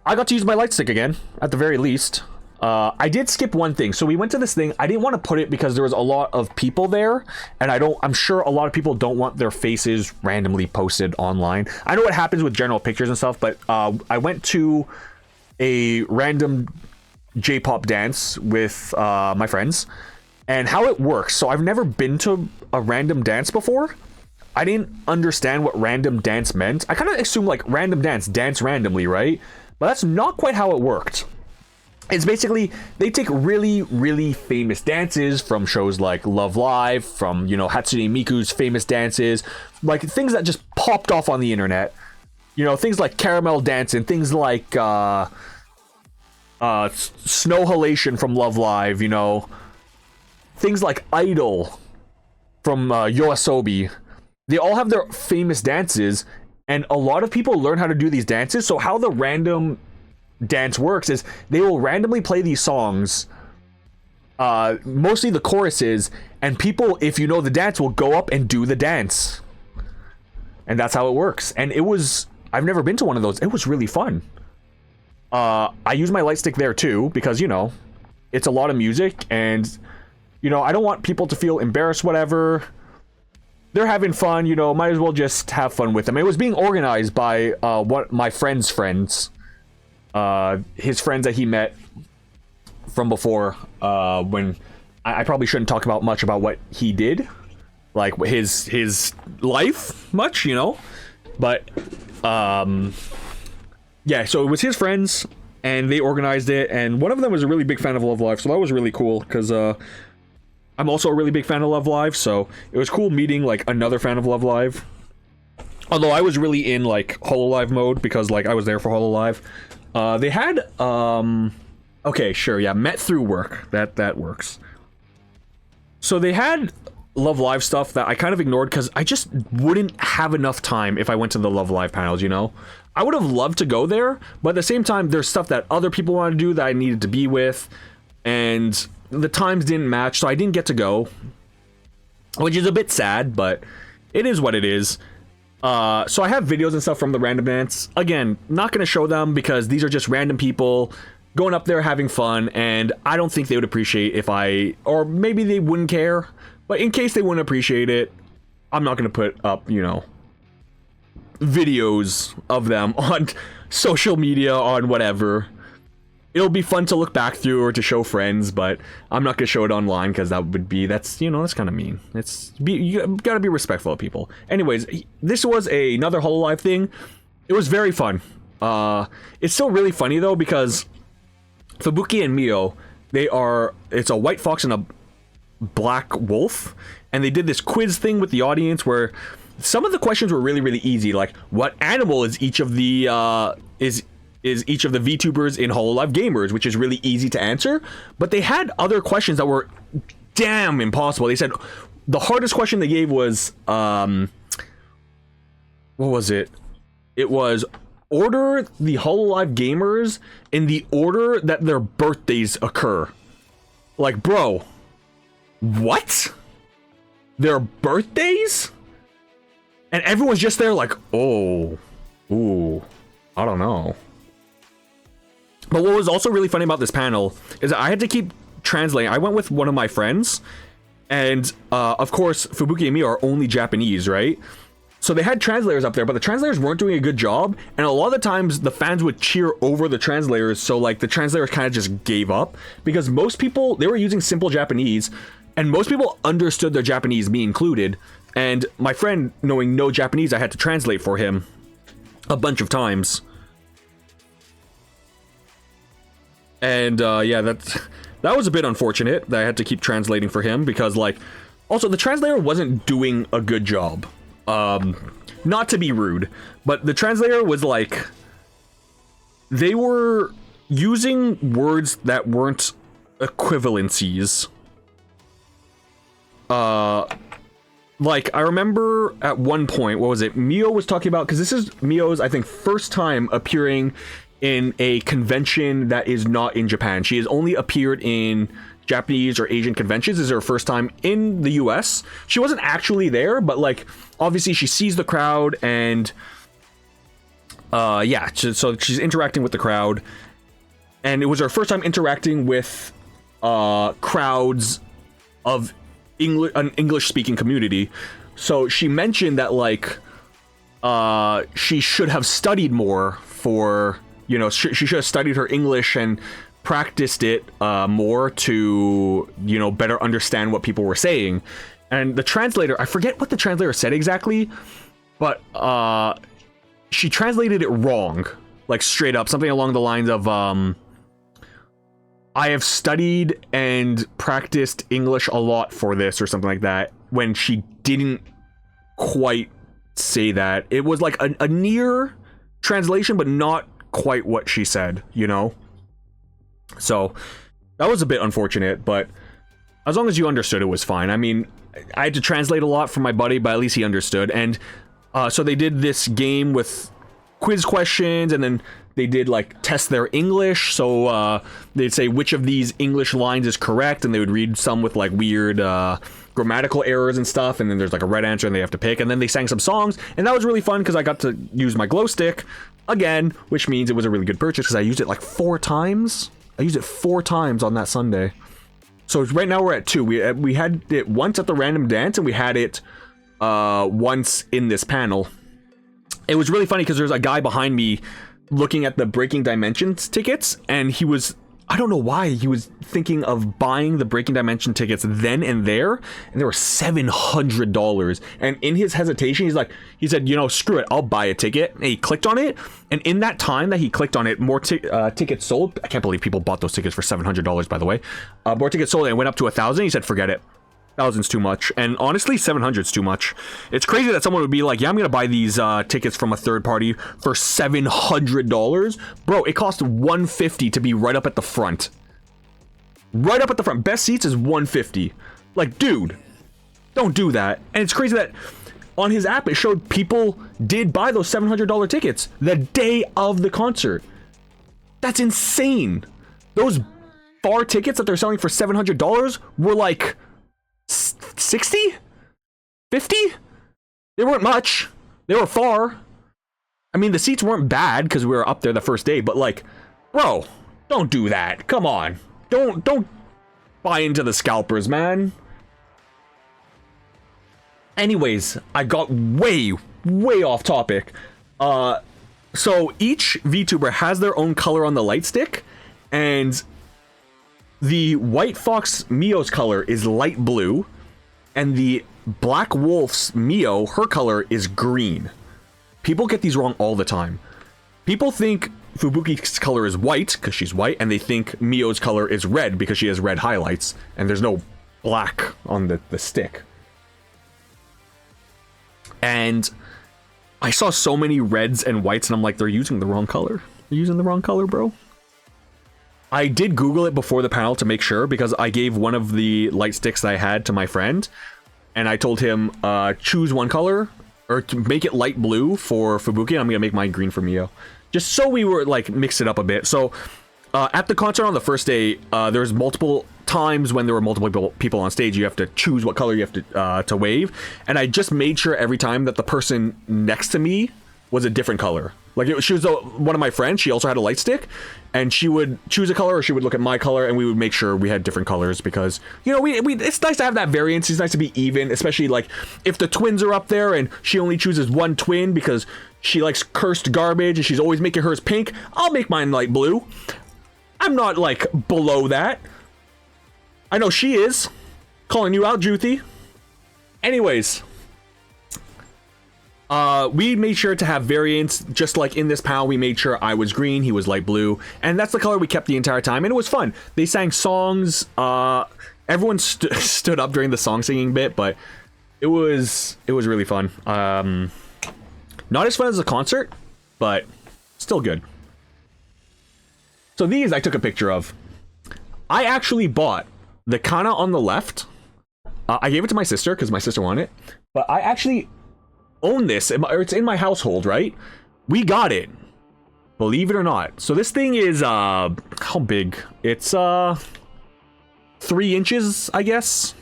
I got to use my light stick again, at the very least. I did skip one thing. So we went to this thing. I didn't want to put it because there was a lot of people there, and I'm sure a lot of people don't want their faces randomly posted online. I know what happens with general pictures and stuff, but I went to a random J-pop dance with my friends, and how it works. So I've never been to a random dance before. I didn't understand what random dance meant. I kind of assumed like random dance randomly, right? But that's not quite how it worked. It's basically, they take really, really famous dances from shows like Love Live, from, you know, Hatsune Miku's famous dances, like things that just popped off on the internet. You know, things like Caramel Dance and things like Snow Halation from Love Live, you know. Things like Idol from Yoasobi. They all have their famous dances, and a lot of people learn how to do these dances. So how the random dance works is they will randomly play these songs, mostly the choruses, and people, if you know the dance, will go up and do the dance. And that's how it works. And I've never been to one of those. It was really fun. I used my light stick there too, because, you know, it's a lot of music, and, you know, I don't want people to feel embarrassed, whatever. They're having fun, you know, might as well just have fun with them. It was being organized by my friend's friends. His friends that he met from before, when I probably shouldn't talk about much about what he did, like his life much, you know, but yeah, so it was his friends and they organized it, and one of them was a really big fan of Love Live, so that was really cool, because I'm also a really big fan of Love Live, so it was cool meeting like another fan of Love Live. Although I was really in like Hololive mode, because like I was there for Hololive. They had okay, sure, yeah, met through work. That works. So they had Love Live stuff that I kind of ignored because I just wouldn't have enough time if I went to the Love Live panels, you know? I would have loved to go there, but at the same time, there's stuff that other people want to do that I needed to be with, and the times didn't match, so I didn't get to go, which is a bit sad, but it is what it is. So I have videos and stuff from the random dance. Again, not going to show them because these are just random people going up there having fun, and I don't think they would appreciate if or maybe they wouldn't care, but in case they wouldn't appreciate it, I'm not going to put up, you know, videos of them on social media, on whatever. It'll be fun to look back through or to show friends, but I'm not gonna show it online because that's you know, that's kind of mean. You gotta be respectful of people. Anyways, this was another Hololive thing. It was very fun. It's still really funny though, because Fubuki and Mio, it's a white fox and a black wolf, and they did this quiz thing with the audience where some of the questions were really, really easy, like what animal is each of the is each of the VTubers in Hololive Gamers, which is really easy to answer. But they had other questions that were damn impossible. They said the hardest question they gave was what was it? It was order the Hololive gamers in the order that their birthdays occur. Like, bro, what? Their birthdays? And everyone's just there like, oh, ooh, I don't know. But what was also really funny about this panel is that I had to keep translating. I went with one of my friends, and of course, Fubuki and me are only Japanese, right? So they had translators up there, but the translators weren't doing a good job, and a lot of the times the fans would cheer over the translators, so like the translators kind of just gave up, because most people, they were using simple Japanese, and most people understood their Japanese, me included, and my friend, knowing no Japanese, I had to translate for him a bunch of times. And yeah, that was a bit unfortunate that I had to keep translating for him, because like, also the translator wasn't doing a good job. Not to be rude, but the translator was like, they were using words that weren't equivalencies. Like, I remember at one point, what was it? Mio was talking about, because this is Mio's, I think, first time appearing in a convention that is not in Japan. She has only appeared in Japanese or Asian conventions. This is her first time in the US. She wasn't actually there, but like, obviously she sees the crowd, and yeah, so she's interacting with the crowd, and it was her first time interacting with crowds of an English speaking community. So she mentioned that like she should have studied more for, you know, she should have studied her English and practiced it more to, you know, better understand what people were saying. And the translator, I forget what the translator said exactly, but she translated it wrong, like straight up, something along the lines of I have studied and practiced English a lot for this, or something like that, when she didn't quite say that. It was like a near translation, but not quite what she said, you know? So that was a bit unfortunate, but as long as you understood, it was fine. I mean, I had to translate a lot for my buddy, but at least he understood. And so they did this game with quiz questions, and then they did like test their English. So they'd say which of these English lines is correct, and they would read some with like weird grammatical errors and stuff, and then there's like a right answer and they have to pick, and then they sang some songs, and that was really fun because I got to use my glow stick again, which means it was a really good purchase because I used it like 4 times. I used it 4 times on that Sunday. So right now we're at 2. We had it once at the random dance, and we had it once in this panel. It was really funny because there's a guy behind me looking at the Breaking Dimensions tickets, and he was, I don't know why, he was thinking of buying the Breaking Dimension tickets then and there, and they were $700. And in his hesitation, he said, you know, screw it, I'll buy a ticket. And he clicked on it, and in that time that he clicked on it, more tickets sold. I can't believe people bought those tickets for $700, by the way. More tickets sold, and it went up to 1,000. He said, forget it. 1,000's too much, and honestly 700's too much. It's crazy that someone would be like, yeah, I'm gonna buy these tickets from a third party for $700. Bro, it cost $150 to be right up at the front. Right up at the front. Best seats is $150. Like, dude, don't do that. And it's crazy that on his app it showed people did buy those $700 tickets the day of the concert. That's insane. Those bar tickets that they're selling for $700 were like 60? 50? They weren't much. They were far. I mean, the seats weren't bad because we were up there the first day, but like, bro, don't do that. Come on. Don't buy into the scalpers, man. Anyways, I got way off topic. So each VTuber has their own color on the light stick, and the White Fox Mio's color is light blue, and the Black Wolf's Mio, her color is green. People get these wrong all the time. People think Fubuki's color is white because she's white, and they think Mio's color is red because she has red highlights, and there's no black on the stick. And I saw so many reds and whites, and I'm like, they're using the wrong color. They're using the wrong color, bro. I did Google it before the panel to make sure, because I gave one of the light sticks that I had to my friend, and I told him, choose one color, or to make it light blue for Fubuki. I'm gonna make mine green for Mio, just so we were like mix it up a bit. So at the concert on the first day, there's multiple times when there were multiple people on stage. You have to choose what color you have to wave, and I just made sure every time that the person next to me was a different color. Like she was one of my friends. She also had a light stick, and she would choose a color, or she would look at my color, and we would make sure we had different colors because we it's nice to have that variance. It's nice to be even, especially like if the twins are up there and she only chooses one twin because she likes cursed garbage and she's always making hers pink. I'll make mine light blue. I'm not like below that. I know she is. Calling you out, Juthi. Anyways. We made sure to have variants, just like in this panel, we made sure I was green, he was light blue, and that's the color we kept the entire time, and it was fun. They sang songs, everyone stood up during the song singing bit, but it was really fun. Not as fun as a concert, but still good. So these I took a picture of. I actually bought the Kana on the left. I gave it to my sister, because my sister wanted it, but I actually own this, or it's in my household, right? We got it, believe it or not. So this thing is how big? It's 3 inches, I guess.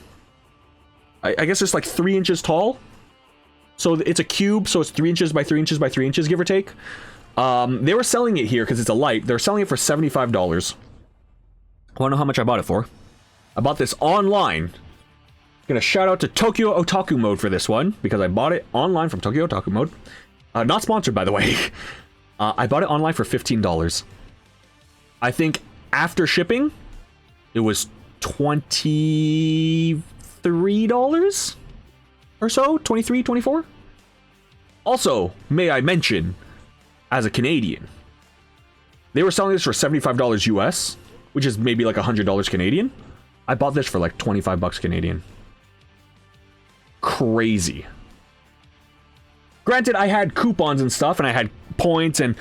I guess it's like 3 inches tall. So it's a cube, so it's 3 inches by 3 inches by 3 inches, give or take. They were selling it here because it's a light. They're selling it for $75. I want to know how much I bought it for. I bought this online. Gonna shout out to Tokyo Otaku Mode for this one, because I bought it online from Tokyo Otaku Mode. Not sponsored, by the way. I bought it online for $15. I think after shipping, it was $23 or so? 23, 24? Also, may I mention, as a Canadian, they were selling this for $75 US, which is maybe like $100 Canadian. I bought this for like 25 bucks Canadian. Crazy. Granted, I had coupons and stuff, and I had points, and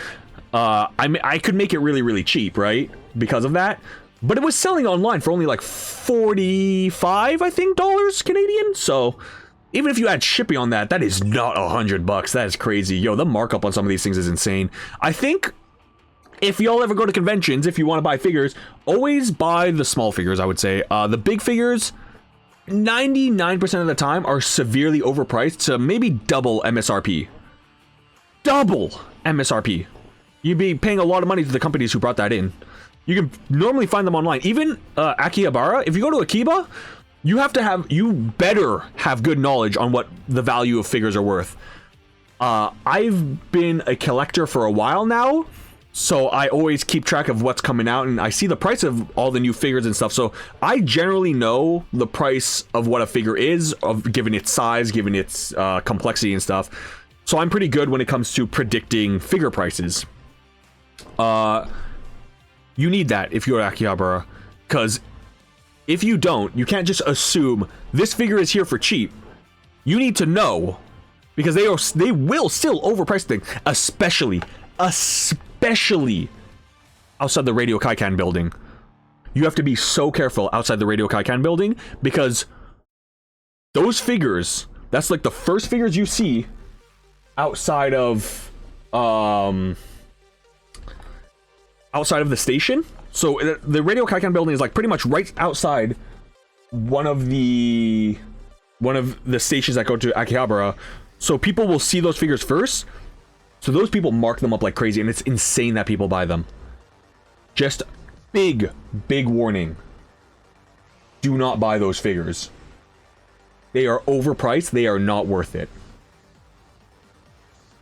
I could make it really, really cheap, right? Because of that. But it was selling online for only like 45, I think, dollars Canadian. So even if you add shipping on that, that is not $100. That is crazy. Yo, the markup on some of these things is insane. I think if y'all ever go to conventions, if you want to buy figures, always buy the small figures, I would say. The big figures, 99% of the time, are severely overpriced to maybe double MSRP. Double MSRP. You'd be paying a lot of money to the companies who brought that in. You can normally find them online. Even Akihabara, if you go to Akiba, you better have good knowledge on what the value of figures are worth. I've been a collector for a while now, so I always keep track of what's coming out, and I see the price of all the new figures and stuff, so I generally know the price of what a figure is, given its size, given its complexity and stuff. So I'm pretty good when it comes to predicting figure prices. You need that if you're Akihabara, because if you don't, you can't just assume this figure is here for cheap. You need to know, because they will still overprice things, especially outside the Radio Kaikan building. You have to be so careful outside the Radio Kaikan building, because those figures, that's like the first figures you see outside of the station. So the Radio Kaikan building is like pretty much right outside one of the stations that go to Akihabara. So people will see those figures first. So those people mark them up like crazy, and it's insane that people buy them. Just big warning. Do not buy those figures. They are overpriced. They are not worth it.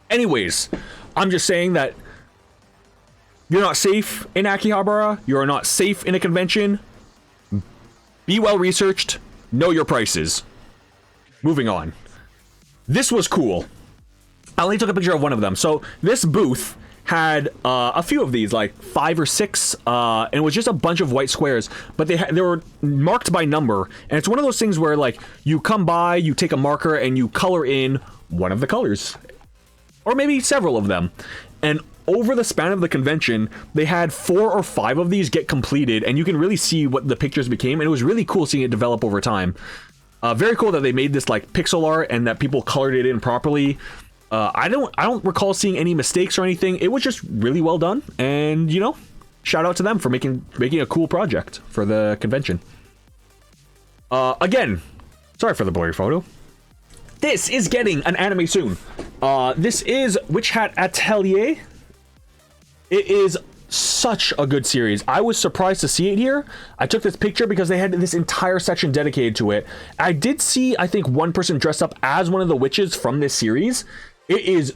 Anyways, I'm just saying that you're not safe in Akihabara. You're not safe in a convention. Be well researched. Know your prices. Moving on. This was cool. I only took a picture of one of them. So this booth had a few of these, like 5 or 6, and it was just a bunch of white squares, but they were marked by number, and it's one of those things where like you come by, you take a marker, and you color in one of the colors, or maybe several of them. And over the span of the convention, they had 4 or 5 of these get completed, and you can really see what the pictures became, and it was really cool seeing it develop over time. Very cool that they made this like pixel art and that people colored it in properly. I don't recall seeing any mistakes or anything. It was just really well done, and you know, shout out to them for making a cool project for the convention. Again, sorry for the blurry photo. This is getting an anime soon. This is Witch Hat Atelier. It is such a good series. I was surprised to see it here. I took this picture because they had this entire section dedicated to it. I did see, I think, one person dressed up as one of the witches from this series. It is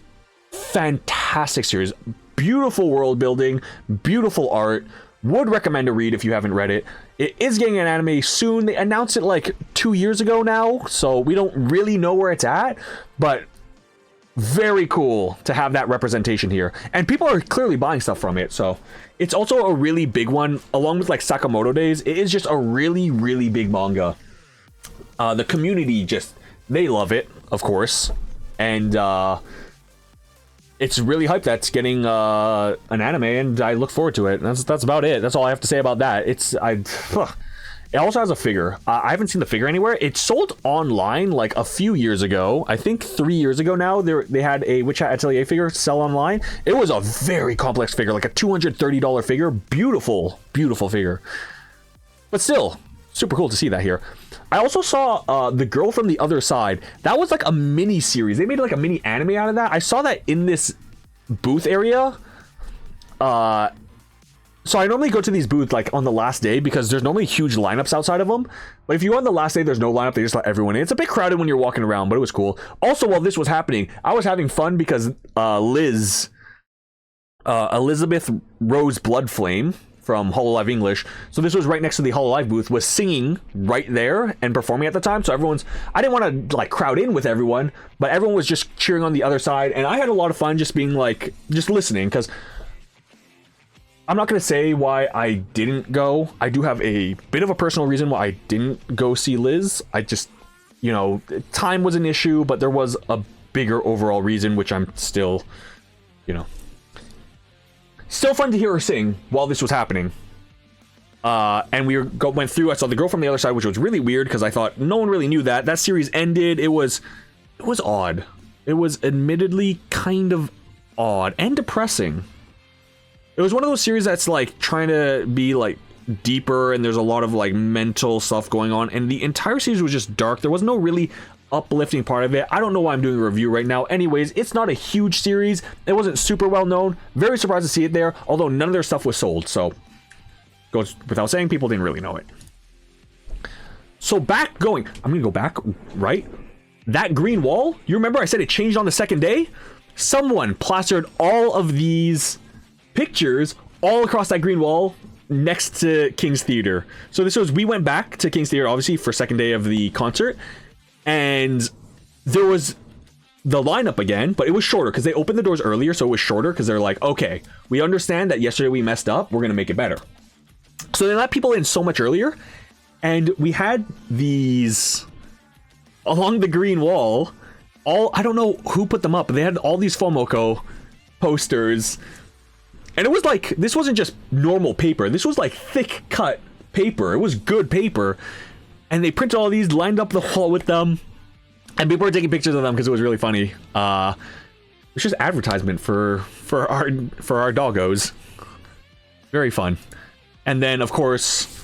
fantastic series. Beautiful world building, beautiful art. Would recommend a read if you haven't read it. It is getting an anime soon. They announced it like 2 years ago now, so we don't really know where it's at, but very cool to have that representation here. And people are clearly buying stuff from it, so it's also a really big one, along with like Sakamoto Days. It is just a really, really big manga. The community just, they love it, of course. And it's really hyped that's getting an anime, and I look forward to it. That's about it. That's all I have to say about that. It also has a figure. I haven't seen the figure anywhere. It sold online like a few years ago. I think 3 years ago now. They had a Witch Hat Atelier figure sell online. It was a very complex figure, like a $230 figure. Beautiful, beautiful figure. But still, super cool to see that here. I also saw The Girl from the Other Side. That was like a mini series. They made like a mini anime out of that. I saw that in this booth area. So I normally go to these booths like on the last day because there's normally huge lineups outside of them. But if you go on the last day, there's no lineup. They just let everyone in. It's a bit crowded when you're walking around, but it was cool. Also, while this was happening, I was having fun because Elizabeth Rose Bloodflame from Hololive English, so this was right next to the Hololive booth, was singing right there and performing at the time. So I didn't want to like crowd in with everyone, but everyone was just cheering on the other side, and I had a lot of fun just being like, just listening, because I'm not going to say why I didn't go. I do have a bit of a personal reason why I didn't go see Liz. I just, you know, time was an issue, but there was a bigger overall reason, which I'm still, you know, still fun to hear her sing while this was happening. And we went through, I saw The Girl from the Other Side, which was really weird because I thought no one really knew that. That series ended. It was odd. It was admittedly kind of odd and depressing. It was one of those series that's like trying to be like deeper, and there's a lot of like mental stuff going on, and the entire series was just dark. There was no really uplifting part of it. I don't know why I'm doing a review right now. Anyways, it's not a huge series. It wasn't super well known. Very surprised to see it there, although none of their stuff was sold, so goes without saying, people didn't really know it. So I'm gonna go back, right? That green wall, you remember I said it changed on the second day? Someone plastered all of these pictures all across that green wall next to King's Theater. So we went back to King's Theater, obviously, for second day of the concert, and there was the lineup again, but it was shorter because they opened the doors earlier, so it was shorter because they're like, okay, we understand that yesterday we messed up, we're gonna make it better. So they let people in so much earlier, and we had these along the green wall, I don't know who put them up, but they had all these Fomoko posters. And it was like, this wasn't just normal paper. This was like thick cut paper. It was good paper. And they printed all these, lined up the wall with them. And people were taking pictures of them because it was really funny. It's just advertisement for our doggos. Very fun. And then, of course,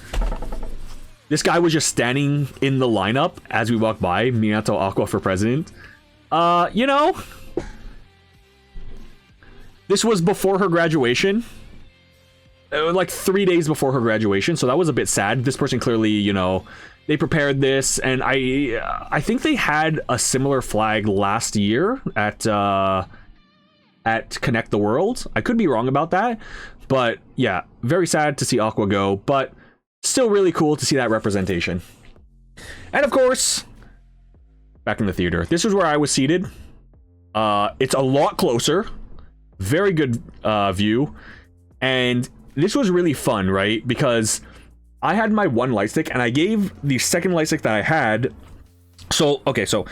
this guy was just standing in the lineup as we walked by. Minato Aqua for president. You know, this was before her graduation. Like 3 days before her graduation, so that was a bit sad. This person clearly, you know, they prepared this, and I think they had a similar flag last year at Connect the World. I could be wrong about that, but yeah, very sad to see Aqua go, but still really cool to see that representation. And of course, back in the theater, this is where I was seated. It's a lot closer, very good view, and this was really fun, right? Because I had my one light stick, and I gave the second light stick that I had. So, okay, so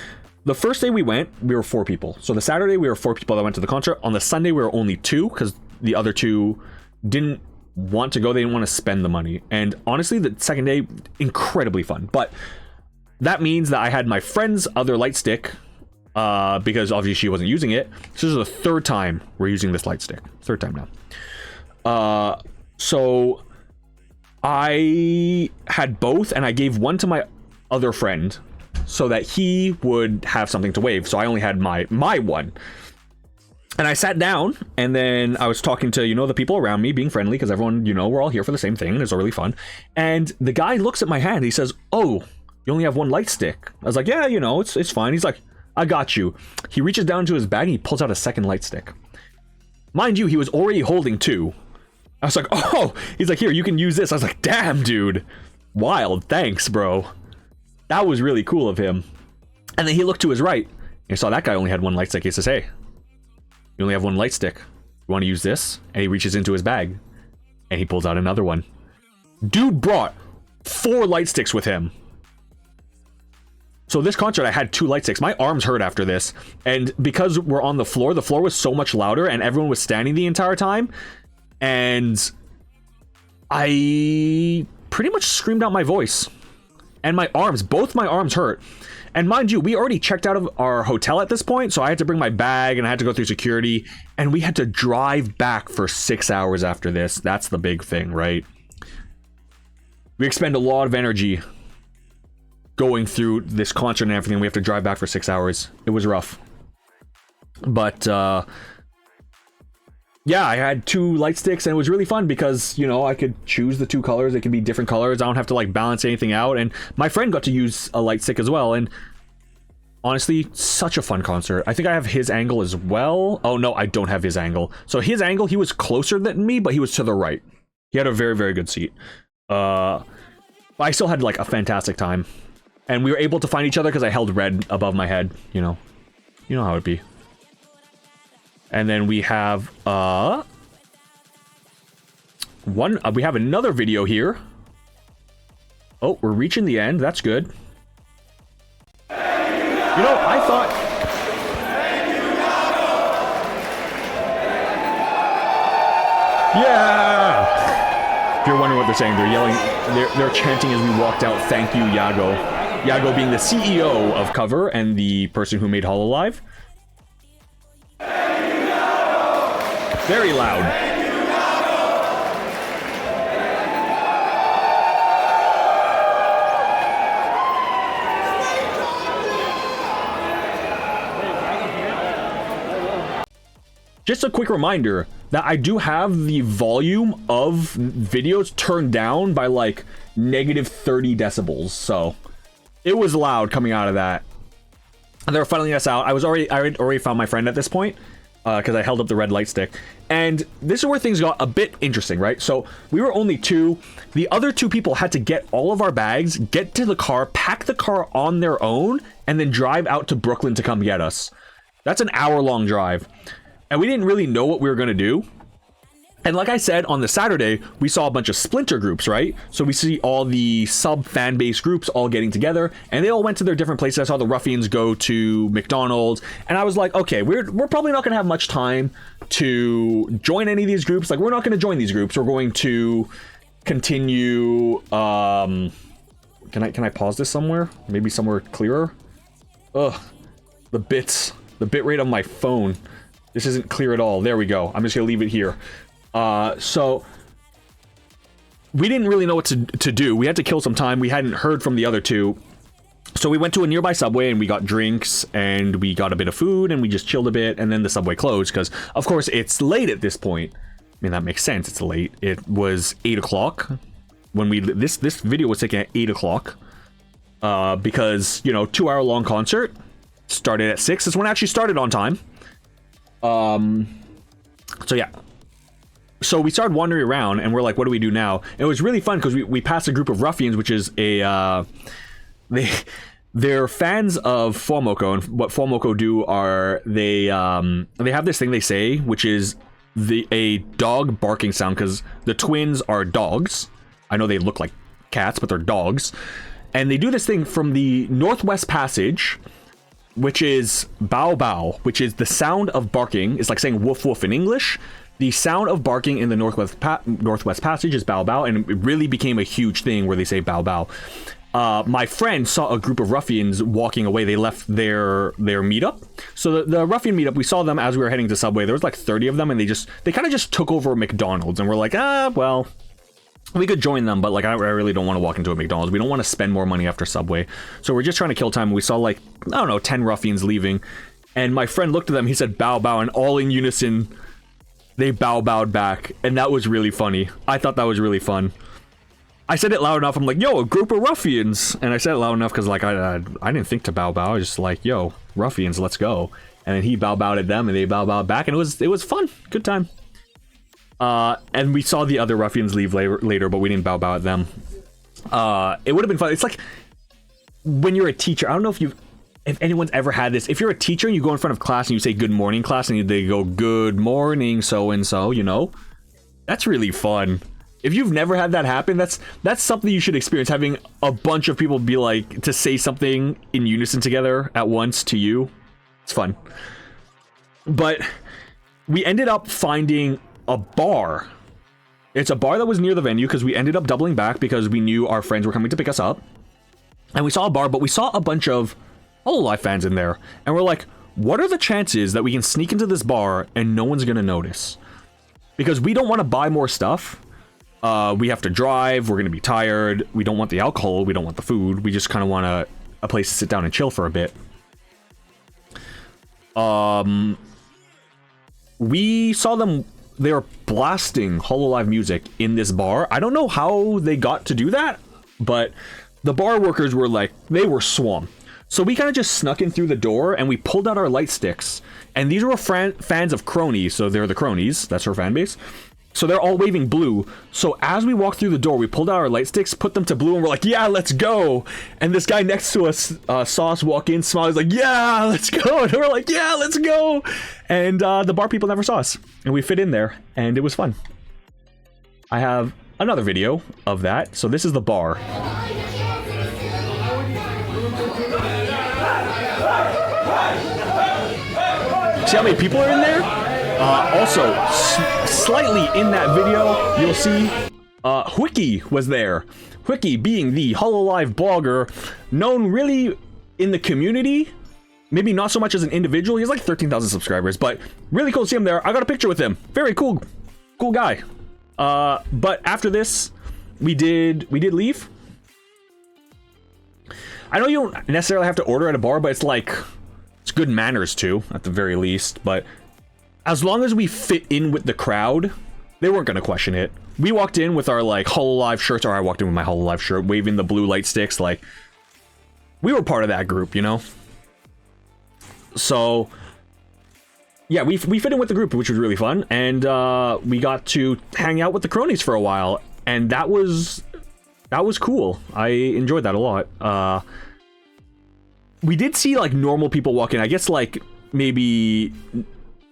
the first day we went, we were 4 people. So the Saturday, we were 4 people that went to the concert. On the Sunday, we were only 2, because the other 2 didn't want to go. They didn't want to spend the money. And honestly, the second day, incredibly fun. But that means that I had my friend's other light stick, because obviously she wasn't using it. This is the third time we're using this light stick. Third time now. So I had both, and I gave one to my other friend so that he would have something to wave. So I only had my one. And I sat down, and then I was talking to, the people around me, being friendly, because everyone, we're all here for the same thing, and it's really fun. And the guy looks at my hand, he says, "Oh, you only have one light stick." I was like, "Yeah, it's fine." He's like, "I got you." He reaches down to his bag, and he pulls out a second light stick. Mind you, he was already holding two. I was like, "Oh," he's like, "Here, you can use this." I was like, "Damn, dude. Wild, thanks, bro." That was really cool of him. And then he looked to his right, and he saw that guy only had one light stick. He says, "Hey, you only have one light stick. You want to use this?" And he reaches into his bag, and he pulls out another one. Dude brought 4 light sticks with him. So this concert, I had 2 light sticks. My arms hurt after this. And because we're on the floor was so much louder, and everyone was standing the entire time. And I pretty much screamed out my voice. And my arms, both my arms hurt. And mind you, we already checked out of our hotel at this point, so I had to bring my bag, and I had to go through security, and we had to drive back for 6 hours after this. That's the big thing, right? We expend a lot of energy going through this concert and everything. We have to drive back for 6 hours. It was rough. But, yeah, I had 2 light sticks, and it was really fun because, I could choose the 2 colors. They could be different colors. I don't have to, balance anything out. And my friend got to use a light stick as well. And honestly, such a fun concert. I think I have his angle as well. Oh, no, I don't have his angle. So his angle, he was closer than me, but he was to the right. He had a very, very good seat. But I still had, a fantastic time. And we were able to find each other because I held red above my head. You know how it'd be. And then we have we have another video here. Oh, we're reaching the end. That's good. I thought yeah. If you're wondering what they're saying, they're yelling, they're chanting as we walked out, "Thank you, Yago." Yago being the CEO of Cover and the person who made Hololive. Very loud. Just a quick reminder that I do have the volume of videos turned down by negative 30 decibels, so it was loud coming out of that. And they were funneling us out. I had already found my friend at this point. Because I held up the red light stick. And this is where things got a bit interesting, right? So we were only 2. The other 2 people had to get all of our bags, get to the car, pack the car on their own, and then drive out to Brooklyn to come get us. That's an hour-long drive. And we didn't really know what we were going to do. And like I said, on the Saturday, we saw a bunch of splinter groups, right? So we see all the sub-fan base groups all getting together, and they all went to their different places. I saw the Ruffians go to McDonald's, and I was like, okay, we're probably not going to have much time to join any of these groups. We're not going to join these groups. We're going to continue... Can I pause this somewhere? Maybe somewhere clearer? Ugh. The bit rate on my phone. This isn't clear at all. There we go. I'm just going to leave it here. So we didn't really know what to do. We had to kill some time. We hadn't heard from the other 2. So we went to a nearby Subway and we got drinks and we got a bit of food and we just chilled a bit, and then the Subway closed because, of course, it's late at this point. I mean, that makes sense. It's late. It was 8 o'clock when this video was taken at 8 o'clock because, 2-hour-long concert started at 6. This one actually started on time. So yeah. So we started wandering around, and we're like, what do we do now? And it was really fun because we passed a group of Ruffians, which is they're fans of Formoko, and what Formoko do are they have this thing they say, which is a dog barking sound, because the twins are dogs. I know they look like cats, but they're dogs. And they do this thing from the Northwest Passage, which is Bao Bao, which is the sound of barking. It's like saying woof woof in English. The sound of barking in the Northwest Passage is Bao Bao, and it really became a huge thing where they say Bao Bao. my friend saw a group of ruffians walking away. They left their meetup. So the ruffian meetup, we saw them as we were heading to Subway. There was like 30 of them, and they kind of just took over a McDonald's, and we're like, well, we could join them, but like I really don't want to walk into a McDonald's. We don't want to spend more money after Subway. So we're just trying to kill time. We saw like, I don't know, 10 ruffians leaving, and my friend looked at them. He said, "Bow, bow," and all in unison, they bowed back, and that was really funny. I thought that was really fun. I said it loud enough. I'm like, "Yo, a group of ruffians," and I said it loud enough because like I didn't think to bow. I was just like, "Yo, ruffians, let's go." And then he bowed at them, and they bowed back, and it was fun, good time. And we saw the other ruffians leave later, but we didn't bow at them. It would have been fun. It's like when you're a teacher. I don't know if anyone's ever had this. If you're a teacher and you go in front of class and you say "Good morning, class," and they go "Good morning, so and so," you know, that's really fun. If you've never had that happen, that's something you should experience. Having a bunch of people be like to say something in unison together at once to you, it's fun. But we ended up finding a bar. It's a bar that was near the venue because we ended up doubling back because we knew our friends were coming to pick us up. And we saw a bar, but we saw a bunch of Hololive fans in there. And we're like, what are the chances that we can sneak into this bar and no one's going to notice? Because we don't want to buy more stuff. We have to drive. We're going to be tired. We don't want the alcohol. We don't want the food. We just kind of want a place to sit down and chill for a bit. We saw them. They were blasting Hololive music in this bar. I don't know how they got to do that, but the bar workers were like, they were swamped. So we kind of just snuck in through the door and we pulled out our light sticks. And these were fans of Cronies, so they're the Cronies. That's her fan base. So they're all waving blue. So as we walked through the door, we pulled out our light sticks, put them to blue, and we're like, yeah, let's go. And this guy next to us saw us walk in, smiled, he's like, yeah, let's go. And we're like, yeah, let's go. And the bar people never saw us. And we fit in there, and it was fun. I have another video of that. So this is the bar. See how many people are in there? Also, slightly in that video, you'll see Wiki was there. Wiki being the Hololive blogger, known really in the community, maybe not so much as an individual. He has like 13,000 subscribers, but really cool to see him there. I got a picture with him. Very cool guy. But after this, we did leave. I know you don't necessarily have to order at a bar, but it's like, it's good manners too, at the very least. But as long as we fit in with the crowd, they weren't going to question it. We walked in with our like Hololive shirts, or I walked in with my Hololive shirt, waving the blue light sticks. Like, we were part of that group, you know? So, yeah, we fit in with the group, which was really fun. And we got to hang out with the Cronies for a while. And that was cool. I enjoyed that a lot. We did see like normal people walk in. I guess like maybe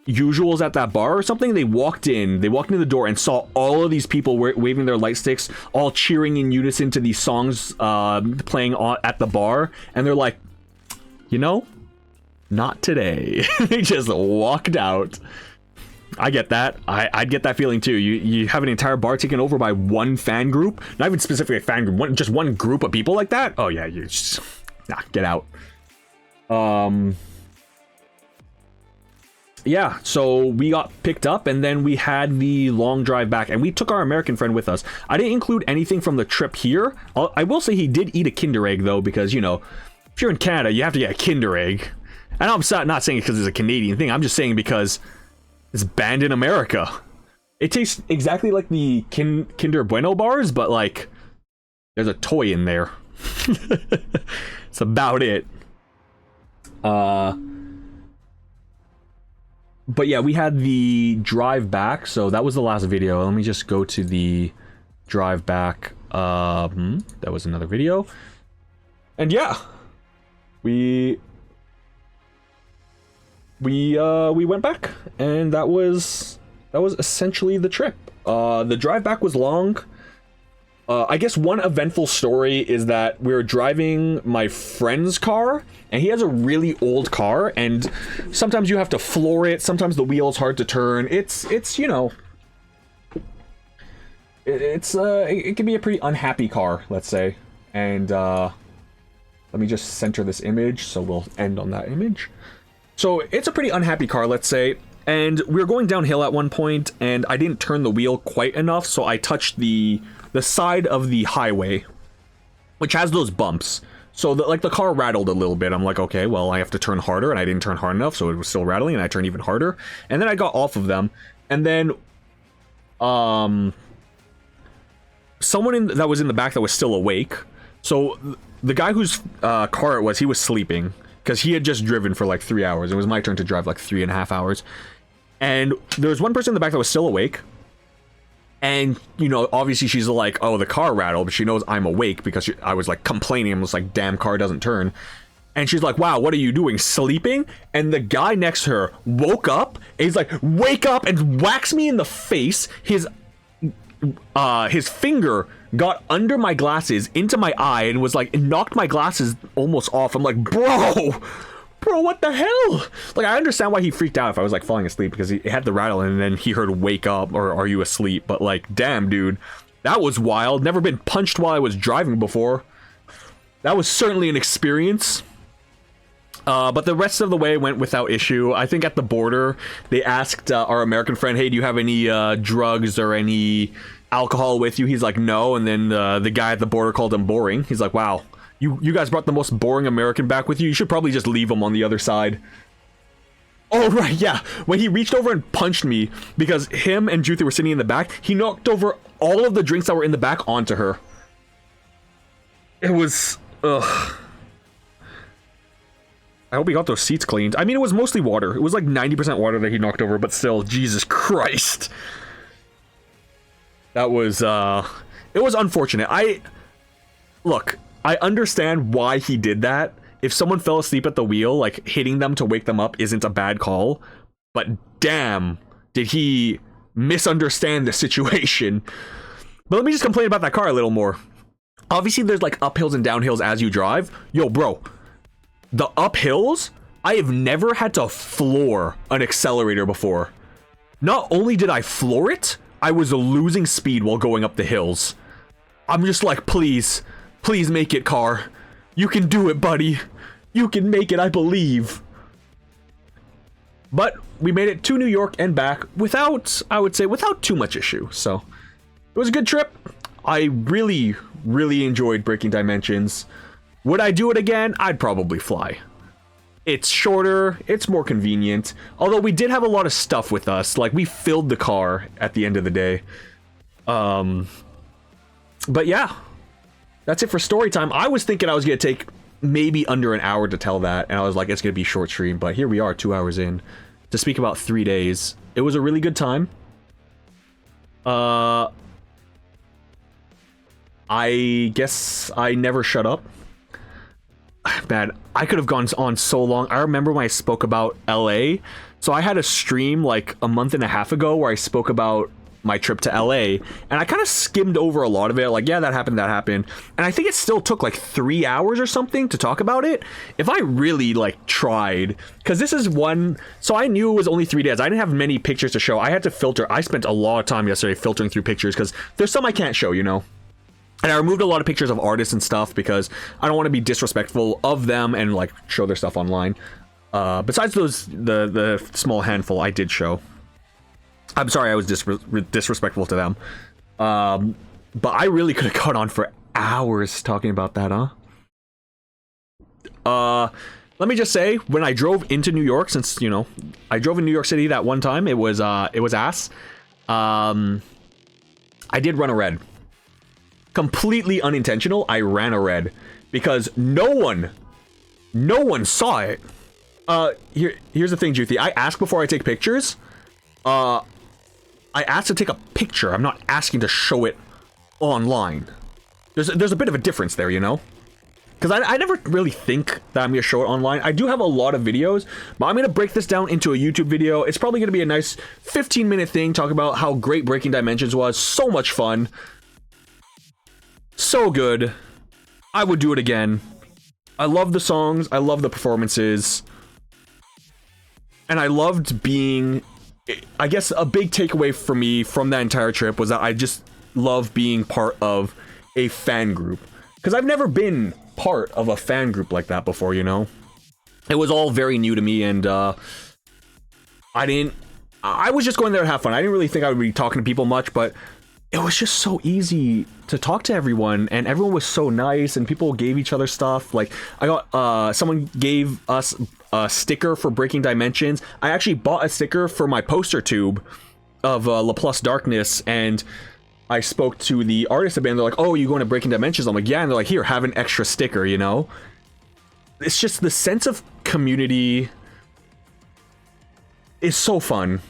usuals at that bar or something. They walked in the door and saw all of these people waving their light sticks, all cheering in unison to these songs playing at the bar. And they're like, you know, not today. They just walked out. I get that. I'd get that feeling too. You have an entire bar taken over by one fan group, not even specifically a fan group, just one group of people like that. Oh yeah, you just get out. Yeah, so we got picked up and then we had the long drive back and we took our American friend with us. I didn't include anything from the trip here. I will say he did eat a Kinder Egg though, because you know, if you're in Canada, you have to get a Kinder Egg. And I'm not saying it because it's a Canadian thing. I'm just saying because it's banned in America. It tastes exactly like the Kinder Bueno bars, but like there's a toy in there. That's about it. But yeah, we had the drive back, so that was the last video. Let me just go to the drive back. That was another video. And yeah, we went back, and that was essentially the trip. The drive back was long. I guess one eventful story is that we were driving my friend's car, and he has a really old car, and sometimes you have to floor it, sometimes the wheel's hard to turn. It's you know, it can be a pretty unhappy car, let's say. And let me just center this image, so we'll end on that image. So it's a pretty unhappy car, let's say. And we were going downhill at one point, and I didn't turn the wheel quite enough, so I touched the side of the highway, which has those bumps. So the car rattled a little bit. I'm like, okay, well, I have to turn harder, and I didn't turn hard enough, so it was still rattling, and I turned even harder. And then I got off of them, and then someone that was in the back that was still awake. So the guy whose car it was, he was sleeping because he had just driven for like 3 hours. It was my turn to drive like 3.5 hours. And there was one person in the back that was still awake. And, you know, obviously she's like, oh, the car rattled, but she knows I'm awake because I was like complaining. I was like, damn, car doesn't turn. And she's like, wow, what are you doing? Sleeping? And the guy next to her woke up. And he's like, wake up, and whacks me in the face. His finger got under my glasses into my eye and was like, it knocked my glasses almost off. I'm like, bro, what the hell? Like, I understand why he freaked out if I was like falling asleep, because he had the rattle and then he heard wake up or are you asleep? But like, damn, dude, that was wild. Never been punched while I was driving before. That was certainly an experience. But the rest of the way went without issue. I think at the border, they asked our American friend, hey, do you have any drugs or any alcohol with you? He's like, no. And then the guy at the border called him boring. He's like, wow, you guys brought the most boring American back with you. You should probably just leave him on the other side. Oh, right, yeah. When he reached over and punched me, because him and Juthy were sitting in the back, he knocked over all of the drinks that were in the back onto her. It was... ugh. I hope he got those seats cleaned. I mean, it was mostly water. It was like 90% water that he knocked over, but still, Jesus Christ. That was, it was unfortunate. Look, I understand why he did that. If someone fell asleep at the wheel, like, hitting them to wake them up isn't a bad call. But damn, did he misunderstand the situation. But let me just complain about that car a little more. Obviously, there's, like, uphills and downhills as you drive. Yo, bro. The uphills, I have never had to floor an accelerator before. Not only did I floor it, I was losing speed while going up the hills. I'm just like, please make it, car. You can do it, buddy. You can make it, I believe. But we made it to New York and back without, I would say, without too much issue. So it was a good trip. I really, really enjoyed Breaking Dimensions. Would I do it again? I'd probably fly. It's shorter, it's more convenient. Although we did have a lot of stuff with us. Like, we filled the car at the end of the day. But yeah. That's it for story time. I was thinking I was going to take maybe under an hour to tell that. And I was like, it's going to be short stream. But here we are, 2 hours in. To speak about 3 days. It was a really good time. I guess I never shut up. Man, I could have gone on so long. I remember when I spoke about LA. So I had a stream like a month and a half ago where I spoke about my trip to LA, and I kind of skimmed over a lot of it. Like, yeah, that happened. And I think it still took like 3 hours or something to talk about it. If I really like tried, because this is one, so I knew it was only 3 days. I didn't have many pictures to show. I had to filter. I spent a lot of time yesterday filtering through pictures because there's some I can't show, you know? And I removed a lot of pictures of artists and stuff because I don't want to be disrespectful of them and like show their stuff online. Besides those, the small handful I did show. I'm sorry I was disrespectful to them. But I really could have gone on for hours talking about that, huh? Let me just say, when I drove into New York, since, you know, I drove in New York City that one time, it was ass. I did run a red. Completely unintentional, I ran a red because no one saw it. Here's the thing, Juthy. I ask before I take pictures. I asked to take a picture. I'm not asking to show it online. There's a bit of a difference there, you know? Because I never really think that I'm going to show it online. I do have a lot of videos, but I'm going to break this down into a YouTube video. It's probably going to be a nice 15-minute thing, talk about how great Breaking Dimensions was. So much fun. So good. I would do it again. I love the songs. I love the performances. And I loved being... I guess a big takeaway for me from that entire trip was that I just love being part of a fan group. because I've never been part of a fan group like that before, you know? It was all very new to me, and I was just going there to have fun. I didn't really think I would be talking to people much, but it was just so easy to talk to everyone, and everyone was so nice, and people gave each other stuff. Like, I got, someone gave us a sticker for Breaking Dimensions. I actually bought a sticker for my poster tube of Laplace Darkness, and I spoke to the artist of the band. They're like, "Oh, you going to Breaking Dimensions?" I'm like, "Yeah," and they're like, "Here, have an extra sticker," you know? It's just the sense of community is so fun.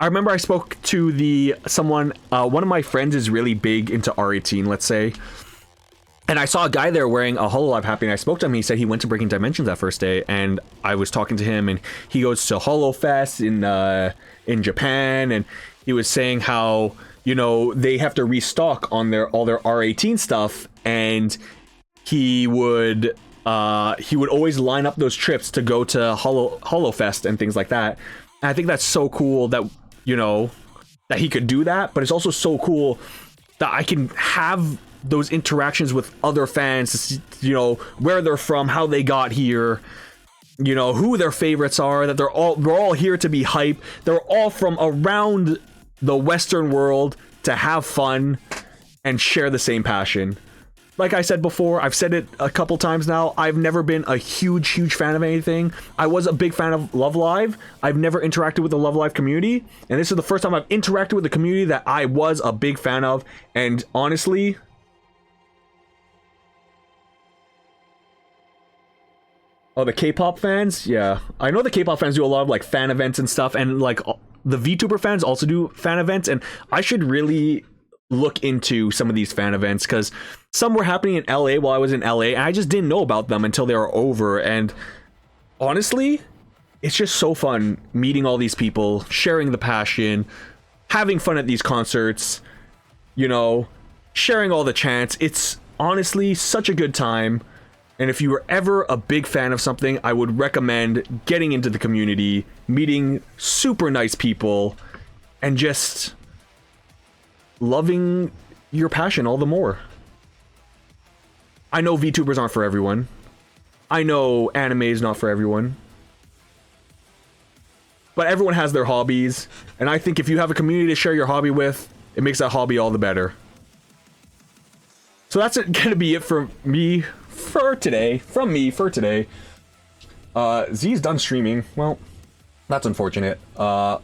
I remember I spoke to someone, one of my friends is really big into R18, let's say. And I saw a guy there wearing a Hololive Happy, and I spoke to him. He said he went to Breaking Dimensions that first day, and I was talking to him, and he goes to HoloFest in Japan, and he was saying how, you know, they have to restock on all their R18 stuff, and he would always line up those trips to go to HoloFest and things like that. And I think that's so cool that, you know, that he could do that, but it's also so cool that I can have those interactions with other fans to see, you know, where they're from, how they got here, you know, who their favorites are, that they're all here to be hype. They're all from around the Western world to have fun and share the same passion. Like I said before, I've said it a couple times now, I've never been a huge fan of anything. I was a big fan of Love Live. I've never interacted with the Love Live community, and this is the first time I've interacted with a community that I was a big fan of, and honestly, oh, the K-pop fans? Yeah. I know the K-pop fans do a lot of, like, fan events and stuff, and, like, the VTuber fans also do fan events, and I should really look into some of these fan events, because some were happening in LA while I was in LA, and I just didn't know about them until they were over, and honestly, it's just so fun meeting all these people, sharing the passion, having fun at these concerts, you know, sharing all the chants. It's honestly such a good time. And if you were ever a big fan of something, I would recommend getting into the community, meeting super nice people, and just loving your passion all the more. I know VTubers aren't for everyone. I know anime is not for everyone. But everyone has their hobbies, and I think if you have a community to share your hobby with, it makes that hobby all the better. So that's gonna be it for me for today. Z's done streaming. Well, that's unfortunate. But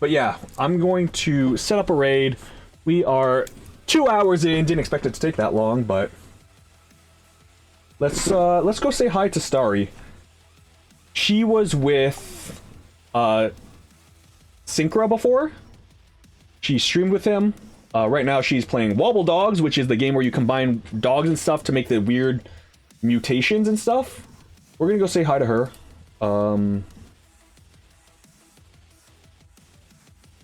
yeah, I'm going to set up a raid. We are 2 hours in. Didn't expect it to take that long, but let's go say hi to Starry. She was with Syncra before. She streamed with him. Right now she's playing Wobble Dogs, which is the game where you combine dogs and stuff to make the weird mutations and stuff. We're gonna go say hi to her.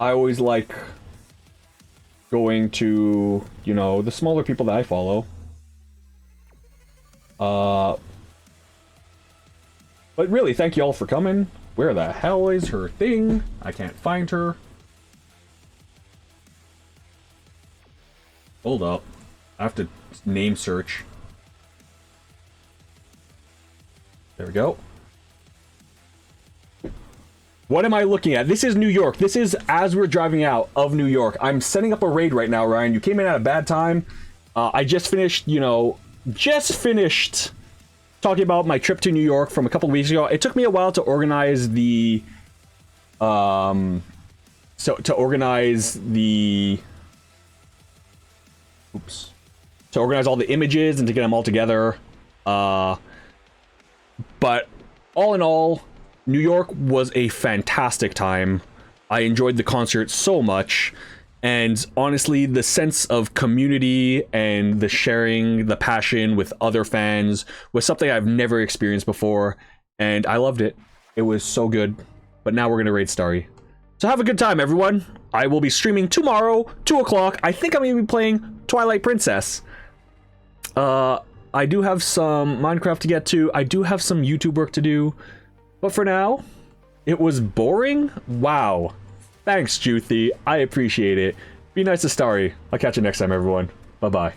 I always like going to, you know, the smaller people that I follow. But really, thank you all for coming. Where the hell is her thing? I can't find her. Hold up. I have to name search. There we go. What am I looking at? This is New York. This is as we're driving out of New York. I'm setting up a raid right now, Ryan. You came in at a bad time. I just finished, talking about my trip to New York from a couple weeks ago. It took me a while to organize to organize all the images and to get them all together. But all in all, New York was a fantastic time. I enjoyed the concert so much, and honestly, the sense of community and the sharing, the passion with other fans was something I've never experienced before, and I loved it. It was so good. But now we're gonna raid Starry. So have a good time, everyone. I will be streaming tomorrow, 2 o'clock. I think I'm gonna be playing Twilight Princess. I do have some Minecraft to get to. I do have some YouTube work to do. But for now, it was boring? Wow. Thanks, Juthy. I appreciate it. Be nice to Starry. I'll catch you next time, everyone. Bye-bye.